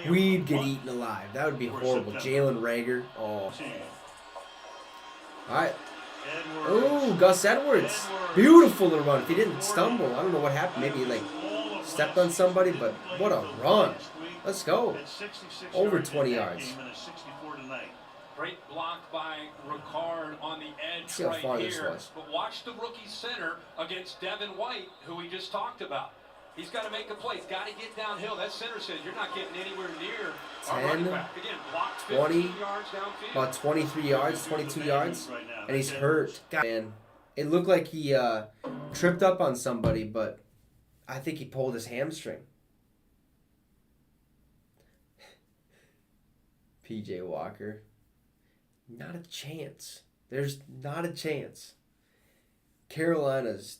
We'd get eaten alive. That would be horrible. Jalen Reagor. Oh. All right. Oh, Gus Edwards. Beautiful little run. If he didn't stumble, I don't know what happened. Maybe he stepped on somebody, but what a run. Let's go. Over 20 yards. Great block by Ricard on the edge. See how right far here. This was. But watch the rookie center against Devin White, who we just talked about. He's got to make a play. He's got to get downhill. That center says you're not getting anywhere near our running back. Again, blocked 20, yards downfield. About 23 yards, 22 yards, and he's hurt. God, man, it looked like he tripped up on somebody, but I think he pulled his hamstring. P.J. Walker. Not a chance. There's not a chance. Carolina's...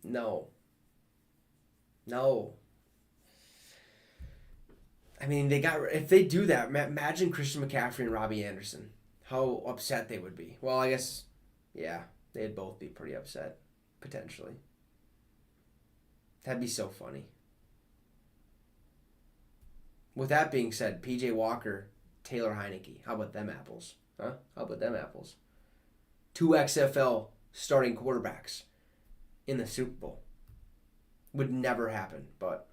No. I mean, if they do that, imagine Christian McCaffrey and Robbie Anderson. How upset they would be. Well, I guess, yeah, they'd both be pretty upset, potentially. That'd be so funny. With that being said, P.J. Walker, Taylor Heineke. How about them apples? Huh? How about them apples? 2 XFL starting quarterbacks in the Super Bowl. Would never happen, but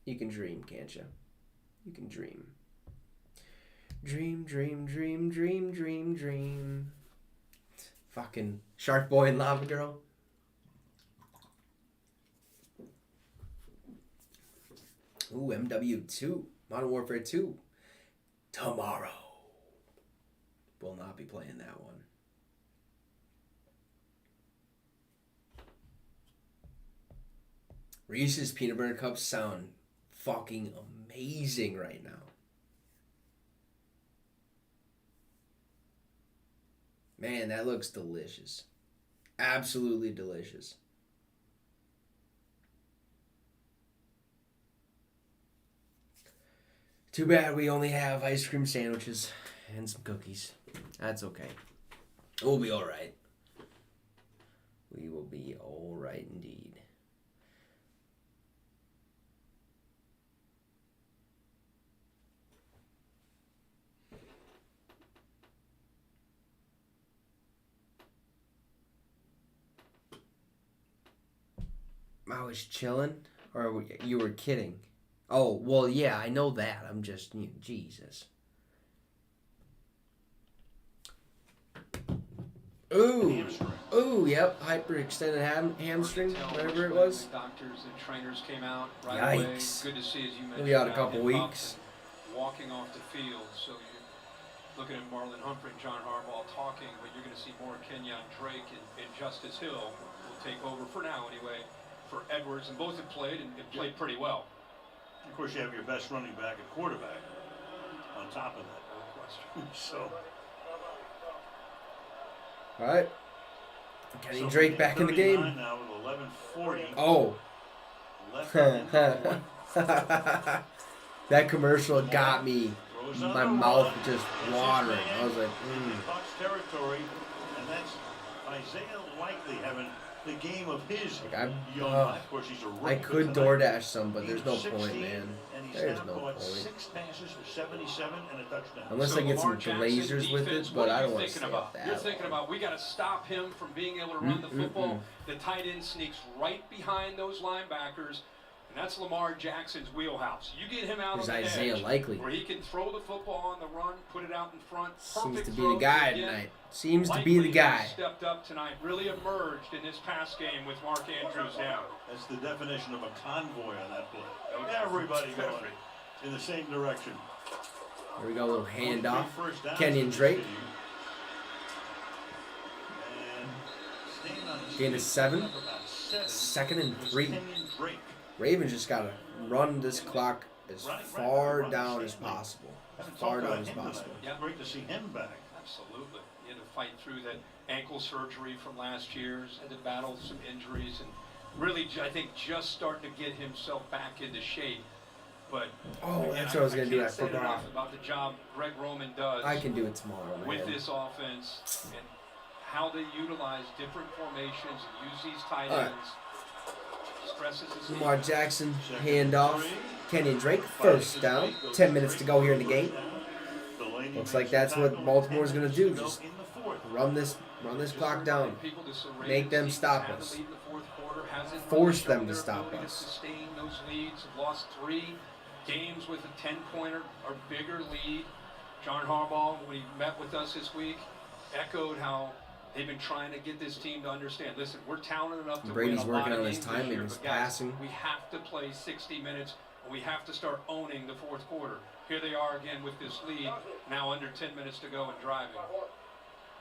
you can dream, can't you? You can dream. Dream. Fucking Shark Boy and Lava Girl. Ooh, MW2. Modern Warfare 2. Tomorrow. Will not be playing that one. Reese's Peanut Butter Cups sound fucking amazing right now. Man, that looks delicious. Absolutely delicious. Too bad we only have ice cream sandwiches and some cookies. That's okay. We'll be alright. We will be alright indeed. I was chilling, or you were kidding? Oh, well, yeah, I know that. I'm just, Jesus. Ooh, yep, hyperextended hamstring, whatever it was. Doctors and trainers came out right away. Good to see, as you mentioned. We'll be out a couple weeks. Walking off the field, so you're looking at Marlon Humphrey and John Harbaugh talking, but you're going to see more Kenyon Drake and Justice Hill will take over for now anyway. For Edwards, and both have played and played pretty well. Of course, you have your best running back at quarterback on top of that. No question. So, All right. Kenny so Drake back in the game. Now with 11:40. Oh. Left in the That commercial got me. throws on My the mouth run. just Gets watering. his man I was like, in the Bucs territory, and that's Isaiah Likely having the game of his young life. Of course, he's a rookie, I could but tonight, DoorDash some, but there's no point, man. and he's There's now no caught point. 6 passes for 77 and a touchdown. Unless I get some glazers with it, but I don't want to stay up that You're thinking about, we got to stop him from being able to run the football. The tight end sneaks right behind those linebackers, and that's Lamar Jackson's wheelhouse. You get him out There's on the Isaiah edge, Likely. where he can throw the football on the run, put it out in front. Seems Perfect to be throw the guy again. tonight. Seems to Likely be the guy. stepped up tonight, really emerged in this pass game with Mark Andrews down. That's the definition of a convoy on that play. Everybody going in the same direction. Here we go, a little handoff. First down Kenyon for Drake. the city. And staying on the Gain of field 7. for about 7 Second and was 3. Kenyon Drake. Ravens just got to run this clock as far down as possible. As Haven't far talked down about as him possible. tonight. Yeah, great to see him back. Absolutely. He had to fight through that ankle surgery from last year's, had to battle some injuries, and really, I think, just starting to get himself back into shape. But Oh, again, that's what I was going to do. I can't say forgot. enough about the job Greg Roman does I can do it tomorrow, with man. this offense and how they utilize different formations and use these tight All right. ends. Stresses his Lamar defense. Jackson, handoff. Kenyon Drake, first down. 10 minutes to go here in the game. Looks like that's what Baltimore's going to do. Just run this clock down. Make them stop us. Force them to stop us. Sustain those leads. Lost 3 games with a 10-pointer or bigger lead. John Harbaugh, when he met with us this week, echoed how they've been trying to get this team to understand. Listen, we're talented enough to Brady's win a lot working of on his games this timing, year, his but guys, passing. we have to play 60 minutes, and we have to start owning the fourth quarter. Here they are again with this lead, now under 10 minutes to go and driving.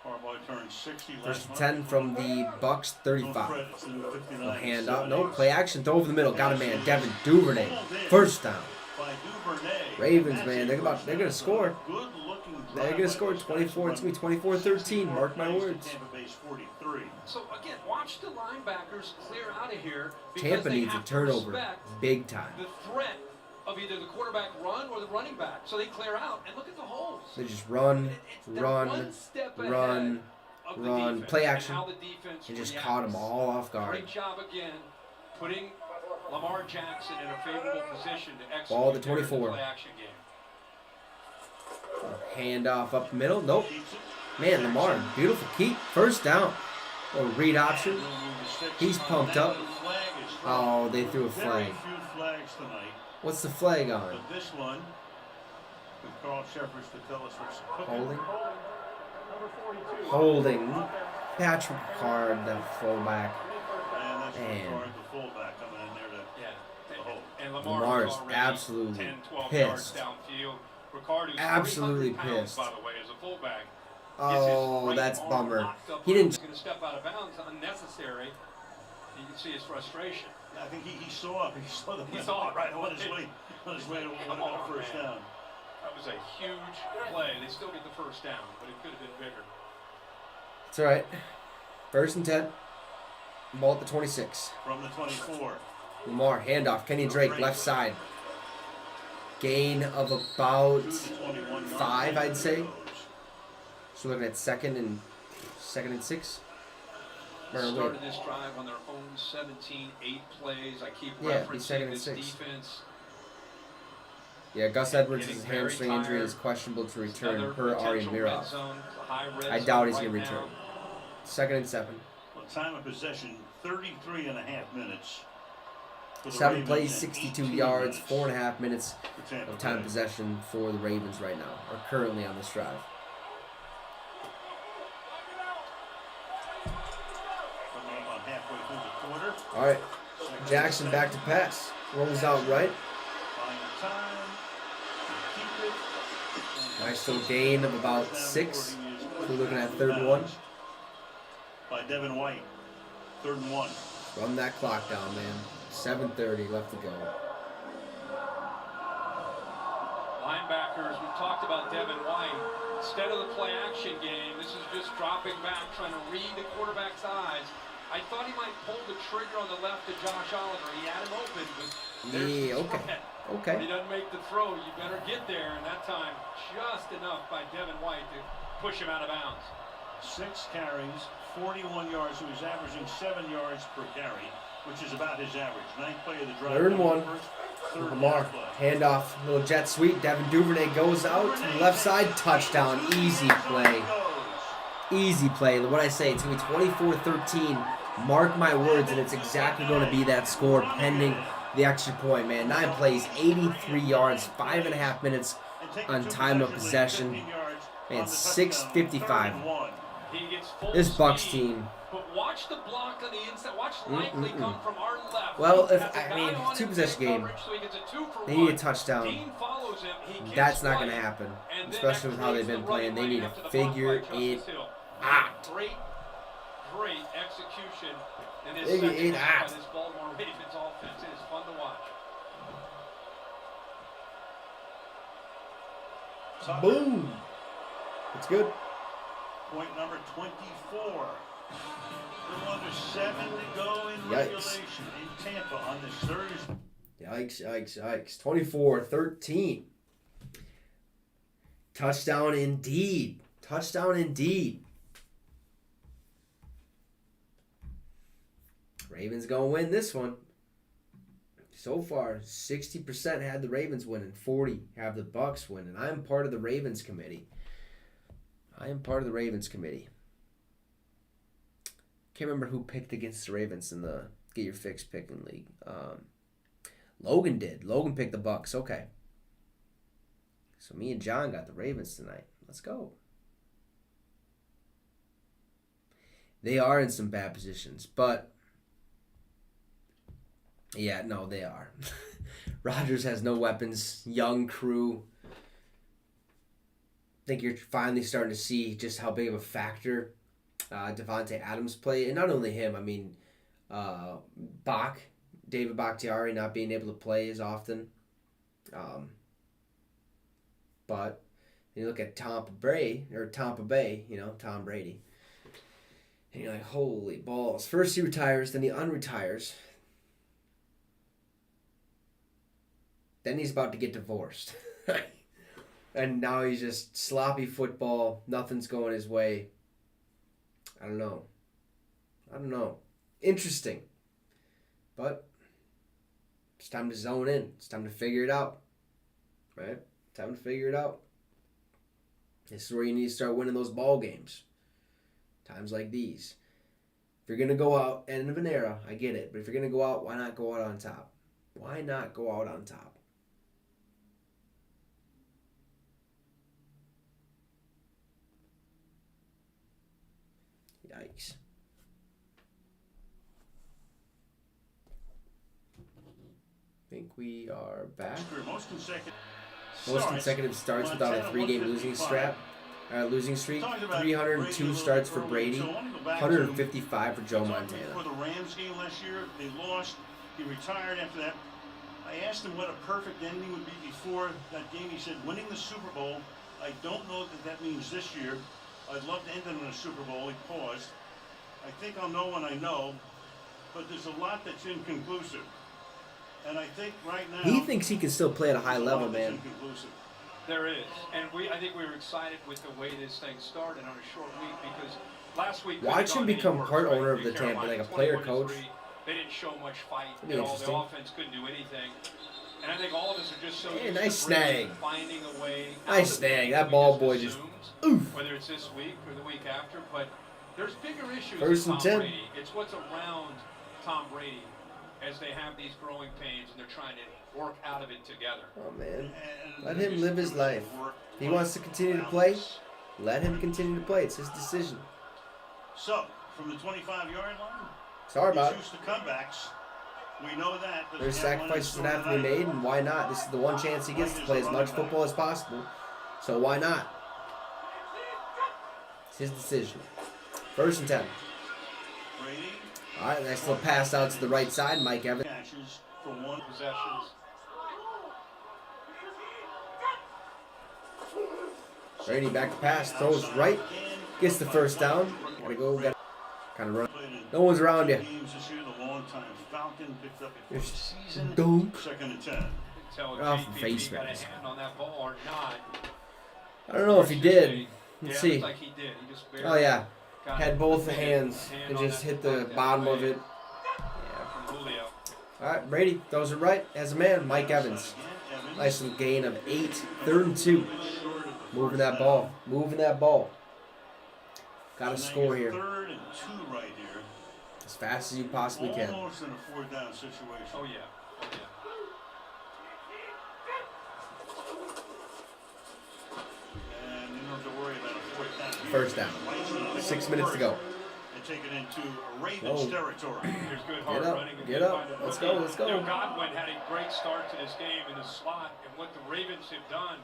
Harbaugh turned 60 First last and 10 month. from the Bucks 35. Credits to the 59 Handoff. No, play action. Throw over the middle. Got a man. Devin Duvernay. First down. by Duvernay. Ravens, man. They're going to score. Good-looking They're drive going to by score those 24. guys. It's going to be 24-13. Mark my Plays to words. Tampa Bay's 43. So again, watch the linebackers clear out of here because Tampa they needs a have to turnover. respect Big time. the threat of either the quarterback run or the running back. So they clear out, and look at the holes. They just run, They're run, one step ahead run, of the run. defense Play and action. how the defense And just reacts. caught them all off guard. Great job again, putting Lamar Jackson in a favorable position to execute Ball to there in the 24. play action game. Handoff up the middle. Nope. Keeps it. Man, Lamar, beautiful keep. First down. Or read option. We'll move to 6 He's on pumped that. up. The flag is thrown. Oh, they threw a Very flag. few flags tonight, What's the flag on? but this one, with Carl Shepard to tell us what's cooking. Holding. Number 42. Holding. Patrick Card, the fullback. And that's Man. Ricard, the fullback, coming in there to Yeah. the hole. And Lamar Lamar's was already absolutely 10, 12 pissed. yards downfield. Ricard, who's Absolutely 300 pounds, pissed. by the way, as a fullback. Oh, that's bummer. He didn't. Going to step out of bounds, unnecessary. You can see his frustration. I think he saw the He saw it right on his away. way to Come win on, a first man. down. That was a huge play. They still get the first down, but it could have been bigger. It's all right. First and 10. Ball at the 26. From the 24. Lamar, handoff. Kenny Drake, left side. Gain of about 5, I'd say. So we're looking at second and 6. Or wait. Started this drive on their own 17, 8 plays. I keep Yeah, it'd be second referencing and this 6. defense. Yeah, Gus Edwards' Getting very hamstring injury tired. is questionable to return Another per Ari potential red Mirov. zone, high red I zone doubt he's right going to now. return. Second and 7. Well, time of possession, 33 and a half minutes. for the 7 Ravens plays, and 62 18 yards, minutes 4.5 minutes for Tampa of time Bay. possession for the Ravens right now, or currently on this drive. Coming up on halfway through the quarter. All right, Second Jackson and back to pass. Rolls out right. Find the time. Keep it. Nice little gain of about 6. We're looking at third and 1. By Devin White. 3rd and 1. Run that clock down, man. 7:30 left to go. linebackers, we've talked about Devin White. Instead of the play action game, this is just dropping back, trying to read the quarterback's eyes. I thought he might pull the trigger on the left to Josh Oliver. He had him open, but there's the threat. Okay. When he doesn't make the throw, you better get there. And that time, just enough by Devin White to push him out of bounds. 6 carries, 41 yards, so he's averaging 7 yards per carry, which is about his average. 9th play of the drive. 3rd and 1. Third Lamar, handoff, little jet sweep. Devin Duvernay goes out to the left side, touchdown. Easy play. Easy play. What I say, it's going to be 24-13. Mark my words, and it's exactly going to be that score pending the extra point, man. 9 plays, 83 yards, 5.5 minutes on time of possession. Man, 6:55. This Bucs team. But watch the block on the inside. Watch Likely come from our left. Well, if 2-possession game, they need a touchdown. That's not going to happen, especially with how they've been playing. They need to figure it out. Great execution in this Figure second it half out. by this Baltimore Ravens offense. It is fun to watch. Boom. It's good. Point number 24. Little under 7 to go in Yikes. regulation in Tampa on this Thursday. Yikes. 24-13. Touchdown indeed. Ravens gonna win this one. So far, 60% had the Ravens winning, 40 have the Bucs winning. I am part of the Ravens committee. Can't remember who picked against the Ravens in the Get Your Fix picking league. Logan did. Logan picked the Bucs. Okay. So me and John got the Ravens tonight. Let's go. They are in some bad positions, but yeah, no, they are. Rodgers has no weapons. Young crew. I think you're finally starting to see just how big of a factor Devontae Adams played. And not only him, I mean, David Bakhtiari not being able to play as often. But you look at Tampa Bay, Tom Brady. And you're like, holy balls. First he retires, then he unretires. Then he's about to get divorced. And now he's just sloppy football. Nothing's going his way. I don't know. Interesting. But it's time to zone in. It's time to figure it out. Right? Time to figure it out. This is where you need to start winning those ball games. Times like these. If you're going to go out, end of an era, I get it. But if you're going to go out, why not go out on top? Why not go out on top? Yikes. I think we are back. Most consecutive starts without a 3-game losing streak. 302 starts for Brady. 155 for Joe Montana. For the Rams game last year, they lost. He retired after that. I asked him what a perfect ending would be before that game. He said, winning the Super Bowl. I don't know that means this year. I'd love to end it in a Super Bowl. He paused. I think I'll know when I know. But there's a lot that's inconclusive. And I think right now... He thinks he can still play at a high level, man. There is. And I think we were excited with the way this thing started on a short week because last week... Watch him become part owner of the Tampa, like a player coach. They didn't show much fight at all. The offense couldn't do anything. And I think all of us are just so used nice to snag. finding a way. Nice snag. That ball boy just... Oof. Whether it's this week or the week after, but there's bigger issues First with and Tom 10. Brady. It's what's around Tom Brady as they have these growing pains and they're trying to work out of it together. Oh, man. Let him live his life. If he wants to continue to play, let him continue to play. It's his decision. So, from the 25-yard line, Sorry about it. choose the comebacks. We know that. There's sacrifices that have to be made, and why not? This is the one chance he gets to play as much football as possible. So why not? It's his decision. First and 10. All right, nice little pass out to the right side, Mike Evans. Catches for 1 Possessions. Brady back to pass, throws right, gets the first down. Gotta go, gotta kind of run. No one's around you. Just dunk. Second and 10. Get off the face got a mask. hand on that ball or not. I don't know if he did. Let's Yeah, see. looks like he did. He just Oh yeah, got had it. both the hands Hand and on just that hit the puck bottom that of way it. from Julio. All right, Brady throws it right as a man. Mike Evans. Nice little gain of 8. 3rd and 2. Moving that ball. Moving that ball. Got to score here. 3rd and 2 right here. As fast as you possibly can. Almost in a 4th down situation. Oh, yeah. Oh, yeah. And you don't have to worry about a 4th down. First down. 6 minutes to go. And take it into Ravens territory. There's good hard Get up. running. Get up. Let's go. Let's go. You know, Godwin had a great start to this game in the slot, and what the Ravens have done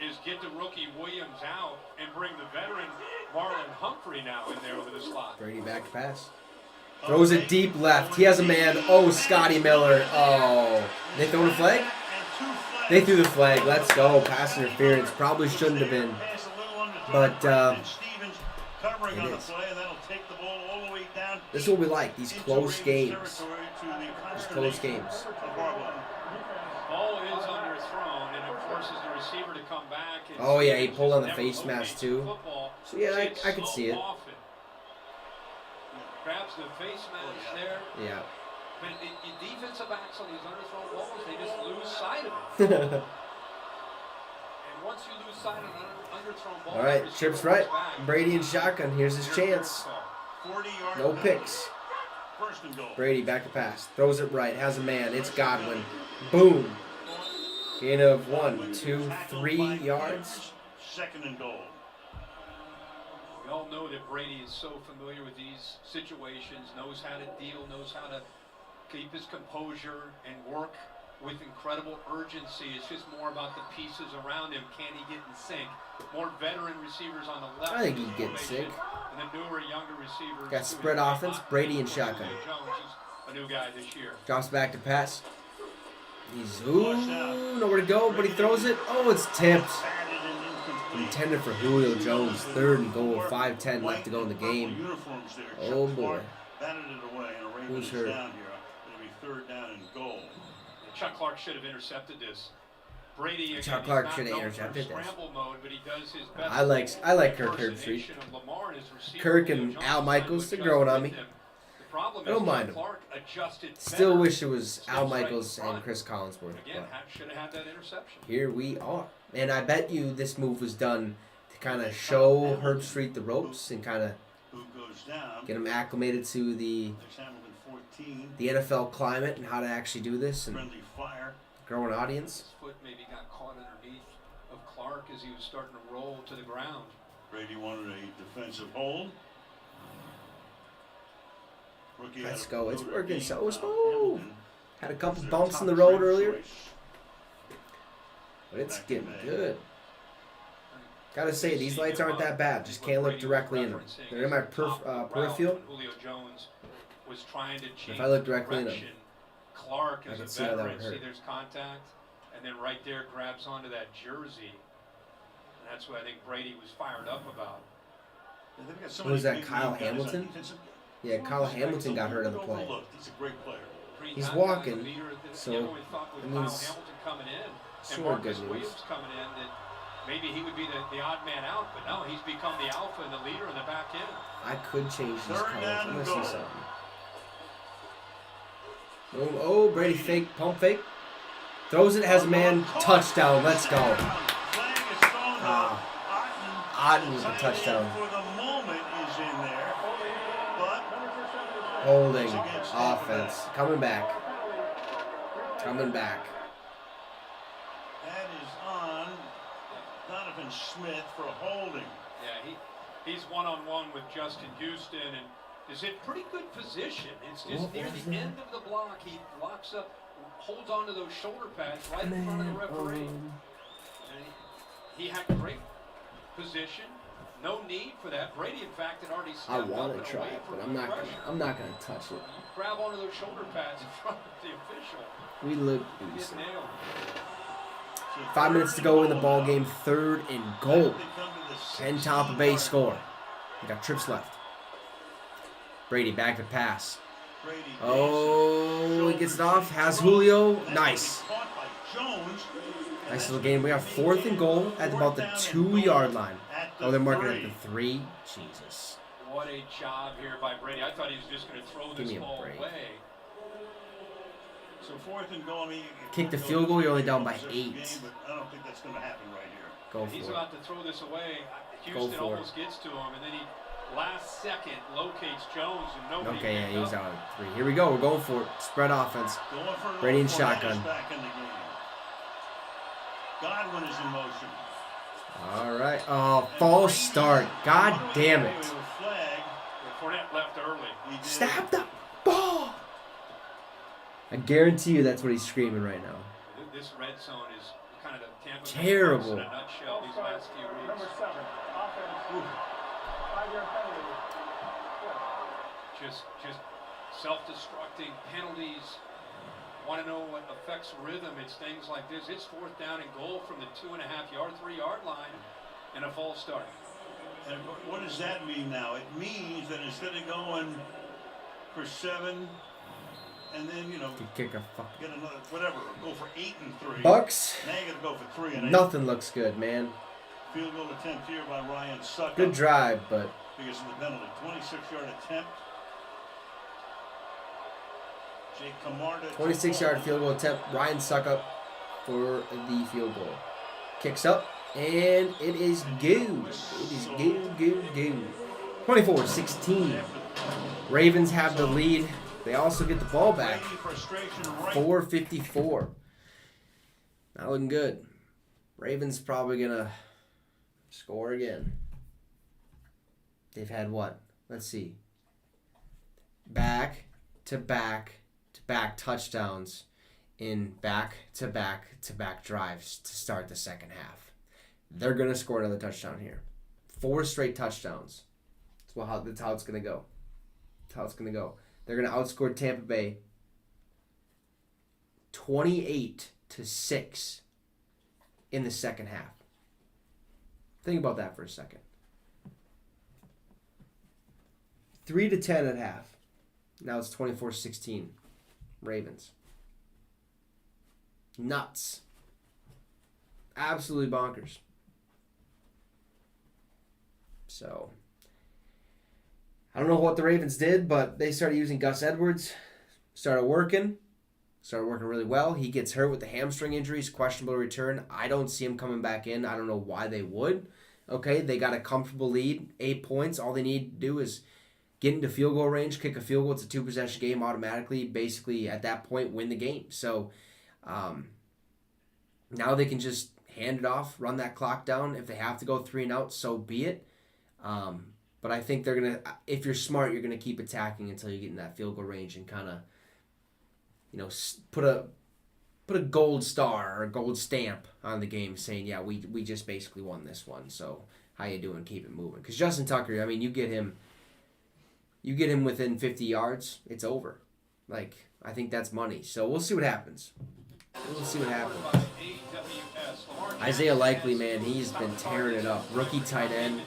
is get the rookie Williams out and bring the veteran Marlon Humphrey now in there over the slot. Brady back to pass. Throws it deep left. He has a man. Oh, Scotty Miller. Oh. They throw the flag? They threw the flag. Let's go. Pass interference. Probably shouldn't have been. But it is. This is what we like. These close games. These close games. Ball is underthrown, and it forces the receiver to come back. And Oh, yeah. He Stevens pulled on the never face mask, locates too. the football. So, yeah, I It's could so see it. often. Grabs the face mask there. Yeah. But defensive backs on these underthrown balls, they just lose sight of it. And once you lose sight of an underthrown ball, All right. Trips right. Brady and shotgun. Here's his chance. No picks. Brady back to pass. Throws it right. Has a man. It's Godwin. Boom. Gain of 1, 2, 3 yards. 2nd and goal. We all know that Brady is so familiar with these situations, knows how to deal, knows how to keep his composure and work with incredible urgency. It's just more about the pieces around him. Can he get in sync? More veteran receivers on the left. I think he'd get in sync. And the newer, younger receivers. Got spread offense. Brady and shotgun. Jones is a new guy this year. Drops back to pass. He's nowhere to go, but he throws it. Oh, it's tipped. Intended for Julio Jones. 3rd and goal. 5:10 left to go in the game. Oh boy. Who's hurt? It'll be 3rd down and goal. Chuck Clark should have intercepted this. Brady again, Chuck Clark should have intercepted this. Mode, but he does his best. I like Kirk Herbstreit. Kirk and Al Michaels, they're growing on me. I don't mind them. Still wish it was Al Michaels and Chris Collinsworth. Again, should have had that interception. Here we are. And I bet you this move was done to kind of show Herbstreit the ropes and kind of get him acclimated to the NFL climate and how to actually do this and grow an audience. His foot maybe got caught underneath of Clark as he was starting to roll to the ground. Brady wanted a defensive hold. Let's go. It's working so smooth. Had a couple bumps in the road earlier, but it's getting good. Gotta say, these lights aren't that bad. Just can't look directly in them. They're in my peripheral. Julio Jones was trying to change If I look directly in them, Clark I as can a see how that veteran, would hurt. see there's contact, and then right there grabs onto that jersey. And that's what I think Brady was fired up about. What was that, Kyle Hamilton? Yeah, Kyle Hamilton got hurt on the play. He's a great player. He's walking, so it means sort of good news. Williams coming in, that maybe he would be the odd man out, but no, he's become the alpha and the leader in the back end. I could change these colors. I'm gonna see something. Oh, Brady fake, pump fake. Throws it, has a man, touchdown. Let's go. Otten with a touchdown. Holding offense. Coming back. Coming back. That is on Donovan Smith for holding. Yeah, he's one-on-one with Justin Houston and is in pretty good position. It's just near the end of the block. He locks up, holds onto those shoulder pads right in front of the referee. And he had great position. No need for that. Brady, in fact, had already stepped I up want and to try away it, from but the pressure. I'm not gonna touch it. Grab onto those shoulder pads in front of the official. We look Get decent. nailed. 5 minutes to go in the ball game. 3rd and goal. Can Tampa Bay score? We got trips left. Brady back to pass. Oh, he gets it off. Has Julio. Nice. Nice little game. We got 4th and goal at about the 2-yard line. Oh, they're marking it at the 3. Jesus. What a job here by Brady. I thought he was just going to throw this ball away. So 4th and goal. I mean, kick the field goal. You're only down by 8. But I don't think that's going to happen right here. Go for He's it. about to throw this away. Houston almost gets to him, and then he last second locates Jones, and nobody. Okay, yeah, he's out at 3. Here we go. We're going for it. Spread offense. Brady in shotgun. Godwin is in motion. All right. Oh, false start. God damn it. Fournette left early. Snap the ball. I guarantee you that's what he's screaming right now. This red zone is kind of the Tampa terrible. in a nutshell these last few weeks. Number 7, offense. 5-yard penalty. Just self-destructing penalties. Want to know what affects rhythm? It's things like this. It's 4th down and goal from the 2.5-yard, 3-yard line, and a false start. And what does that mean now? It means that instead of going for 7, and then kick a fuck. get another whatever, go for 8 and 3. Bucks. Now you got to go for 3 and 8. Nothing looks good, man. Field goal attempt here by Ryan Suckup. Good drive, but Because of the penalty, 26-yard attempt. Jake Camarda. 26-yard field goal attempt. Ryan Suckup for the field goal. Kicks up, and it is good. It is good. 24-16. Ravens have the lead. They also get the ball back. 4:54. Not looking good. Ravens probably going to score again. They've had what? Let's see. Back-to-back touchdowns in back-to-back drives to start the second half. They're going to score another touchdown here. 4 straight touchdowns. That's how it's going to go. That's how it's going to go. They're going to outscore Tampa Bay 28-6 in the second half. Think about that for a second. 3-10 at half. Now it's 24-16. Ravens. Nuts. Absolutely bonkers. So, I don't know what the Ravens did, but they started using Gus Edwards. Started working really well. He gets hurt with the hamstring injuries, questionable return. I don't see him coming back in. I don't know why they would. Okay, they got a comfortable lead, 8 points. All they need to do is get into field goal range, kick a field goal. It's a 2-possession game automatically. Basically, at that point, win the game. So, now they can just hand it off, run that clock down. If they have to go 3 and out, so be it. But I think they're going to, if you're smart, you're going to keep attacking until you get in that field goal range and kind of, put a gold star or a gold stamp on the game saying, yeah, we just basically won this one. So how you doing? Keep it moving. Because Justin Tucker, I mean, you get him within 50 yards, it's over. Like, I think that's money. So we'll see what happens. Isaiah Likely, man, he's been tearing it up. Rookie tight end.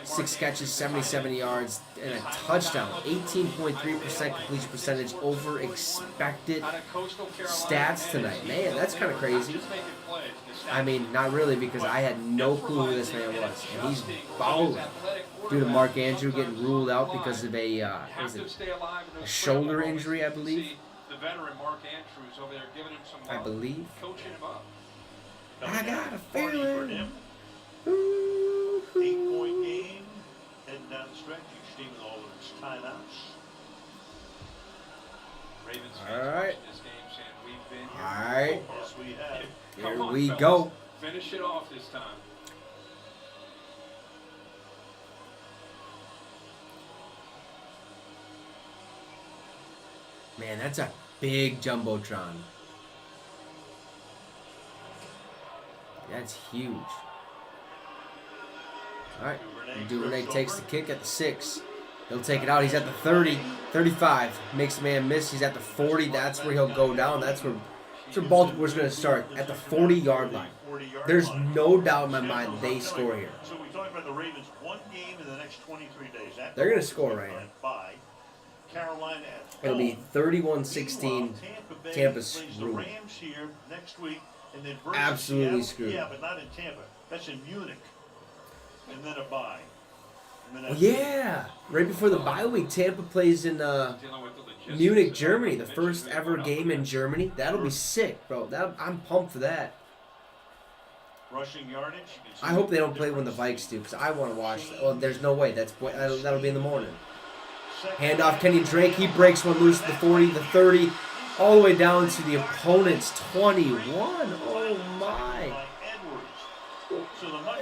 6 catches, 77 yards, and a touchdown. 18.3% completion percentage over expected stats tonight. Man, that's kind of crazy. I mean, not really, because I had no clue who this man was. And he's balling. Due to Mark Andrew getting ruled out because of a shoulder injury, I believe. I believe. I got a feeling. 8-point game, heading down the stretch, steaming all of its timeouts. Ravens All right. this game saying we've been here. All right. Yes, we have. Here Come on, we fellas. go. Finish it off this time. Man, that's a big jumbotron. That's huge. All right, Duvernay takes the kick at the 6. He'll take it out. He's at the 30, 35. Makes the man miss. He's at the 40. That's where he'll go down. That's where So Baltimore's going to start at the 40-yard line. There's no doubt in my mind they score here. So we talked about the Ravens, one game in the next 23 days. They're going to score right here. By Carolina at It'll be home. 31-16. Meanwhile, Tampa's plays the screwed. Rams here next week, and then versus Absolutely Seattle. screwed. Yeah, but not in Tampa. That's in Munich, and then a bye. And then Oh, yeah. Right before the bye week, Tampa plays in Munich, Germany. The first ever game in Germany. That'll be sick, bro. I'm pumped for that. Rushing yardage. I hope they don't play when the Vikes do, because I want to watch that. Well, there's no way. That'll be in the morning. Handoff, Kenny Drake. He breaks one loose at the 40, the 30, all the way down to the opponent's 21. Oh, my.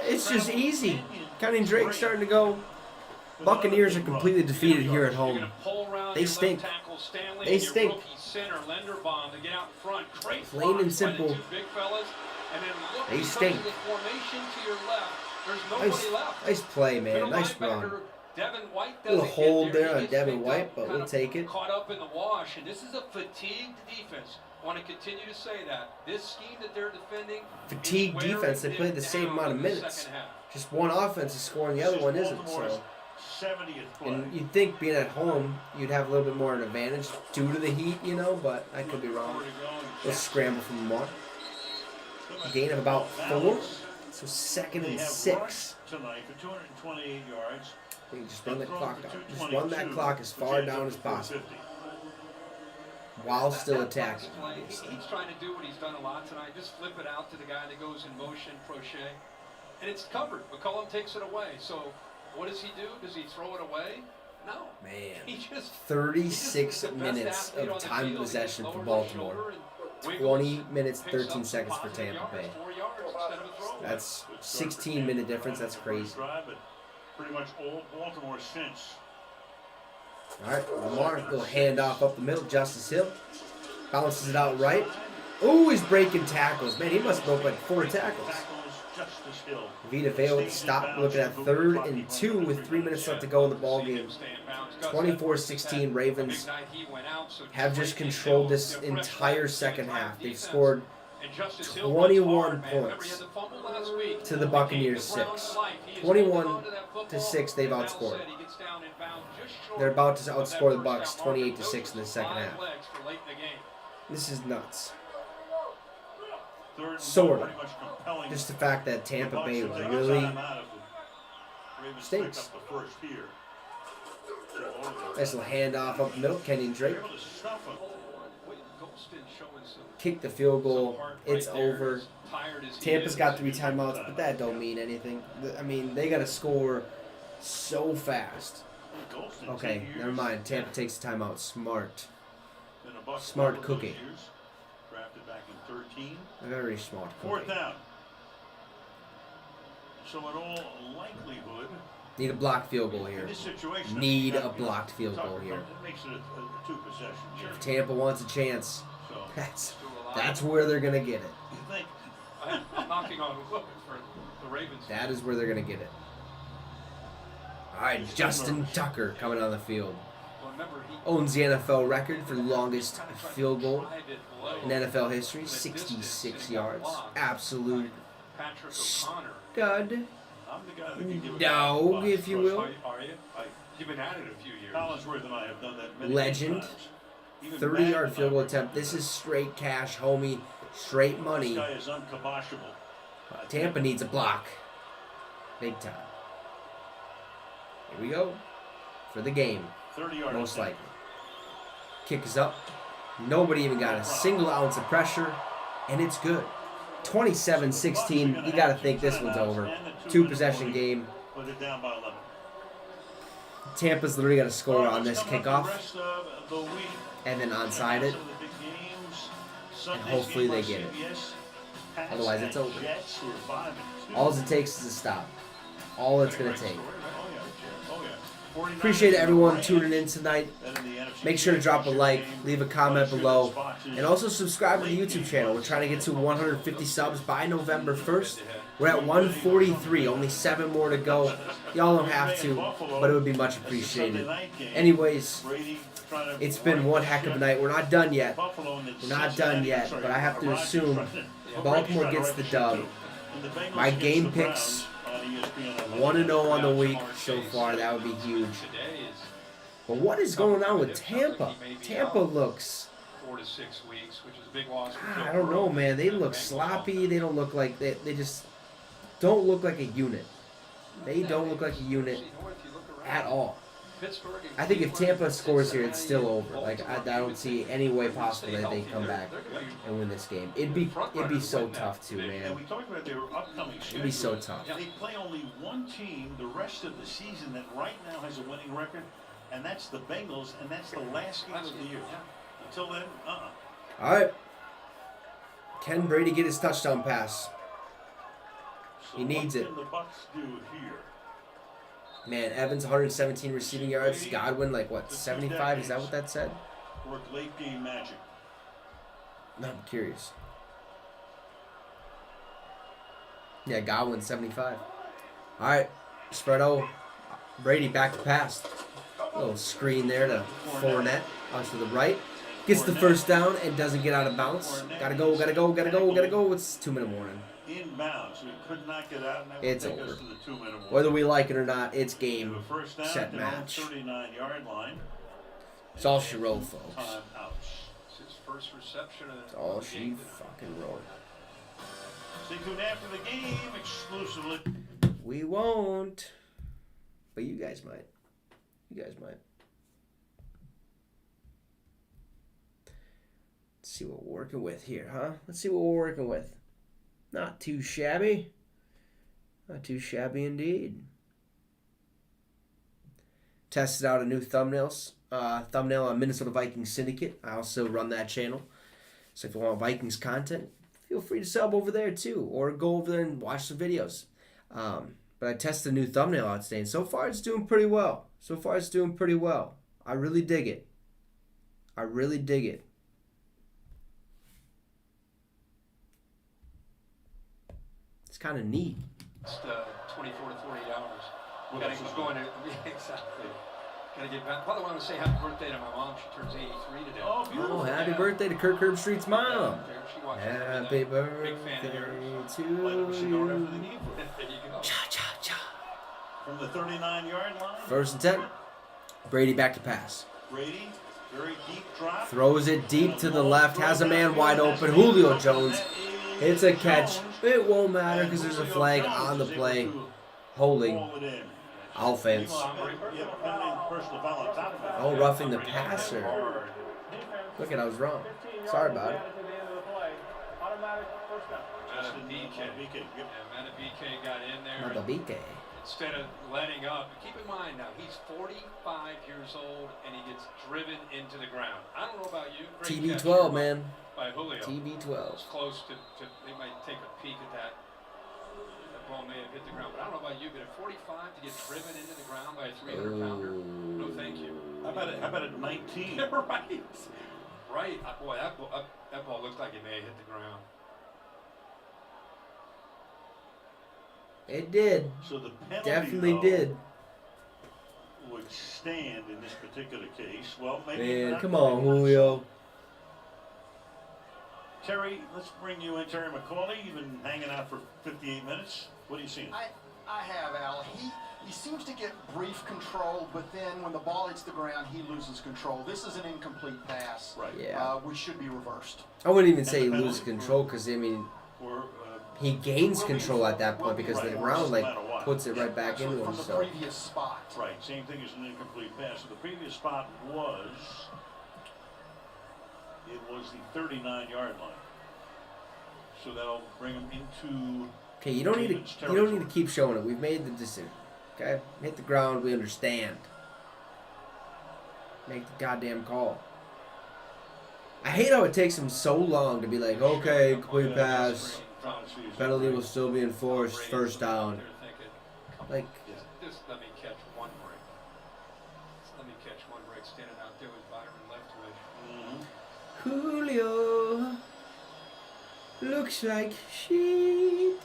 It's just easy. Kenny Drake starting to go. Buccaneers are completely defeated here at home. They stink. They stink. Plain and simple. They stink. Nice play, man. Nice run. A little hold there on Devin White, but we'll take it. Caught up in the wash, and this is a fatigued defense. I want to continue to say that. This scheme that they're defending. Fatigued defense. They played the same amount of minutes. Just one offense is scoring, the other one isn't. So. And you'd think being at home, you'd have a little bit more of an advantage due to the heat, you know, but I could be wrong. Let's scramble from the mark. Gain of about 4. So 2nd and 6. Tonight for 228 yards. You just run the clock out. Just run that clock as far down as possible. While still attacking. He's trying to do what he's done a lot tonight. Just flip it out to the guy that goes in motion, crochet. And it's covered. McCollum takes it away. So what does he do? Does he throw it away? No. Man. He just 36 minutes of time possession for Baltimore. 20 minutes, 13 seconds for Tampa Bay. That's 16-minute difference. That's crazy. Pretty much all Baltimore since. All right, Lamar, little handoff up the middle. Justice Hill bounces it out right. Oh, he's breaking tackles. Man, he must have broke like 4 tackles. Vita failed to stop. Looking at 3rd and 2 with 3 minutes left to go in the ball game. 24-16 Ravens have just controlled this entire second half. They've scored 21 points to the Buccaneers 6. 21-6 they've outscored. They're about to outscore the Bucs 28-6 in the second half. This is nuts. Sort of. Just the fact that Tampa Bay really stinks. Nice little handoff up the middle. Kenyon Drake. Kick the field goal. It's over. Tampa's got 3 timeouts, but that don't mean anything. I mean, they got to score so fast. Okay, never mind. Tampa takes the timeout. Smart. Smart cookie. A very smart cookie. 4th down. So in all likelihood, need a blocked field goal here. Need a blocked field goal here. It makes it a 2 possession. If Tampa wants a chance, that's where they're gonna get it. You think? I'm knocking on wood for the Ravens. That is where they're gonna get it. All right, Justin Tucker coming on the field. Owns the NFL record for longest field goal in NFL history, 66 yards. Absolute stud. Dog, if you will. Are you? You've been at it a few years. Collinsworth and I have done that many Legend. times. 30-yard field goal attempt. This is straight cash, homie. Straight money. This guy is unkiboshible. Tampa needs a block. Big time. Here we go. For the game. 30-yard Most likely. Kick is up. Nobody even got a single ounce of pressure. And it's good. 27-16. You got to think this one's over. 2-possession game. Put it down by 11. Tampa's literally got to score on this kickoff. And then onside it. And hopefully they get it. Otherwise it's over. All it takes is a stop. All it's going to take. Appreciate everyone tuning in tonight. Make sure to drop a like, leave a comment below, and also subscribe to the YouTube channel. We're trying to get to 150 subs by November 1st. We're at 143, only 7 more to go. Y'all don't have to, but it would be much appreciated. Anyways, It's been one heck of a night. We're not done yet. Buffalo and then We're not done yet, but I have to assume Baltimore gets the dub. My game picks 1-0 on the week so far. That would be huge. But what is going on with Tampa? Tampa looks... 4 to 6 weeks, which is a big loss. I don't know, man. They look sloppy. They don't look like... They just don't look like a unit. They don't look like a unit at all. I think if Tampa scores here, it's still over. Like I don't see any way possible that they come back and win this game. It'd be so tough too, man. And we talked about their upcoming schedule. It'd be so tough. They play only one team the rest of the season that right now has a winning record, and that's the Bengals, and that's the last game of the year. Until then, All right. Can Brady get his touchdown pass? So He needs it. What can the Bucs do here? Man, Evans 117 receiving yards. Godwin, like what, 75? Is that what that said? Work late game magic. No, I'm curious. Yeah, Godwin 75. All right, Spreado. Brady back to pass. Little screen there to Fournette out to the right. Gets the first down and doesn't get out of bounds. Gotta go, gotta go, gotta go, gotta go. It's 2-minute warning. Inbound, so he could not get out, and that It's would take over. us to the 2-minute warning. Whether we like it or not, it's game, The first down set at their own match. 39-yard line. It's all she wrote, folks. Time out. It's his first reception. It's all she fucking wrote. Stay tuned after the game exclusively. We won't. But you guys might. You guys might. Let's see what we're working with here, huh? Let's see what we're working with. Not too shabby. Not too shabby indeed. Tested out a new thumbnail on Minnesota Vikings Syndicate. I also run that channel. So if you want Vikings content, feel free to sub over there too. Or go over there and watch the videos. But I tested a new thumbnail out today, and so far it's doing pretty well. I really dig it. I really dig it. It's kind of neat. It's 24 to 48 hours. Gotta keep going. Exactly. Gotta get back. By the way, I want to say happy birthday to my mom. She turns 83 today. Oh, beautiful. Oh, happy birthday to Kirk Herbstreit's mom. She watches Happy every night. Big fan of birthday yours. to Light up a cigar after the you. game. There you go. Cha, cha, cha. From the 39-yard line. First and 10. Brady back to pass. Brady, very deep drop. Throws it deep to the left. Has a man wide open. Julio Jones. It's a catch. It won't matter because there's a flag on the play. Holding. Offense. Oh, roughing the passer. Look at, I was wrong. Sorry about it. Manabike got in there. Matabike. Instead of letting up, keep in mind now, he's 45 years old and he gets driven into the ground. I don't know about you. Great catch TB12, here man. By Julio. TB12. It's close to, they might take a peek at that. That ball may have hit the ground. But I don't know about you, but at 45 to get driven into the ground by a 300-pounder, no thank you. How about at 19? Right. Right. Boy, that ball looked like it may have hit the ground. It did. So the penalty, Definitely though, did. would stand in this particular case. Well, maybe Man, not. come on, Julio. Terry, let's bring you in. Terry McCauley, you've been hanging out for 58 minutes. What are you seeing? I have, Al. He seems to get brief control, but then when the ball hits the ground, he loses control. This is an incomplete pass. Right. Yeah. Which should be reversed. I wouldn't even say he loses control because, I mean, Or, he gains control at that point because the ground, like, no matter what. puts it right back into him. From the So previous spot. Right, same thing as an incomplete pass. So the previous spot was, it was the 39-yard line. So that'll bring him into. okay, you don't need to keep showing it. We've made the decision. Okay, hit the ground. We understand. Make the goddamn call. I hate how it takes him so long to be like, okay, complete pass. Penalty will still be enforced. First down. Like, Just let me catch one break. Just let me catch one break standing out there with Byron Leftwich. Julio looks like shit.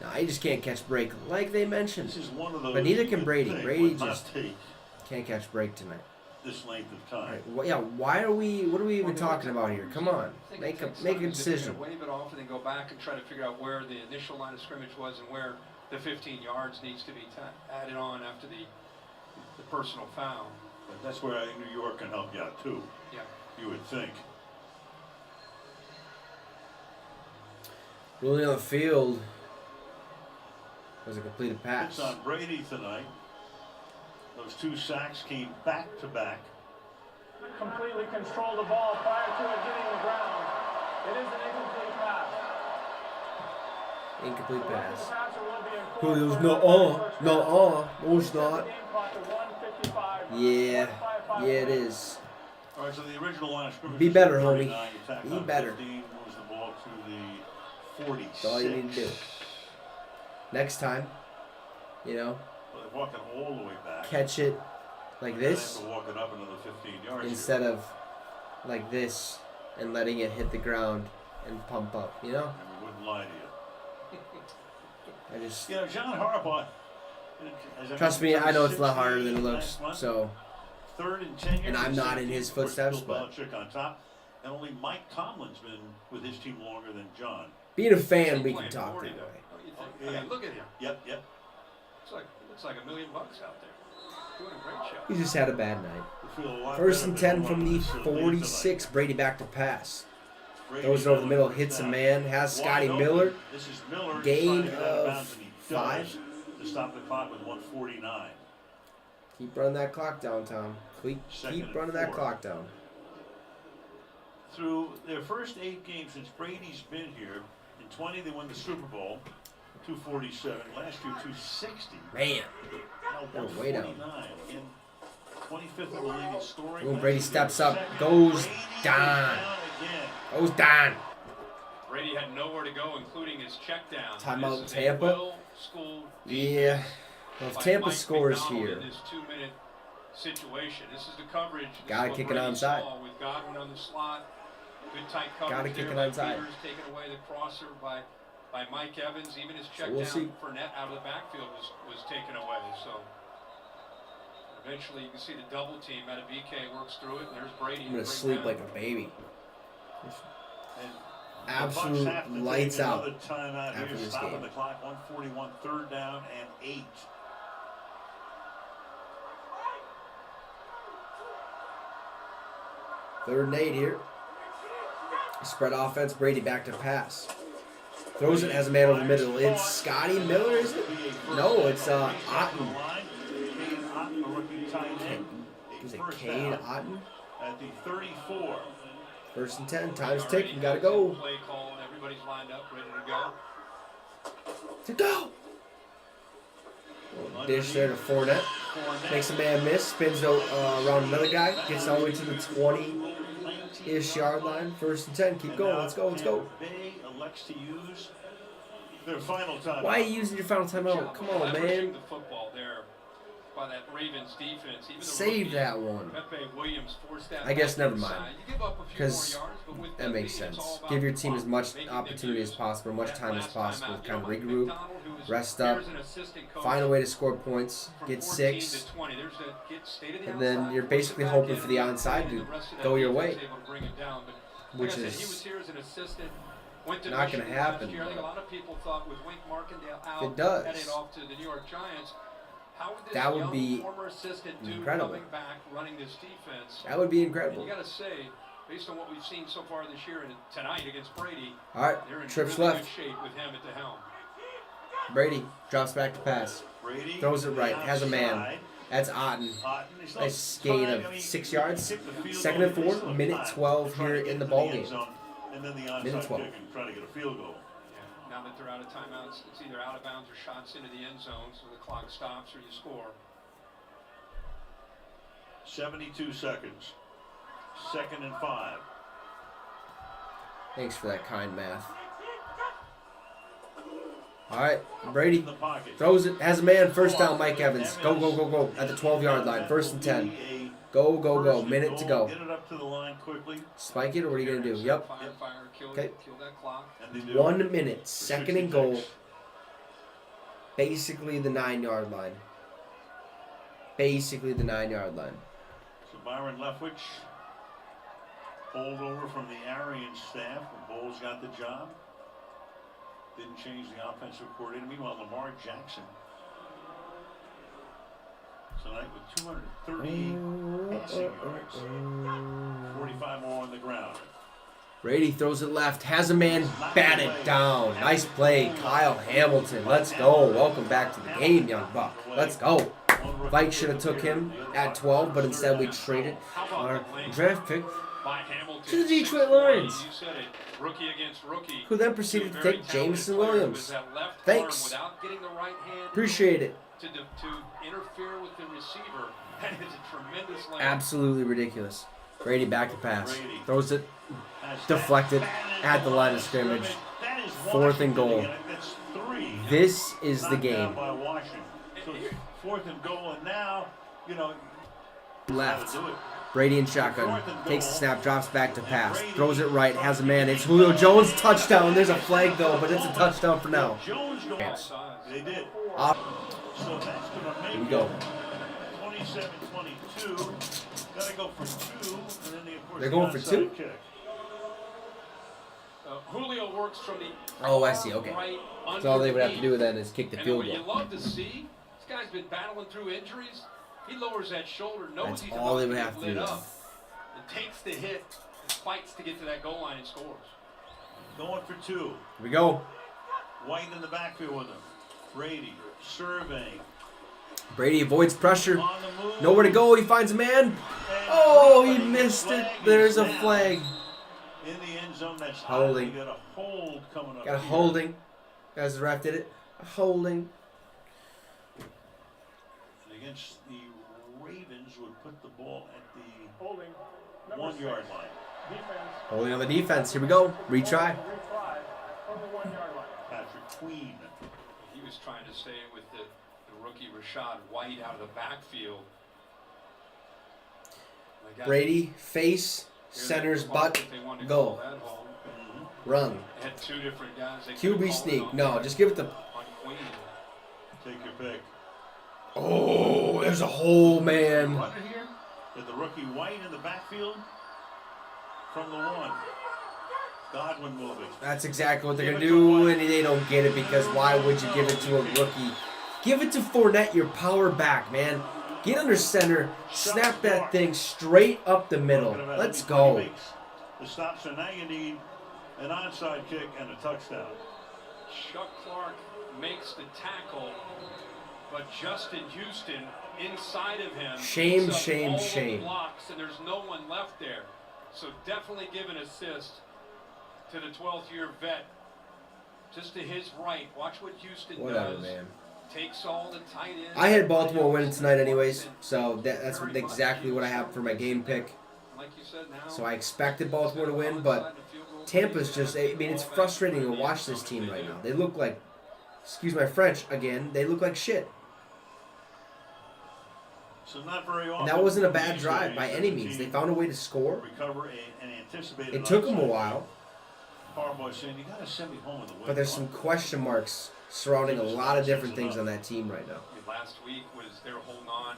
No, he just can't catch break like they mentioned. This is one of those But neither can you Brady. think Brady would not just take Can't catch break tonight. this length of time. Right. Well, yeah, why are we? What are we even talking about here? Come on, make a decision. Wave it off and then go back and try to figure out where the initial line of scrimmage was and where the 15 yards needs to be added on after the personal foul. But that's where I think New York can help you out too. Yeah. You would think. Ruling on the field was a completed pass. It's on Brady tonight. Those 2 sacks came back to back. Completely control the ball prior to it hitting the ground. It is an incomplete pass. Incomplete pass. The passer will be in Julio's full no, it's not. Game clock at 1:55. Yeah, it is. All right, so the original line of scrimmage Be was better, 39, homie. attack Be on better. 15, moves the ball to the 46. That's all you need to do. Next time, Well, they're walking all the way back. catch it like And they have this to walk it up another 15 yards instead of like this and letting it hit the ground and pump up. And we wouldn't lie to you. I just John Harbaugh. trust me. I know it's a lot harder than it looks. So 3rd and 10 and I'm not in his footsteps, Bill but Belichick on top, and only Mike Tomlin's been with his team longer than John. being a fan, we can talk that way. I mean, look at him. Yep. Looks like $1 million out there. Doing a great job. He just had a bad night. We feel a lot 1st better and than 10 we from the wanted to leave 46. tonight. Brady back to pass. Brady Throws it over the middle, first hits a down. man, has Scotty Wide Miller. open. This is Miller Gain trying to get out of bounds, and he 5. does to stop the clock with 1:49. Keep running that clock down, Tom. Keep Second running and that 4. clock down. Through their first 8 games since Brady's been here, in 20 they won the Super Bowl, 247. Last year 260. Man. Now They're way down. 149. Again, 25th in the league in scoring. Ooh, Brady Last steps year, up, second. goes Brady down. again. Goes down. Brady had nowhere to go, including his check down. Timeout This is Tampa. a well-schooled Yeah. Well, if by Tampa Mike scores McDonald here, in this 2-minute situation. This is the coverage. This Gotta is what kick it Brady onside. saw with Godwin on the slot. Good tight coverage. Gotta kick there it by onside. Peters, taking away the crosser by Mike Evans. Even his check we'll down see. for net out of the backfield was taken away. So eventually you can see the double team. BK works through it, and there's Brady. I'm gonna sleep like a baby. And Absolute the Bucs have to lights take out another timeout after here, this stopping game. the clock. 141, 3rd down and 8. Third and 8 here. Spread offense. Brady back to pass. Throws it as a man over the middle. It's Scotty Miller, is it? No, it's Otten. Is it Cade Otten? At the 34. 1st and 10. Time's ticking. Gotta go. Play call, and everybody's lined up, ready to go. To go. Dish there to Fournette. Makes a man miss. Spins around another guy. Gets all the way to the 20-ish yard line. 1st and 10. Keep going. Let's go. Let's go. Bay elects to use their final time. Why are you using your final timeout? Come on, man. The football there by that Ravens defense. Even the Save rookie, that one. Pepe Williams forced that I guess back never inside. mind. You give up a few Because more yards, but with that makes Pepe, it's sense. all about Give your the team as clock, much making opportunity them as possible, as much that time as last possible. timeout. Kind of Mike regroup, McDonald, who was rest here up, as an assistant coach find a way to score points, from get 14 6, to 20. There's that get state of the and then outside, you're force it basically back hoping in, for the and onside the to rest of that go your defense way, able to bring it down. But which like I said, is he was here as an assistant. Went to not gonna Michigan happen, last year. I think a but lot of people thought with Wink Markendale out, it does. headed off to the New York Giants, how would this That would young be former assistant do incredible. coming back, running this defense? That would be And incredible. you got to say, based on what we've seen so far this year and tonight against Brady, All right, they're in trips really left. good shape with him at the helm. Brady drops back to pass. Brady Throws it right. Has a man. outside. That's Otten. He's not Nice gain trying, of 6 yards. he kicked the field 2nd and goal, 4. but he's Minute still 12 trying here to get in the to ball end game. zone, and then the Minute onside 12. kick and trying to get a field goal. Yeah, now that they're out of timeouts, it's either out of bounds or shots into the end zone, so the clock stops or you score. 72 seconds. 2nd and 5. Thanks for that kind math. All right, Brady In the pocket. throws it. Has a man. 1st down, Mike Evans. Go, go, go, go. At the 12-yard line. 1st and 10. Go, go, go. Minute to go. Get it up to the line quickly. Spike it, or what are you going to do? Yep. Fire, kill, Okay. kill that clock. And they do. 1 minute. 2nd and goal. 66. Basically the 9-yard line. basically the 9-yard line. So Byron Leftwich, holdover from the Arian staff. The Bulls got the job. Didn't change the offensive coordinator. Meanwhile, Lamar Jackson tonight with 230 passing yards, 45 more on the ground. Brady throws it left, has a man batted down. Nice play, Kyle Hamilton. Let's go. Welcome back to the game, young buck. Let's go. Vikes should have took him at 12, but instead we traded our draft pick to the Detroit Lions, who then proceeded to take Jameson Williams. Thanks. Appreciate it. To interfere with the receiver, that is a tremendous line. Absolutely ridiculous. Brady back to pass. Throws it deflected at the line of scrimmage. 4th and goal. This is the game. 4th and goal, and now, Left. Brady in shotgun. Takes the snap, drops back to pass. Throws it right, has a man. It's Julio Jones. Touchdown. There's a flag, though, but it's a touchdown for now. They did. So that's going to make Here we go. 27-22. Got to go for 2. And then they, of course, They're going for 2? Kick. Julio works from the Oh, I see. Okay. right So all they would have to do then is kick the and field what you goal. love to see, this guy's been battling through injuries. He lowers that shoulder, knows That's he's all about they would to have get to do. lit up, and takes the hit, and fights to get to that goal line and scores. Going for 2. Here we go. White in the backfield with him. Brady surveying. Brady avoids pressure. On the move. Nowhere to go. He finds a man. Oh, he missed it. There's a flag. In the end zone, that's Holding. You got a hold coming up. Got a here. holding. As the ref did it. A holding. And against the Ravens would put the ball at the Holding. 1-yard line. Defense. Holding on the defense. Here we go. Retry. Retry from the 1-yard line. Patrick Queen. He was trying to stay with the rookie Rashad White out of the backfield. They got- Brady, face, center's butt, If they wanted to go. call that hold. Run. They had 2 different guys. They QB could've called sneak. it on- No, just give it the... on Queen. Take your pick. Oh, there's a hole, man. Runner here with the rookie White in the backfield from the 1. Godwin moving. That's exactly what they're going to do, and they don't get it because why would you give it to a rookie? Give it to Fournette, your power back, man. Get under center, snap that thing straight up the middle. Let's go. The stop, so now you need an onside kick and a touchdown. Chuck Clark makes the tackle, but Justin Houston inside of him. Shame, picks up shame, all of the shame. blocks, and there's no one left there. So definitely give an assist to the 12th year vet. Just to his right. Watch what Houston Whatever, does. man. Takes all the tight ends. I had Baltimore winning tonight anyways, so that's exactly what I have for my game pick. Like you said, now, So I expected Baltimore to win, but Tampa's just, I mean, it's frustrating to watch this team right now. They look like, excuse my French again, they look like shit. So not very often. And that wasn't a bad drive by any means. They found a way to score. Recover and anticipate. It took them a while, Harbaugh saying you got to send me home with a win. but there's some question marks surrounding a lot of different things on that team right now. Last week was they were holding on.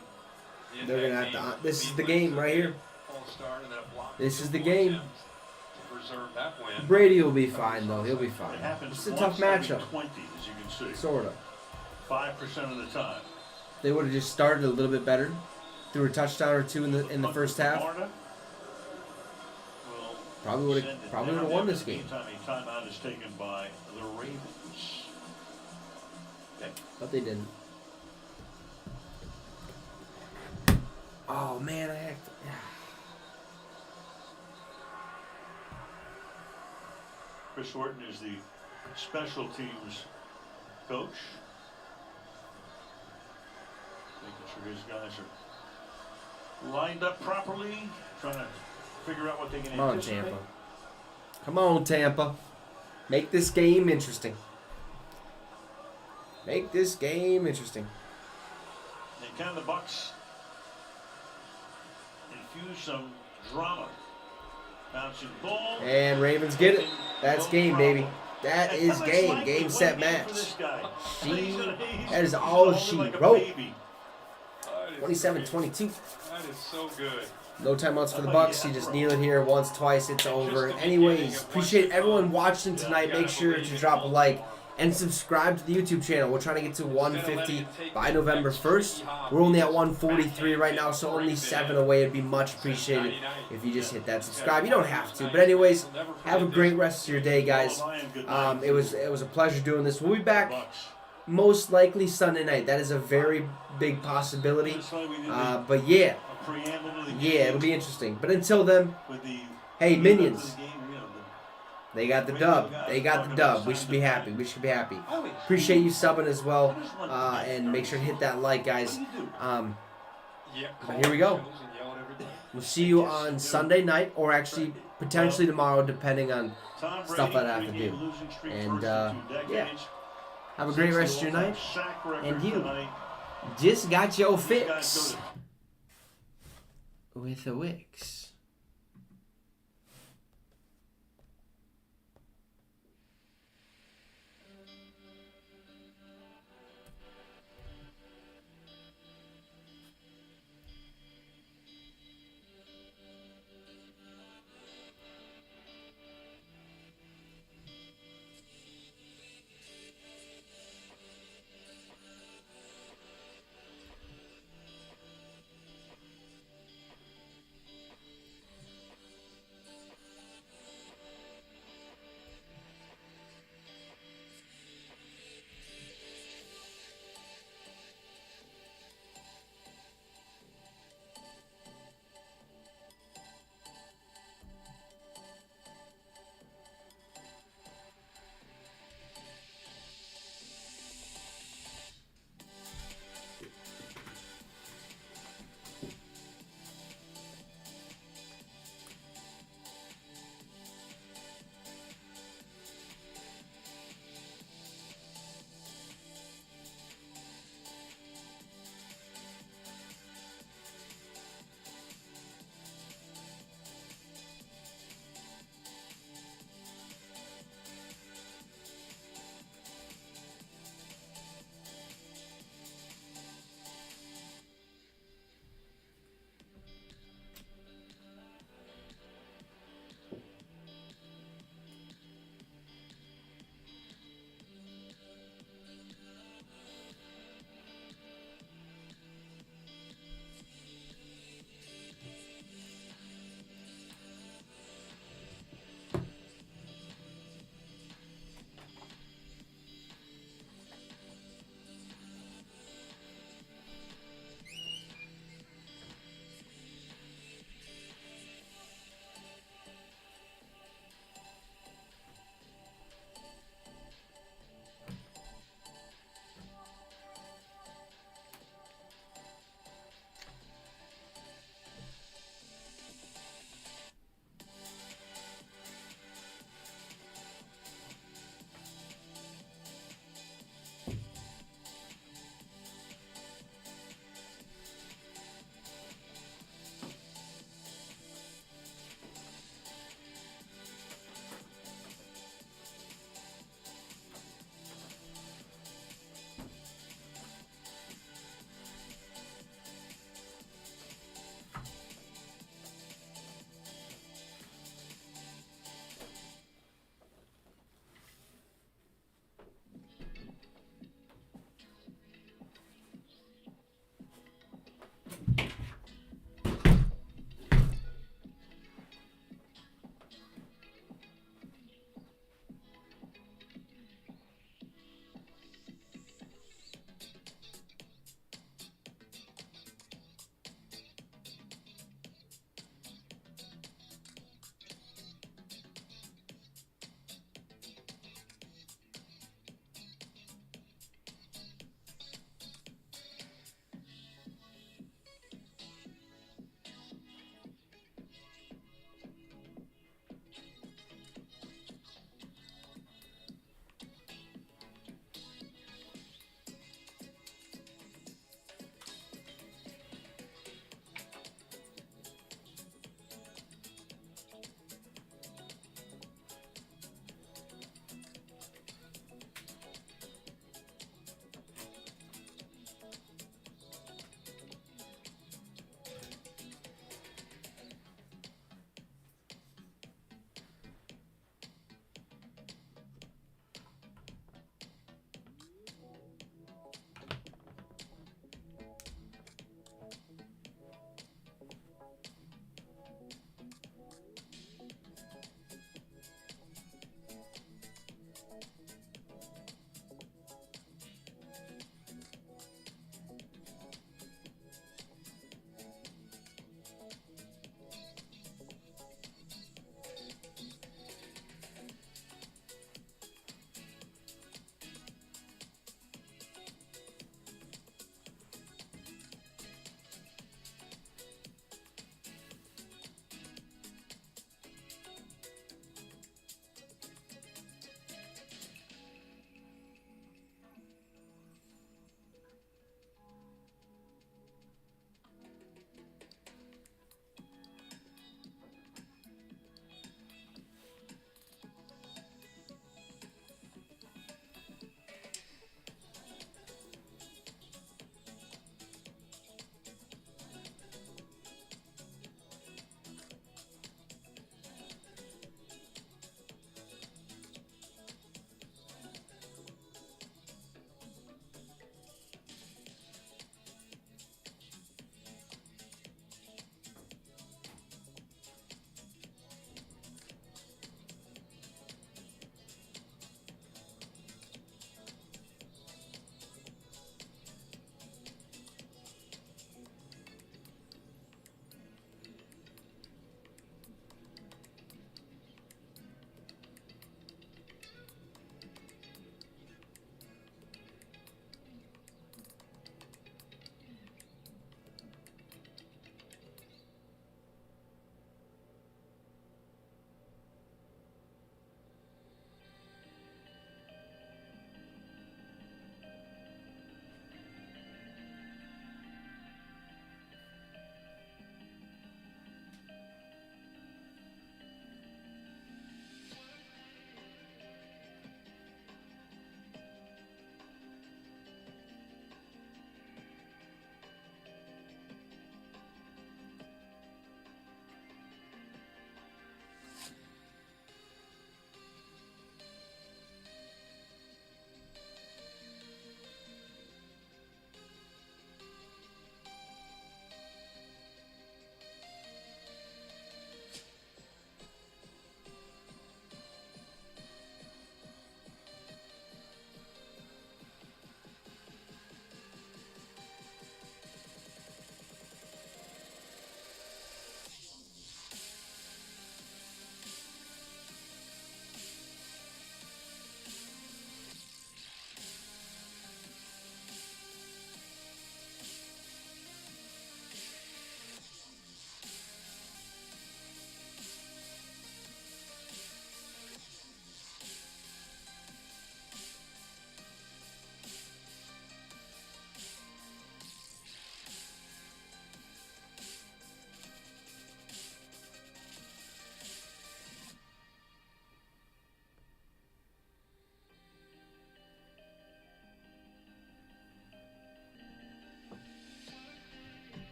They're going to have to, this is the game right here. This is the game. Brady will be fine, though. He'll be fine. It's a tough matchup. 20, as you can see. Sort of. 5% of the time. They would have just started a little bit better. Threw a touchdown or 2 in the first half. Probably would have won this game. A timeout is taken by the Ravens. Okay. But they didn't. Oh man, I have to. Chris Horton is the special teams coach. Making sure his guys are lined up properly, trying to figure out what they can Come on, anticipate. Tampa. Come on, Tampa. Make this game interesting. Make this game interesting. And can the Bucs infuse some drama? Bouncing ball. And Ravens get it. That's game, baby. That is game. Game, set, match. That is all she wrote. 27-22. That is so good. No timeouts for the Bucks. You just kneel it here once, twice, it's over. Anyways, appreciate everyone watching tonight. Make sure to drop a like and subscribe to the YouTube channel. We're trying to get to 150 by November 1st. We're only at 143 right now, so only 7 away. It'd be much appreciated if you just hit that subscribe. You don't have to, but anyways, have a great rest of your day, guys. It was a pleasure doing this. We'll be back most likely Sunday night. That is a very big possibility. But yeah, it'll be interesting. But until then, hey, Minions. They got the dub. They got the dub. We should be happy. We should be happy. Appreciate you subbing as well. And make sure to hit that like, guys. But here we go. We'll see you on Sunday night, or actually potentially tomorrow, depending on stuff that I have to do. And yeah, have a great rest of your night. And you just got your fix with a Wicks.